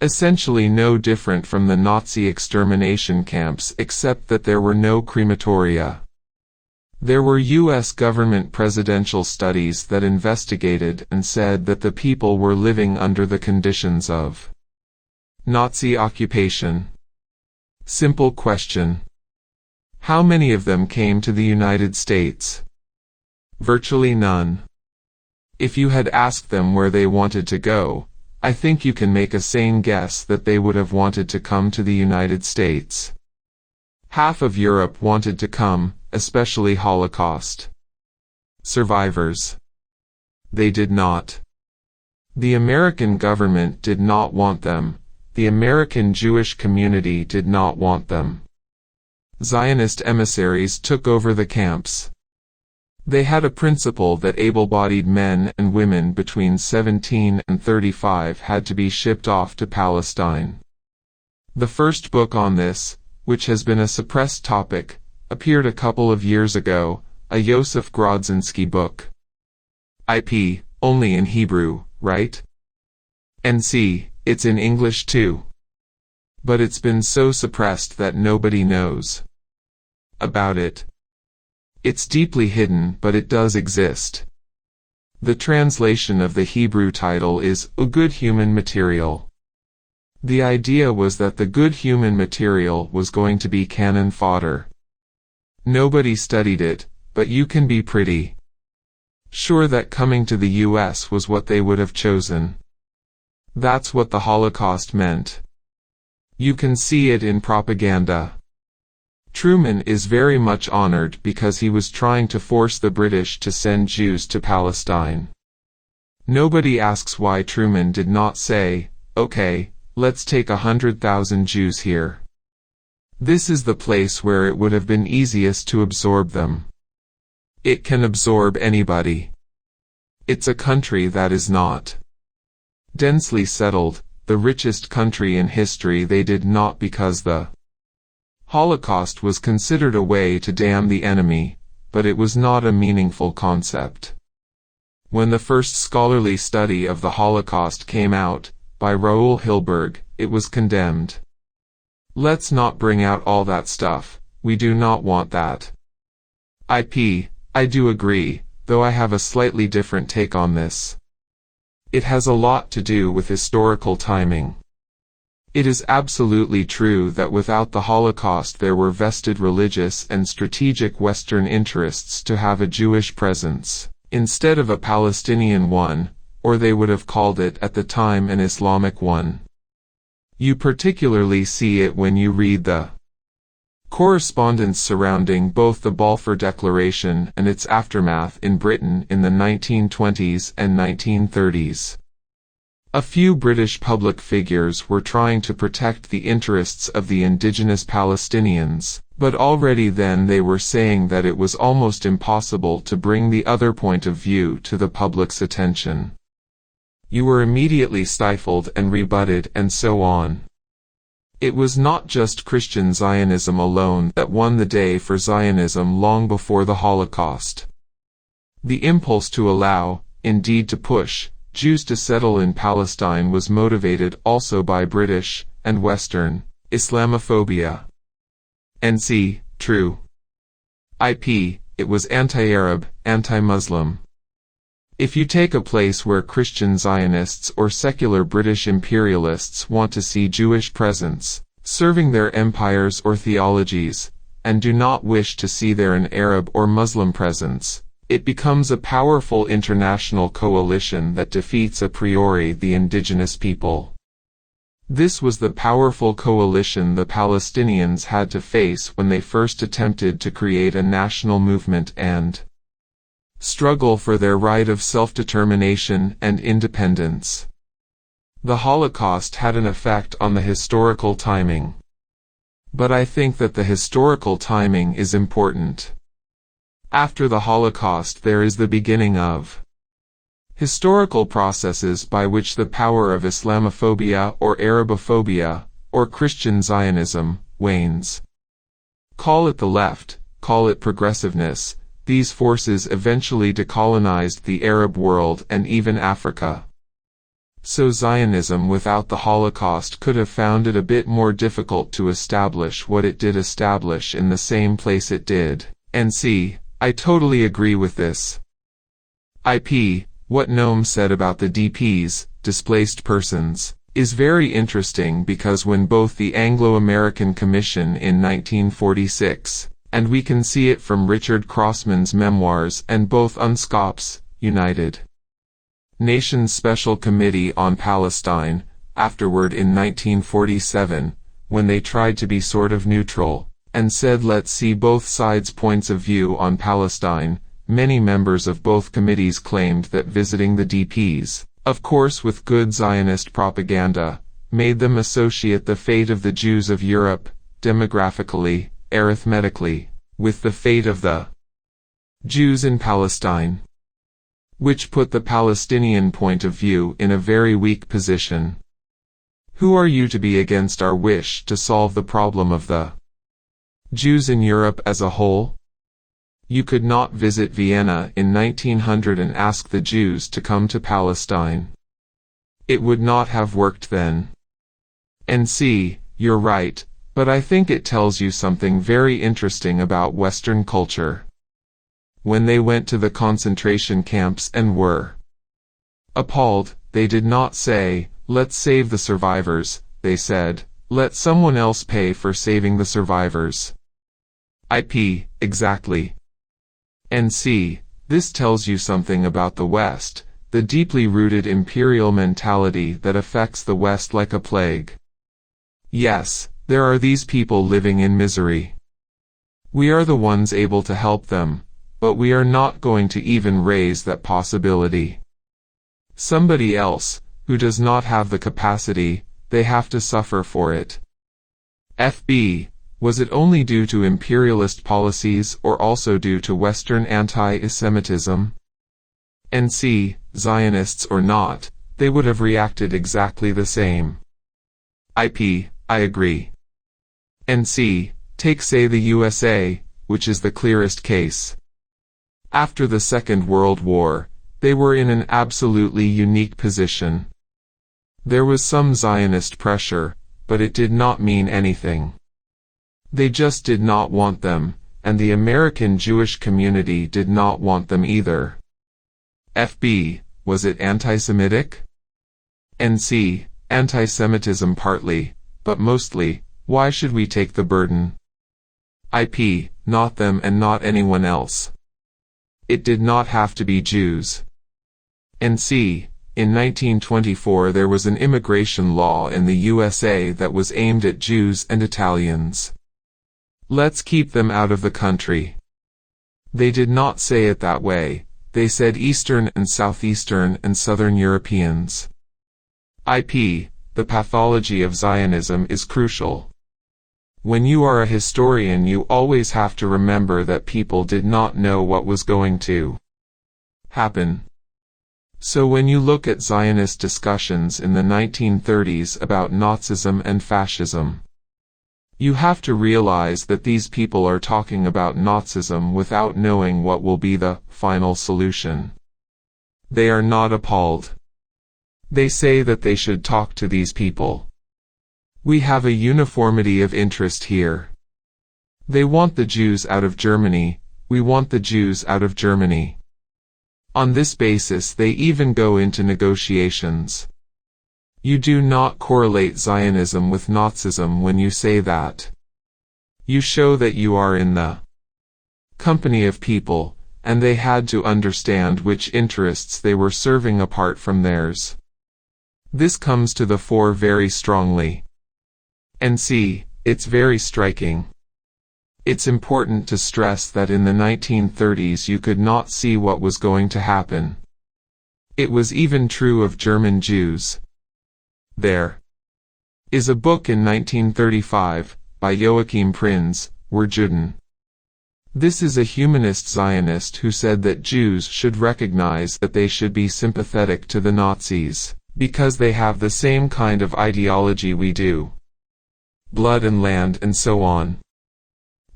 essentially no different from the Nazi extermination camps, except that there were no crematoria. There were U.S. government presidential studies that investigated and said that the people were living under the conditions of Nazi occupation. Simple question. How many of them came to the United States? Virtually none. If you had asked them where they wanted to go, I think you can make a sane guess that they would have wanted to come to the United States. Half of Europe wanted to come, especially Holocaust survivors. They did not. The American government did not want them. The American Jewish community did not want them. Zionist emissaries took over the camps. They had a principle that able-bodied men and women between 17 and 35 had to be shipped off to Palestine. The first book on this, which has been a suppressed topic, appeared a couple of years ago, a Yosef Grodzinski book. Only in Hebrew, right? And see, it's in English too. But it's been so suppressed that nobody knows about it. It's deeply hidden, but it does exist. The translation of the Hebrew title is A Good Human Material. The idea was that the good human material was going to be cannon fodder. Nobody studied it, but you can be pretty sure that coming to the US was what they would have chosen. That's what the Holocaust meant. You can see it in propaganda. Truman is very much honored because he was trying to force the British to send Jews to Palestine. Nobody asks why Truman did not say, okay, let's take 100,000 Jews here. This is the place where it would have been easiest to absorb them. It can absorb anybody. It's a country that is not densely settled, the richest country in history. They did not because the Holocaust was considered a way to damn the enemy, but it was not a meaningful concept. When the first scholarly study of the Holocaust came out, by Raoul Hilberg, it was condemned. Let's not bring out all that stuff, we do not want that. I do agree, though I have a slightly different take on this. It has a lot to do with historical timing. It is absolutely true that without the Holocaust there were vested religious and strategic Western interests to have a Jewish presence, instead of a Palestinian one, or they would have called it at the time an Islamic one. You particularly see it when you read the correspondence surrounding both the Balfour Declaration and its aftermath in Britain in the 1920s and 1930s. A few British public figures were trying to protect the interests of the indigenous Palestinians, but already then they were saying that it was almost impossible to bring the other point of view to the public's attention. You were immediately stifled and rebutted and so on. It was not just Christian Zionism alone that won the day for Zionism long before the Holocaust. The impulse to allow, indeed to push, Jews to settle in Palestine was motivated also by British, and Western, Islamophobia. NC, true. It was anti-Arab, anti-Muslim. If you take a place where Christian Zionists or secular British imperialists want to see Jewish presence, serving their empires or theologies, and do not wish to see there an Arab or Muslim presence, it becomes a powerful international coalition that defeats a priori the indigenous people. This was the powerful coalition the Palestinians had to face when they first attempted to create a national movement and struggle for their right of self-determination and independence. The Holocaust had an effect on the historical timing. But I think that the historical timing is important. After the Holocaust there is the beginning of historical processes by which the power of Islamophobia or Arabophobia, or Christian Zionism, wanes. Call it the left, call it progressiveness, these forces eventually decolonized the Arab world and even Africa. So Zionism without the Holocaust could have found it a bit more difficult to establish what it did establish in the same place it did. I totally agree with this. What Noam said about the DPs, displaced persons, is very interesting because when both the Anglo-American Commission in 1946, and we can see it from Richard Crossman's memoirs, and both UNSCOP's, United Nations Special Committee on Palestine, afterward in 1947, when they tried to be sort of neutral, and said let's see both sides' points of view on Palestine, many members of both committees claimed that visiting the DPs, of course with good Zionist propaganda, made them associate the fate of the Jews of Europe, demographically, arithmetically, with the fate of the Jews in Palestine, which put the Palestinian point of view in a very weak position. Who are you to be against our wish to solve the problem of the Jews in Europe as a whole? You could not visit Vienna in 1900 and ask the Jews to come to Palestine. It would not have worked then. You're right, but I think it tells you something very interesting about Western culture. When they went to the concentration camps and were appalled, they did not say, let's save the survivors, they said, let someone else pay for saving the survivors. Exactly. This tells you something about the West, the deeply rooted imperial mentality that affects the West like a plague. Yes, there are these people living in misery. We are the ones able to help them, but we are not going to even raise that possibility. Somebody else, who does not have the capacity, they have to suffer for it. Was it only due to imperialist policies or also due to Western anti-Semitism? Zionists or not, they would have reacted exactly the same. I agree. NC, take say the USA, which is the clearest case. After the Second World War, they were in an absolutely unique position. There was some Zionist pressure, but it did not mean anything. They just did not want them, and the American Jewish community did not want them either. FB, was it anti-Semitic? NC, anti-Semitism partly, but mostly, why should we take the burden? IP, not them and not anyone else. It did not have to be Jews. NC, in 1924 there was an immigration law in the USA that was aimed at Jews and Italians. Let's keep them out of the country. They did not say it that way, they said Eastern and Southeastern and Southern Europeans. IP, the pathology of Zionism is crucial. When you are a historian you always have to remember that people did not know what was going to happen. So when you look at Zionist discussions in the 1930s about Nazism and fascism, you have to realize that these people are talking about Nazism without knowing what will be the final solution. They are not appalled. They say that they should talk to these people. We have a uniformity of interest here. They want the Jews out of Germany, we want the Jews out of Germany. On this basis they even go into negotiations. You do not correlate Zionism with Nazism when you say that. You show that you are in the company of people, and they had to understand which interests they were serving apart from theirs. This comes to the fore very strongly. And see, it's very striking. It's important to stress that in the 1930s you could not see what was going to happen. It was even true of German Jews. There is a book in 1935, by Joachim Prinz, Were Juden. This is a humanist Zionist who said that Jews should recognize that they should be sympathetic to the Nazis, because they have the same kind of ideology we do. Blood and land and so on.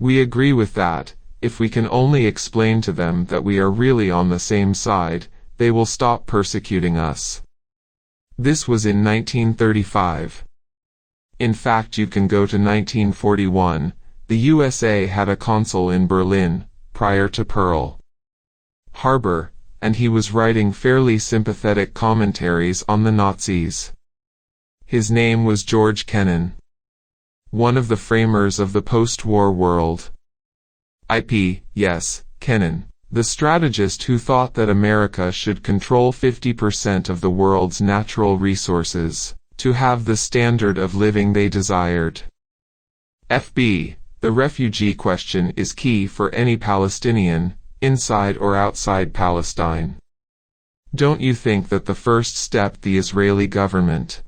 We agree with that. If we can only explain to them that we are really on the same side, they will stop persecuting us. This was in 1935. In fact, you can go to 1941. The USA had a consul in Berlin, prior to Pearl Harbor, and he was writing fairly sympathetic commentaries on the Nazis. His name was George Kennan, one of the framers of the post-war world. Yes, Kennan, the strategist who thought that America should control 50% of the world's natural resources, to have the standard of living they desired. FB, the refugee question is key for any Palestinian, inside or outside Palestine. Don't you think that the first step the Israeli government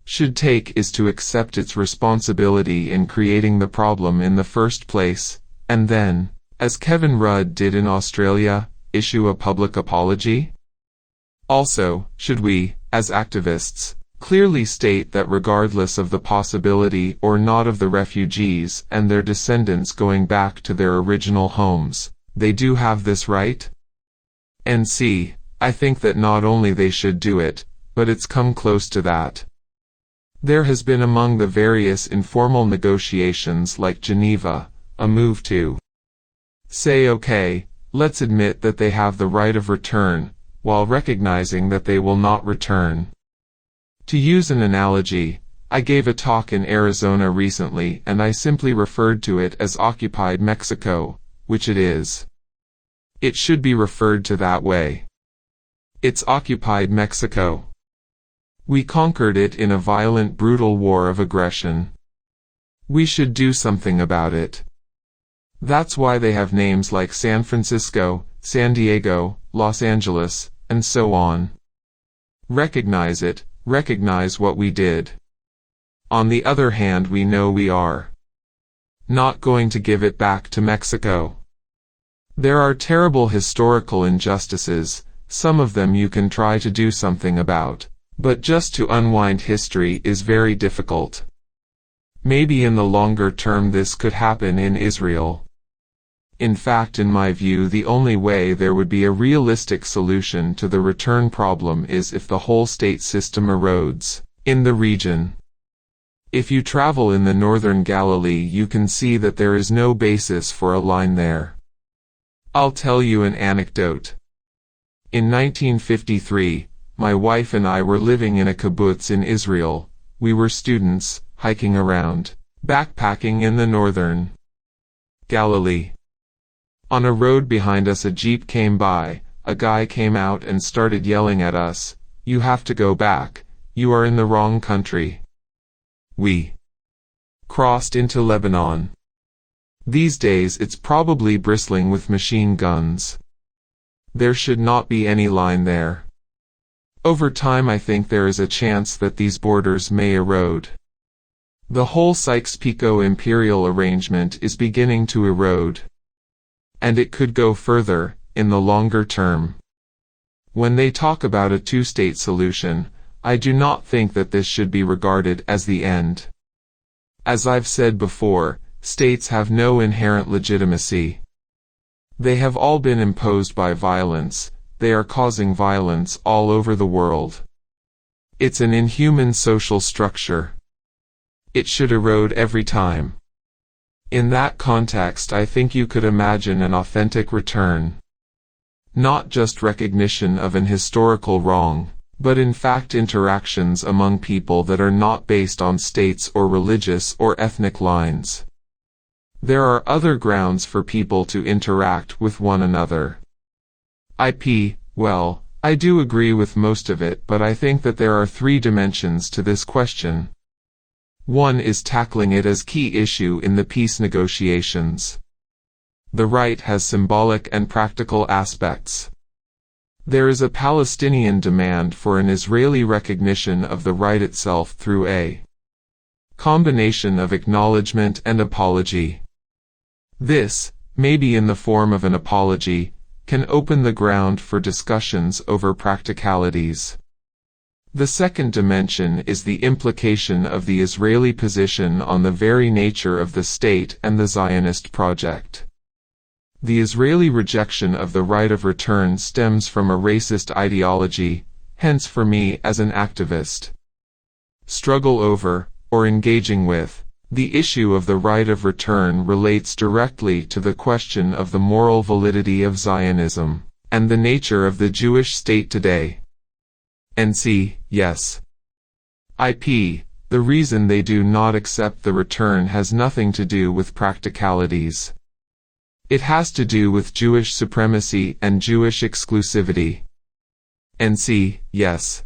should take is to accept its responsibility in creating the problem in the first place, and then, as Kevin Rudd did in Australia, issue a public apology? Also, should we, as activists, clearly state that regardless of the possibility or not of the refugees and their descendants going back to their original homes, they do have this right? And see, I think that not only they should do it, but it's come close to that. There has been among the various informal negotiations like Geneva, a move to say okay, let's admit that they have the right of return, while recognizing that they will not return. To use an analogy, I gave a talk in Arizona recently and I simply referred to it as occupied Mexico, which it is. It should be referred to that way. It's occupied Mexico. We conquered it in a violent, brutal war of aggression. We should do something about it. That's why they have names like San Francisco, San Diego, Los Angeles, and so on. Recognize it, recognize what we did. On the other hand, we know we are not going to give it back to Mexico. There are terrible historical injustices, some of them you can try to do something about, but just to unwind history is very difficult. Maybe in the longer term this could happen in Israel. In fact, in my view, the only way there would be a realistic solution to the return problem is if the whole state system erodes in the region. If you travel in the northern Galilee, you can see that there is no basis for a line there. I'll tell you an anecdote. In 1953, my wife and I were living in a kibbutz in Israel. We were students, hiking around, backpacking in the northern Galilee. On a road behind us a jeep came by. A guy came out and started yelling at us, "You have to go back, you are in the wrong country." We crossed into Lebanon. These days it's probably bristling with machine guns. There should not be any line there. Over time I think there is a chance that these borders may erode. The whole Sykes-Picot imperial arrangement is beginning to erode. And it could go further, in the longer term. When they talk about a two-state solution, I do not think that this should be regarded as the end. As I've said before, states have no inherent legitimacy. They have all been imposed by violence. They are causing violence all over the world. It's an inhuman social structure. It should erode every time. In that context, I think you could imagine an authentic return. Not just recognition of an historical wrong, but in fact interactions among people that are not based on states or religious or ethnic lines. There are other grounds for people to interact with one another. Well, I do agree with most of it, but I think that there are three dimensions to this question. One is tackling it as key issue in the peace negotiations. The right has symbolic and practical aspects. There is a Palestinian demand for an Israeli recognition of the right itself through a combination of acknowledgement and apology. This, maybe in the form of an apology, can open the ground for discussions over practicalities. The second dimension is the implication of the Israeli position on the very nature of the state and the Zionist project. The Israeli rejection of the right of return stems from a racist ideology, hence for me as an activist, struggle over, or engaging with, the issue of the right of return relates directly to the question of the moral validity of Zionism, and the nature of the Jewish state today. Yes. The reason they do not accept the return has nothing to do with practicalities. It has to do with Jewish supremacy and Jewish exclusivity. Yes.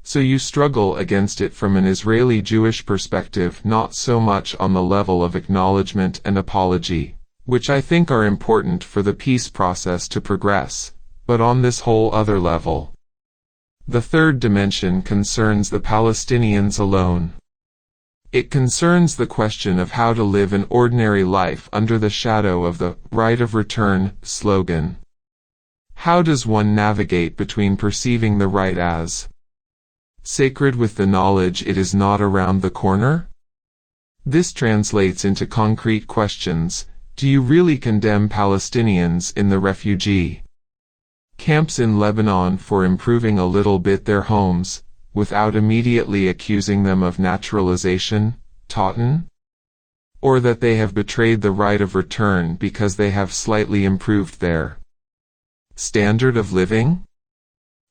So you struggle against it from an Israeli Jewish perspective, not so much on the level of acknowledgement and apology, which I think are important for the peace process to progress, but on this whole other level. The third dimension concerns the Palestinians alone. It concerns the question of how to live an ordinary life under the shadow of the right of return slogan. How does one navigate between perceiving the right as sacred with the knowledge it is not around the corner? This translates into concrete questions. Do you really condemn Palestinians in the refugee camps in Lebanon for improving a little bit their homes, without immediately accusing them of naturalization, Totten? Or that they have betrayed the right of return because they have slightly improved their standard of living?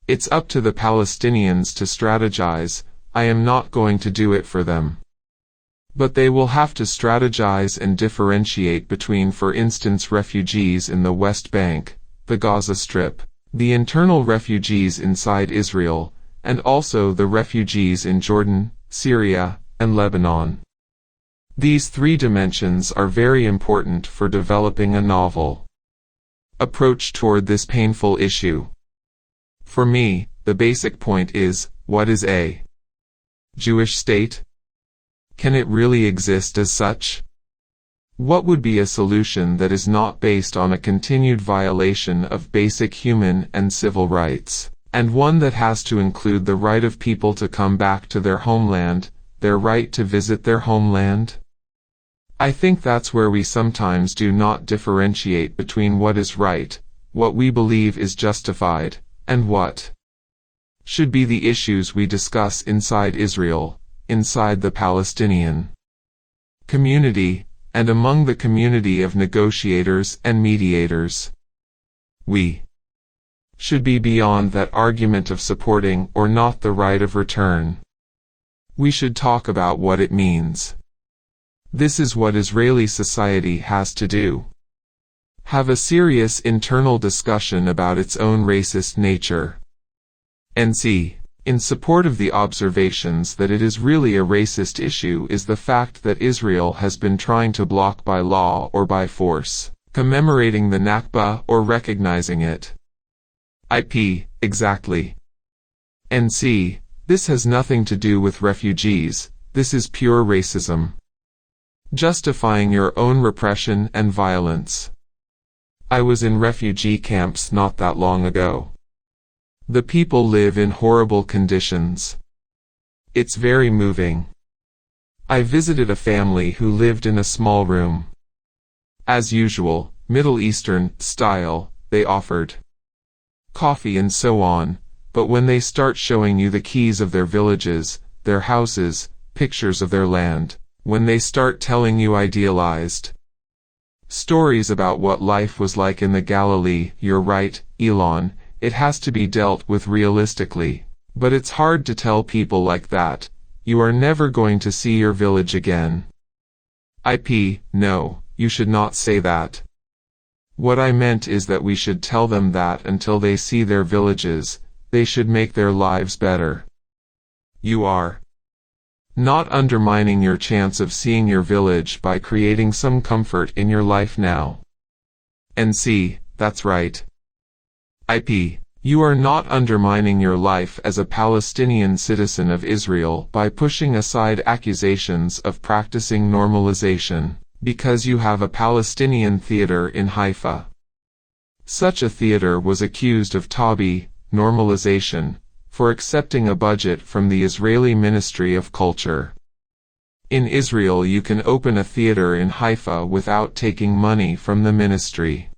It's up to the Palestinians to strategize. I am not going to do it for them. But they will have to strategize and differentiate between, for instance, refugees in the West Bank, the Gaza Strip, the internal refugees inside Israel, and also the refugees in Jordan, Syria, and Lebanon. These three dimensions are very important for developing a novel approach toward this painful issue. For me, the basic point is, what is a Jewish state? Can it really exist as such? What would be a solution that is not based on a continued violation of basic human and civil rights, and one that has to include the right of people to come back to their homeland, their right to visit their homeland? I think that's where we sometimes do not differentiate between what is right, what we believe is justified, and what should be the issues we discuss inside Israel, inside the Palestinian community, and among the community of negotiators and mediators. We should be beyond that argument of supporting or not the right of return. We should talk about what it means. This is what Israeli society has to do. Have a serious internal discussion about its own racist nature. And see, in support of the observations that it is really a racist issue is the fact that Israel has been trying to block by law or by force, commemorating the Nakba or recognizing it. Exactly. And see, this has nothing to do with refugees, this is pure racism. Justifying your own repression and violence. I was in refugee camps not that long ago. The people live in horrible conditions. It's very moving. I visited a family who lived in a small room. As usual, Middle Eastern style, they offered coffee and so on, but when they start showing you the keys of their villages, their houses, pictures of their land, when they start telling you idealized stories about what life was like in the Galilee, you're right, Ilan, it has to be dealt with realistically. But it's hard to tell people like that, you are never going to see your village again. No, you should not say that. What I meant is that we should tell them that until they see their villages, they should make their lives better. You are not undermining your chance of seeing your village by creating some comfort in your life now. And see, that's right. You are not undermining your life as a Palestinian citizen of Israel by pushing aside accusations of practicing normalization, because you have a Palestinian theater in Haifa. Such a theater was accused of Tabi, normalization, for accepting a budget from the Israeli Ministry of Culture. In Israel you can open a theater in Haifa without taking money from the ministry.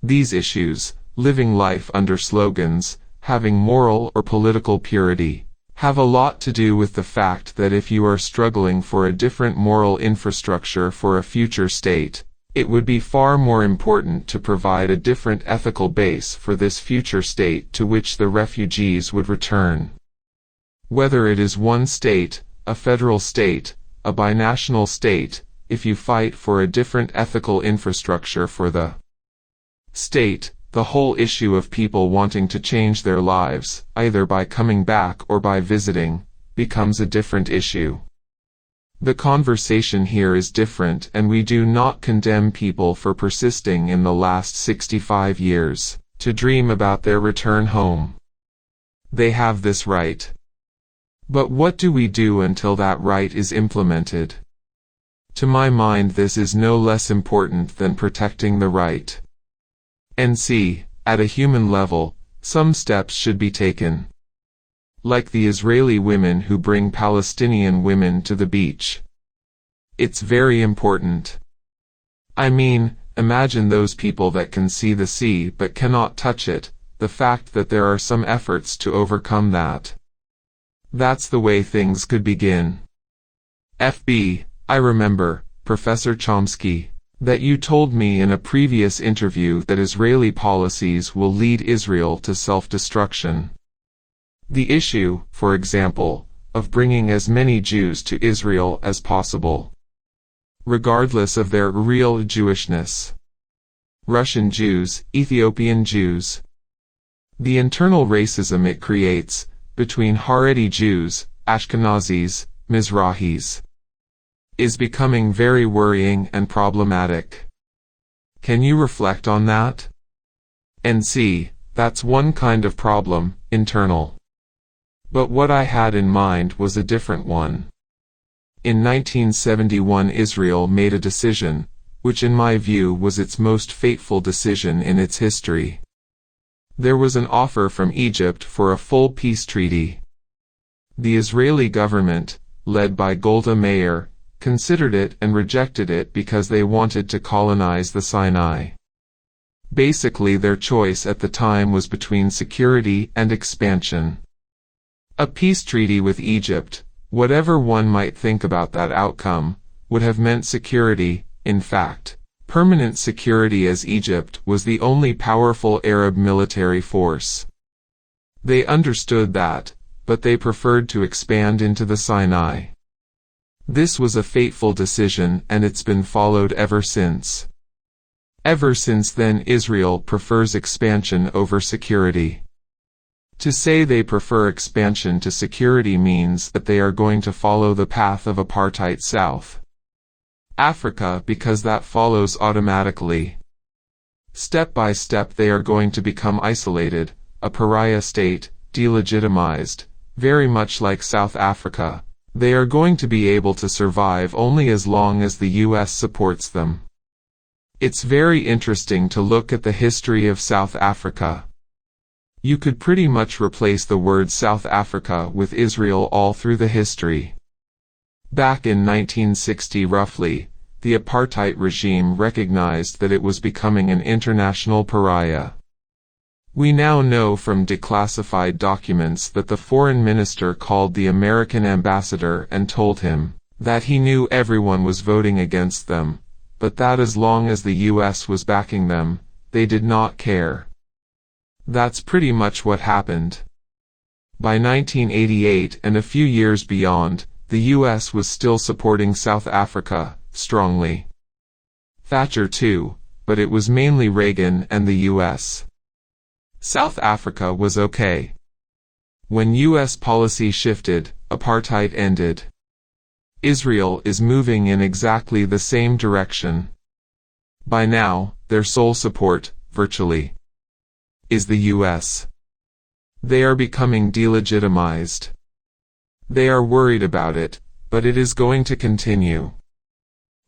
These issues, living life under slogans, having moral or political purity, have a lot to do with the fact that if you are struggling for a different moral infrastructure for a future state, it would be far more important to provide a different ethical base for this future state to which the refugees would return. Whether it is one state, a federal state, a binational state, if you fight for a different ethical infrastructure for the state, the whole issue of people wanting to change their lives, either by coming back or by visiting, becomes a different issue. The conversation here is different, and we do not condemn people for persisting in the last 65 years to dream about their return home. They have this right. But what do we do until that right is implemented? To my mind, this is no less important than protecting the right. And see, at a human level, some steps should be taken. Like the Israeli women who bring Palestinian women to the beach. It's very important. I mean, imagine those people that can see the sea but cannot touch it, the fact that there are some efforts to overcome that. That's the way things could begin. I remember, Professor Chomsky, that you told me in a previous interview that Israeli policies will lead Israel to self-destruction. The issue, for example, of bringing as many Jews to Israel as possible, regardless of their real Jewishness. Russian Jews, Ethiopian Jews. The internal racism it creates, between Haredi Jews, Ashkenazis, Mizrahis, is becoming very worrying and problematic. Can you reflect on that? And see, that's one kind of problem, internal. But what I had in mind was a different one. In 1971 Israel made a decision, which in my view was its most fateful decision in its history. There was an offer from Egypt for a full peace treaty. The Israeli government, led by Golda Meir, considered it and rejected it because they wanted to colonize the Sinai. Basically their choice at the time was between security and expansion. A peace treaty with Egypt, whatever one might think about that outcome, would have meant security, in fact, permanent security, as Egypt was the only powerful Arab military force. They understood that, but they preferred to expand into the Sinai. This was a fateful decision and it's been followed ever since. Ever since then Israel prefers expansion over security. To say they prefer expansion to security means that they are going to follow the path of apartheid South Africa, because that follows automatically. Step by step they are going to become isolated, a pariah state, delegitimized, very much like South Africa. They are going to be able to survive only as long as the US supports them. It's very interesting to look at the history of South Africa. You could pretty much replace the word South Africa with Israel all through the history. Back in 1960 roughly, the apartheid regime recognized that it was becoming an international pariah. We now know from declassified documents that the foreign minister called the American ambassador and told him that he knew everyone was voting against them, but that as long as the US was backing them, they did not care. That's pretty much what happened. By 1988 and a few years beyond, the US was still supporting South Africa, strongly. Thatcher too, but it was mainly Reagan and the US. South Africa was okay. When US policy shifted, apartheid ended. Israel is moving in exactly the same direction. By now, their sole support, virtually, is the US. They are becoming delegitimized. They are worried about it, but it is going to continue.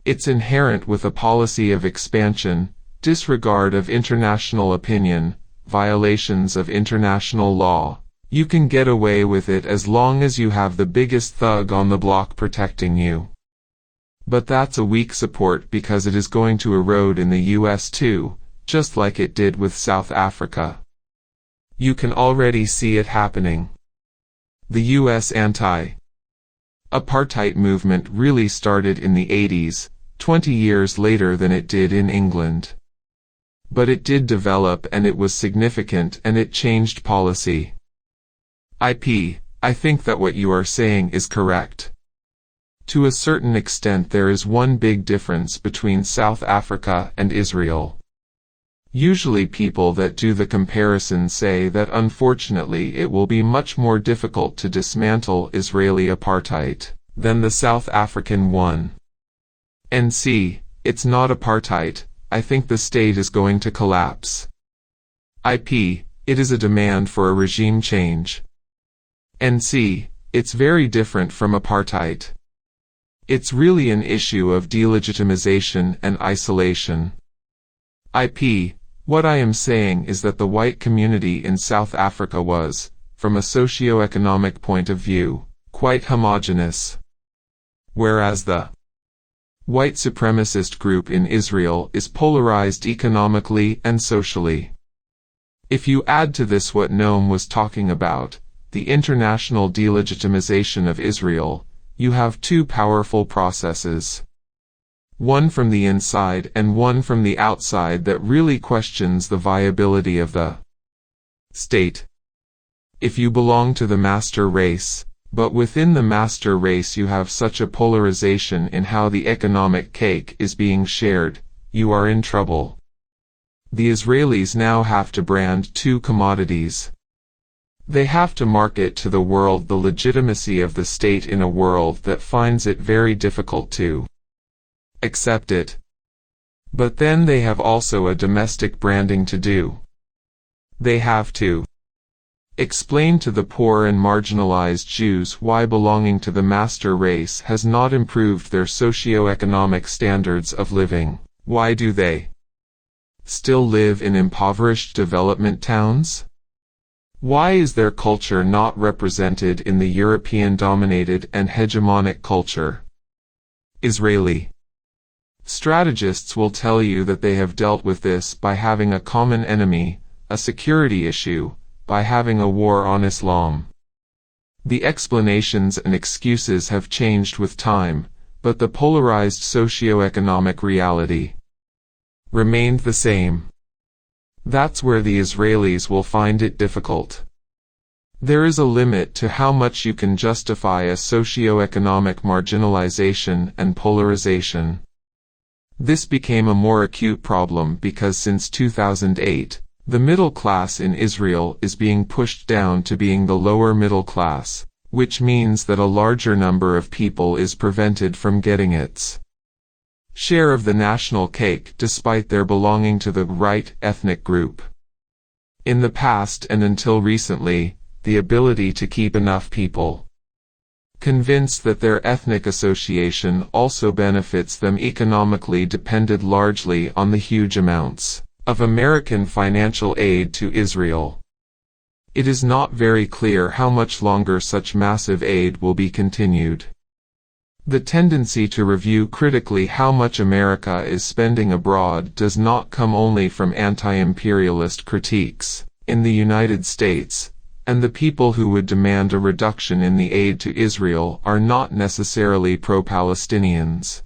It's inherent with a policy of expansion, disregard of international opinion, violations of international law. You can get away with it as long as you have the biggest thug on the block protecting you. But that's a weak support because it is going to erode in the US too, just like it did with South Africa. You can already see it happening. The US anti-apartheid movement really started in the 80s, 20 years later than it did in England. But it did develop and it was significant and it changed policy. I think that what you are saying is correct. To a certain extent there is one big difference between South Africa and Israel. Usually people that do the comparison say that unfortunately it will be much more difficult to dismantle Israeli apartheid than the South African one. And see, it's not apartheid. I think the state is going to collapse. It is a demand for a regime change. And see, it's very different from apartheid. It's really an issue of delegitimization and isolation. What I am saying is that the white community in South Africa was, from a socio-economic point of view, quite homogeneous. Whereas the white supremacist group in Israel is polarized economically and socially. If you add to this what Noam was talking about, the international delegitimization of Israel, you have two powerful processes. One from the inside and one from the outside that really questions the viability of the state. If you belong to the master race, but within the master race you have such a polarization in how the economic cake is being shared, you are in trouble. The Israelis now have to brand two commodities. They have to market to the world the legitimacy of the state in a world that finds it very difficult to accept it. But then they have also a domestic branding to do. They have to Explain to the poor and marginalized Jews why belonging to the master race has not improved their socio-economic standards of living. Why do they still live in impoverished development towns? Why is their culture not represented in the European-dominated and hegemonic culture? Israeli strategists will tell you that they have dealt with this by having a common enemy, a security issue, by having a war on Islam. The explanations and excuses have changed with time, but the polarized socio-economic reality remained the same. That's where the Israelis will find it difficult. There is a limit to how much you can justify a socio-economic marginalization and polarization. This became a more acute problem because since 2008, the middle class in Israel is being pushed down to being the lower middle class, which means that a larger number of people is prevented from getting its share of the national cake despite their belonging to the right ethnic group. In the past and until recently, the ability to keep enough people convinced that their ethnic association also benefits them economically depended largely on the huge amounts of American financial aid to Israel. It is not very clear how much longer such massive aid will be continued. The tendency to review critically how much America is spending abroad does not come only from anti-imperialist critiques in the United States, and the people who would demand a reduction in the aid to Israel are not necessarily pro-Palestinians.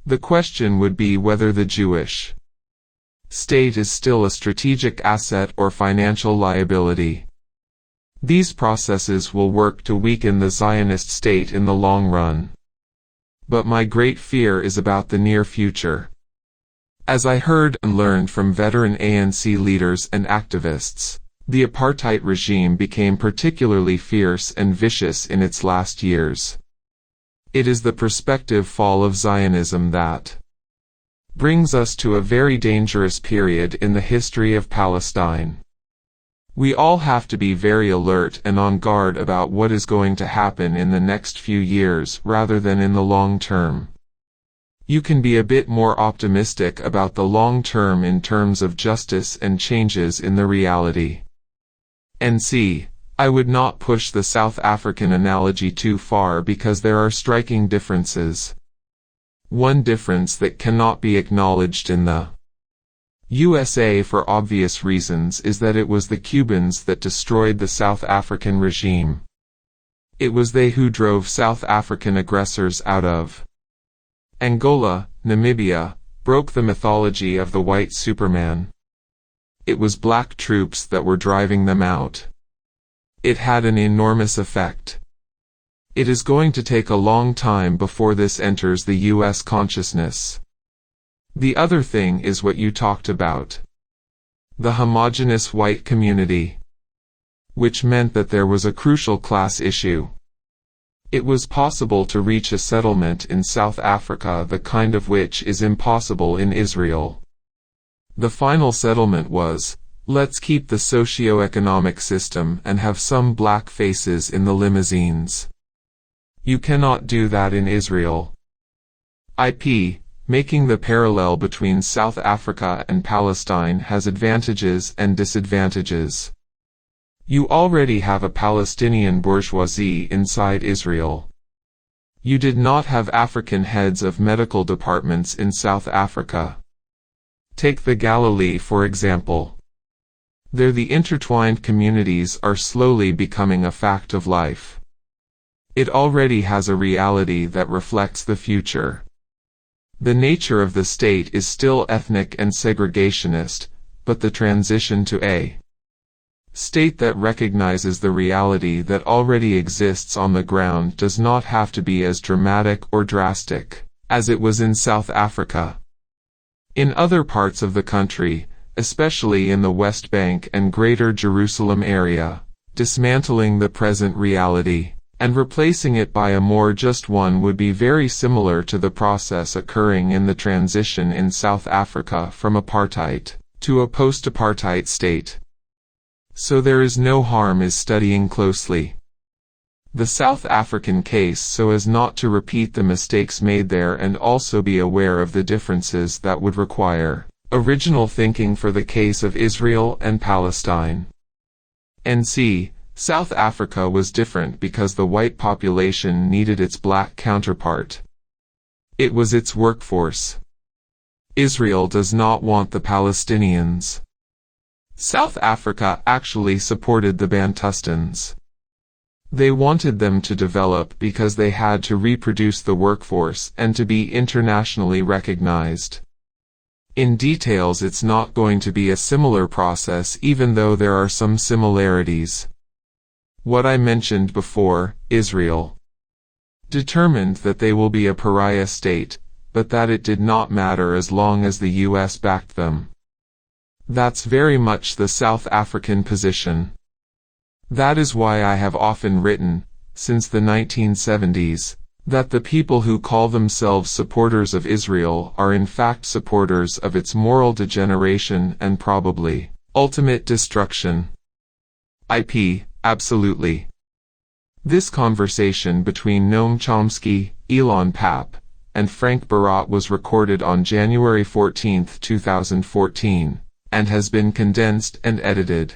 The question would be whether the Jewish state is still a strategic asset or financial liability. These processes will work to weaken the Zionist state in the long run. But my great fear is about the near future. As I heard and learned from veteran ANC leaders and activists, the apartheid regime became particularly fierce and vicious in its last years. It is the prospective fall of Zionism that brings us to a very dangerous period in the history of Palestine. We all have to be very alert and on guard about what is going to happen in the next few years rather than in the long term. You can be a bit more optimistic about the long term in terms of justice and changes in the reality. NC, I would not push the South African analogy too far because there are striking differences. One difference that cannot be acknowledged in the USA for obvious reasons is that it was the Cubans that destroyed the South African regime. It was they who drove South African aggressors out of Angola, Namibia, broke the mythology of the white Superman. It was black troops that were driving them out. It had an enormous effect. It is going to take a long time before this enters the U.S. consciousness. The other thing is what you talked about. The homogeneous white community. Which meant that there was a crucial class issue. It was possible to reach a settlement in South Africa the kind of which is impossible in Israel. The final settlement was, let's keep the socio-economic system and have some black faces in the limousines. You cannot do that in Israel. Making the parallel between South Africa and Palestine has advantages and disadvantages. You already have a Palestinian bourgeoisie inside Israel. You did not have African heads of medical departments in South Africa. Take the Galilee for example. There the intertwined communities are slowly becoming a fact of life. It already has a reality that reflects the future. The nature of the state is still ethnic and segregationist, but the transition to a state that recognizes the reality that already exists on the ground does not have to be as dramatic or drastic as it was in South Africa. In other parts of the country, especially in the West Bank and Greater Jerusalem area, dismantling the present reality and replacing it by a more just one would be very similar to the process occurring in the transition in South Africa from apartheid to a post-apartheid state. So there is no harm in studying closely the South African case so as not to repeat the mistakes made there, and also be aware of the differences that would require original thinking for the case of Israel and Palestine. NC, South Africa was different because the white population needed its black counterpart. It was its workforce. Israel does not want the Palestinians. South Africa actually supported the Bantustans. They wanted them to develop because they had to reproduce the workforce and to be internationally recognized. In details, it's not going to be a similar process, even though there are some similarities. What I mentioned before, Israel determined that they will be a pariah state, but that it did not matter as long as the US backed them. That's very much the South African position. That is why I have often written, since the 1970s, that the people who call themselves supporters of Israel are in fact supporters of its moral degeneration and probably ultimate destruction. Absolutely. This conversation between Noam Chomsky, Ilan Pappé, and Frank Barat was recorded on January 14, 2014, and has been condensed and edited.